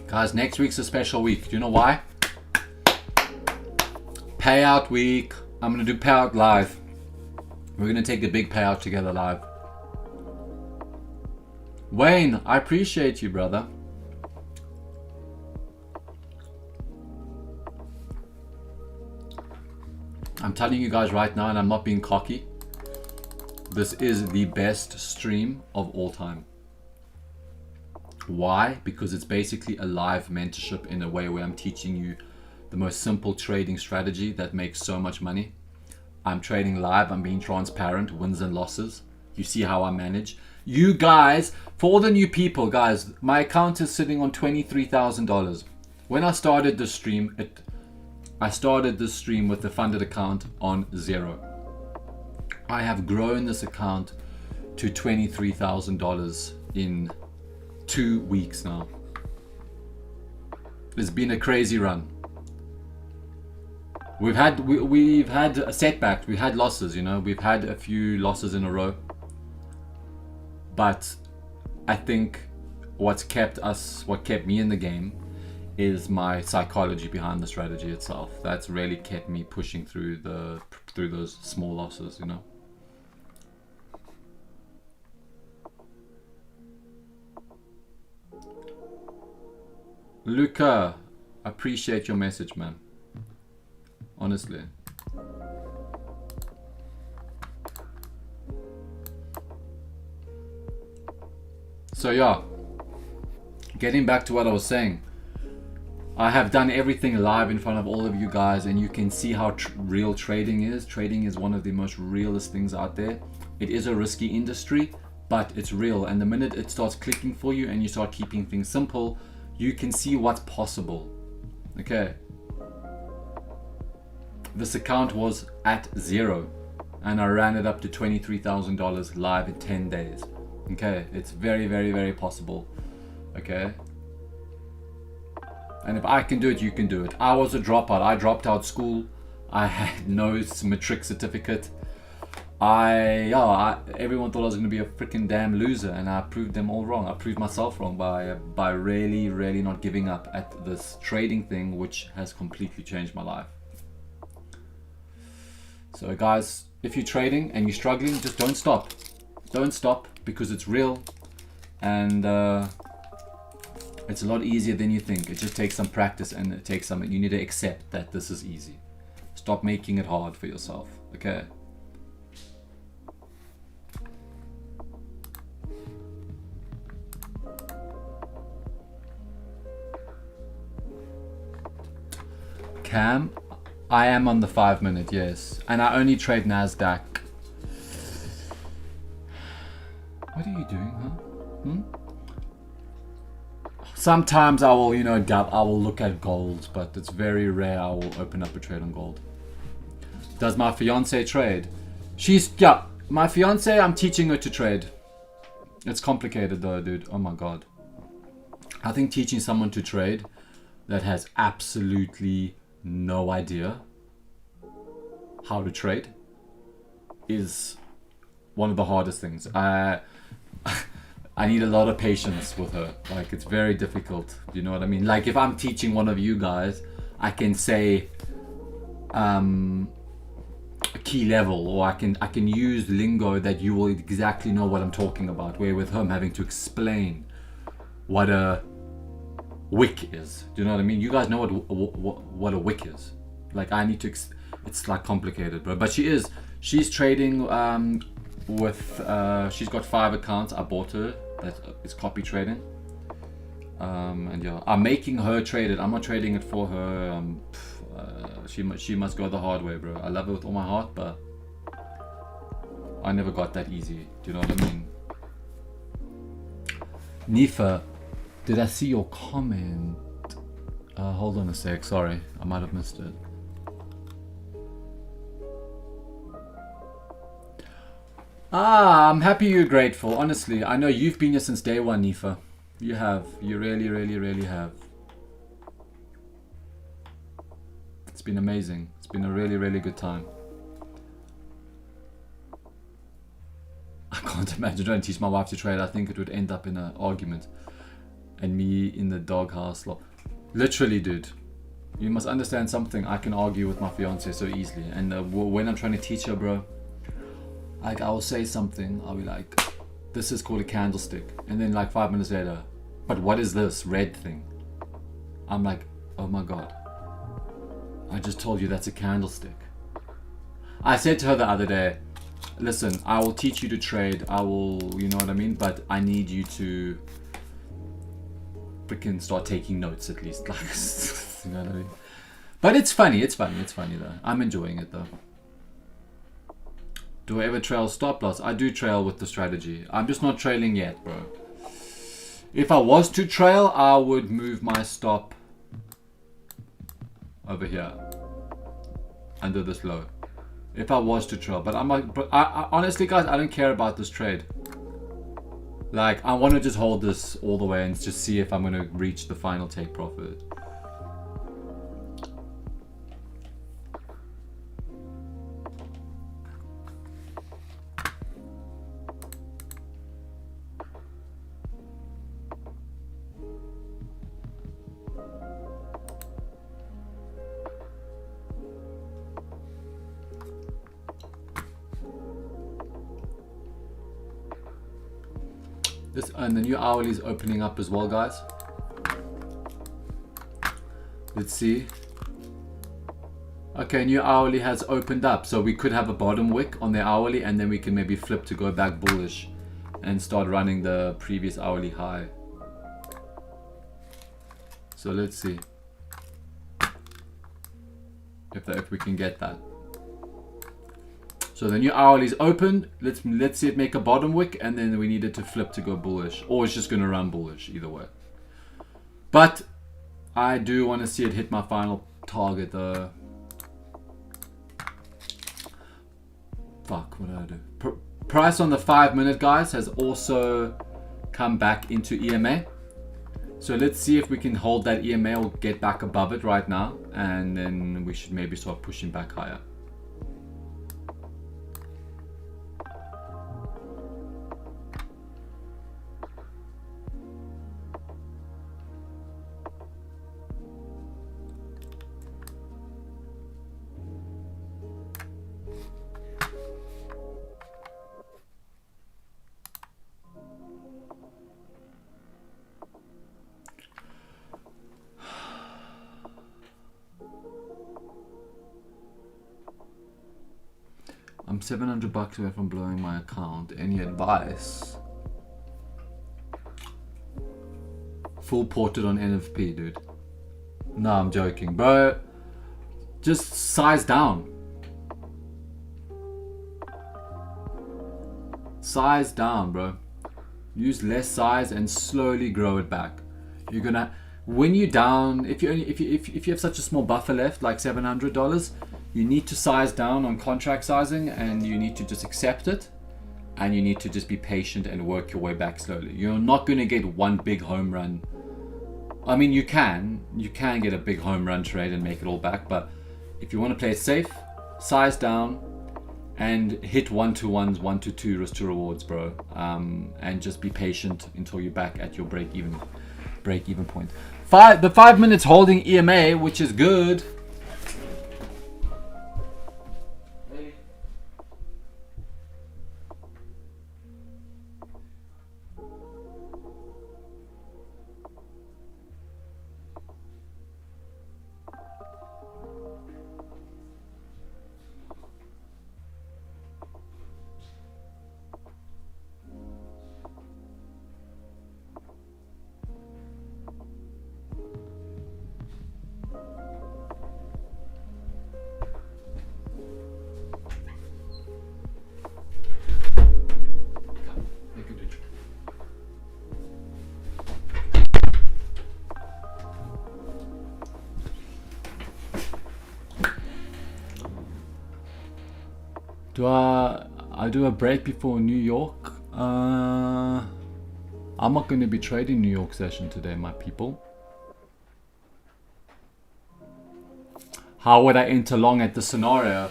Guys, next week's a special week. Do you know why? Payout week. I'm going to do payout live. We're going to take the big payout together live. Wayne, I appreciate you, brother. I'm telling you guys right now, and I'm not being cocky, this is the best stream of all time. Why? Because it's basically a live mentorship in a way where I'm teaching you the most simple trading strategy that makes so much money. I'm trading live, I'm being transparent, wins and losses. You see how I manage. You guys, for all the new people, guys, my account is sitting on $23,000. When I started the stream, I started this stream with the funded account on 0. I have grown this account to $23,000 in 2 weeks now. It's been a crazy run. We've had a setback. We had losses, you know. We've had a few losses in a row. But I think what kept me in the game is my psychology behind the strategy itself. That's really kept me pushing through those small losses, you know. Luca, appreciate your message, man. Honestly. So yeah, getting back to what I was saying, I have done everything live in front of all of you guys, and you can see how real trading is. Trading is one of the most realest things out there. It is a risky industry, but it's real. And the minute it starts clicking for you and you start keeping things simple, you can see what's possible. Okay. This account was at 0 and I ran it up to $23,000 live in 10 days. Okay, it's very, very, very possible. Okay. And if I can do it, you can do it. I was a dropout. I dropped out school. I had no matric certificate. Everyone thought I was going to be a freaking damn loser, and I proved them all wrong. I proved myself wrong by really, really not giving up at this trading thing, which has completely changed my life. So guys, if you're trading and you're struggling, just don't stop. Don't stop, because it's real, and it's a lot easier than you think. It just takes some practice, and it takes some. You need to accept that this is easy. Stop making it hard for yourself. Okay. Cam, I am on the 5 minute, yes, and I only trade Nasdaq. What are you doing, huh? Sometimes I will, I will look at gold, but it's very rare I will open up a trade on gold. Does my fiance trade? My fiance, I'm teaching her to trade. It's complicated though, dude. Oh my God. I think teaching someone to trade that has absolutely no idea how to trade is one of the hardest things. I need a lot of patience with her. Like, it's very difficult. You know what I mean? Like, if I'm teaching one of you guys, I can say a key level, or I can use lingo that you will exactly know what I'm talking about. Where with her, I'm having to explain what a wick is. Do you know what I mean? You guys know what a wick is. Like, I need to. It's like complicated, bro. But she's trading with. She's got 5 accounts. I bought her. That is copy trading. And yeah, I'm making her trade it. I'm not trading it for her. She must go the hard way, bro. I love her with all my heart, but I never got that easy. Do you know what I mean? Nifa, did I see your comment? Hold on a sec. Sorry, I might have missed it. I'm happy you're grateful. Honestly, I know you've been here since day one, Nifa. You have. You really, really, really have. It's been amazing. It's been a really, really good time. I can't imagine trying to teach my wife to trade. I think it would end up in an argument. And me in the doghouse. Literally, dude. You must understand something. I can argue with my fiance so easily. And when I'm trying to teach her, bro, like, I will say something, I'll be like, this is called a candlestick. And then like 5 minutes later, but what is this red thing? I'm like, oh my God. I just told you that's a candlestick. I said to her the other day, listen, I will teach you to trade. I will, you know what I mean? But I need you to freaking start taking notes at least. Like, you know what I mean? But it's funny. It's funny though. I'm enjoying it though. Do I ever trail stop loss? I do trail with the strategy. I'm just not trailing yet, bro. If I was to trail, I would move my stop over here under this low. If I was to trail, but I honestly, guys, I don't care about this trade. Like, I want to just hold this all the way and just see if I'm going to reach the final take profit. This, and the new hourly is opening up as well, guys. Let's see. Okay, new hourly has opened up, so we could have a bottom wick on the hourly, and then we can maybe flip to go back bullish and start running the previous hourly high. So let's see if we can get that. So the new hourly is open. Let's see it make a bottom wick, and then we need it to flip to go bullish, or it's just going to run bullish either way. But I do want to see it hit my final target. Fuck, what did I do? Price on the 5-minute, guys, has also come back into EMA. So let's see if we can hold that EMA or get back above it right now, and then we should maybe start pushing back higher. I'm $700 away from blowing my account. Any advice? Full ported on NFP, dude. No, I'm joking, bro. Just size down. Size down, bro. Use less size and slowly grow it back. You're gonna, when you're down, if you have such a small buffer left, like $700, you need to size down on contract sizing, and you need to just accept it, and you need to just be patient and work your way back slowly. You're not going to get one big home run. I mean, you can get a big home run trade and make it all back, but if you want to play it safe, size down and hit 1-to-1s, 1-to-2 risk to rewards, bro. And just be patient until you're back at your break even point. The 5 minutes holding EMA, which is good. Do I do a break before New York? I'm not going to be trading New York session today, my people. How would I enter long at the scenario?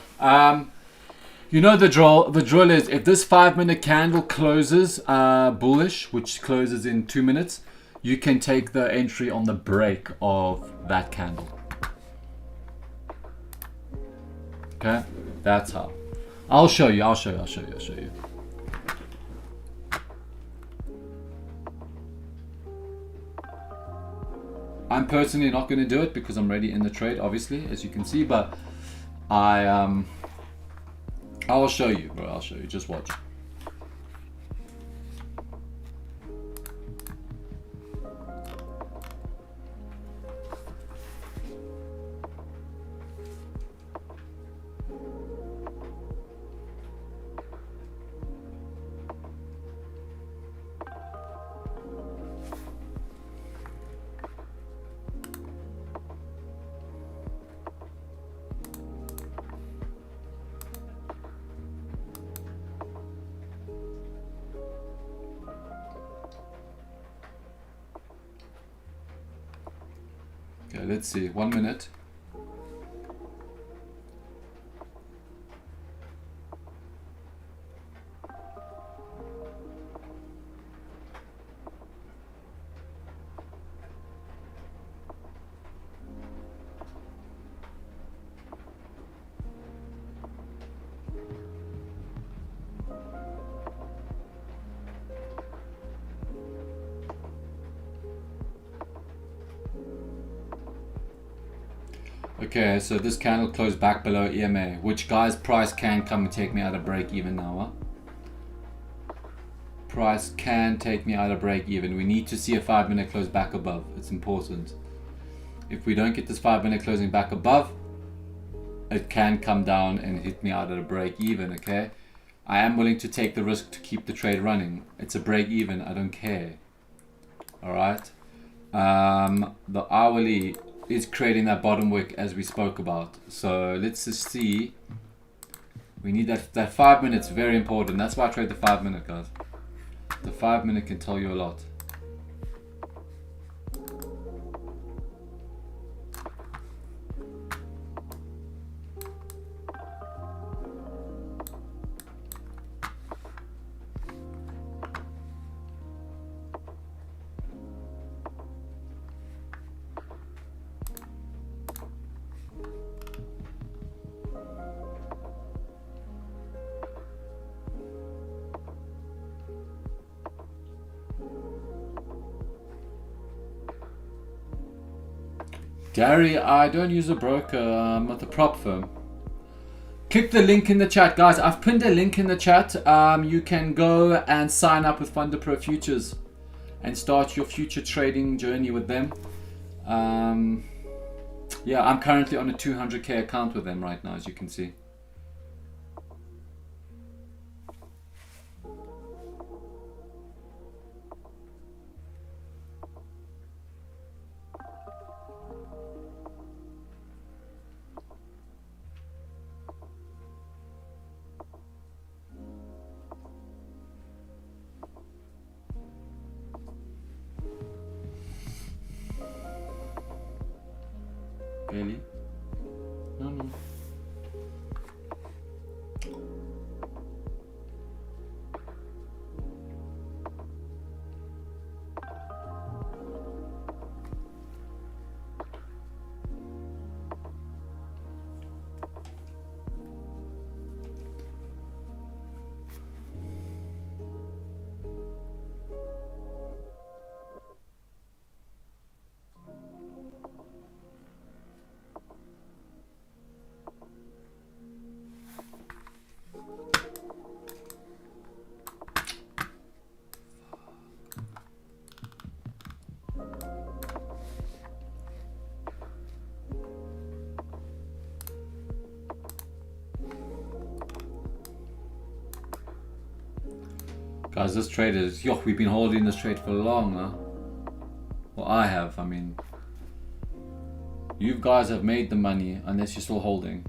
You know the drill. The drill is, if this 5-minute candle closes bullish, which closes in 2 minutes, you can take the entry on the break of that candle. Okay, that's how. I'll show you. I'm personally not going to do it because I'm already in the trade, obviously, as you can see, but I'll show you, bro. I'll show you. Just watch. Okay, let's see. 1 minute. Okay, so this candle closed back below EMA, which, guys, price can come and take me out of break even now. Huh? Price can take me out of break even. We need to see a 5 minute close back above. It's important. If we don't get this 5 minute closing back above, it can come down and hit me out at a break even. Okay, I am willing to take the risk to keep the trade running. It's a break even. I don't care. All right. The hourly is creating that bottom wick as we spoke about. So let's just see. We need that 5 minutes, very important. That's why I trade the 5 minute, guys. The 5 minute can tell you a lot. Gary, I don't use a broker. I'm at the prop firm. Click the link in the chat, guys. I've pinned a link in the chat. You can go and sign up with Fundapro Futures and start your future trading journey with them. Yeah, I'm currently on a 200k account with them right now, as you can see. Really? No. Guys, this trade is, we've been holding this trade for long, huh? Well, I have, I mean. You guys have made the money unless you're still holding.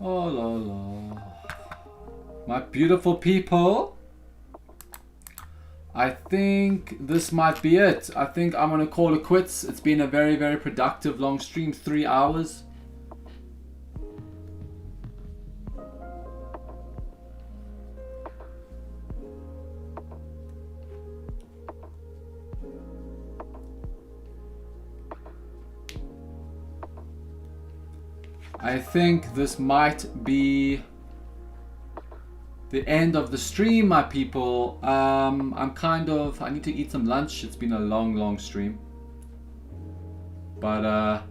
Oh la la. My beautiful people, I think this might be it. I think I'm gonna call it quits. It's been a very, very productive long stream, 3 hours. I think this might be the end of the stream, my people. I need to eat some lunch. It's been a long, long stream. But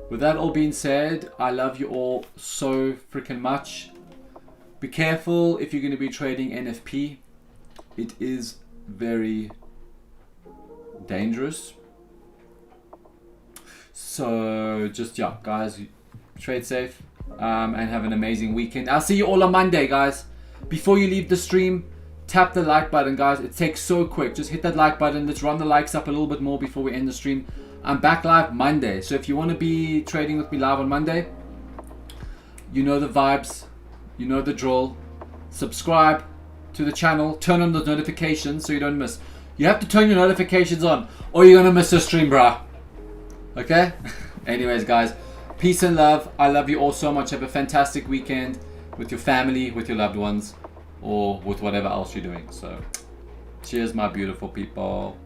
with that all being said, I love you all so freaking much. Be careful if you're going to be trading NFP. It is very dangerous. So just, yeah, guys, trade safe and have an amazing weekend. I'll see you all on Monday, guys. Before you leave the stream, tap the like button, guys. It takes so quick. Just hit that like button. Let's run the likes up a little bit more before we end the stream. I'm back live Monday. So if you want to be trading with me live on Monday, you know the vibes. You know the drill. Subscribe to the channel. Turn on the notifications so you don't miss. You have to turn your notifications on or you're going to miss the stream, bruh. Okay? Anyways, guys. Peace and love. I love you all so much. Have a fantastic weekend with your family, with your loved ones, or with whatever else you're doing. So, cheers, my beautiful people.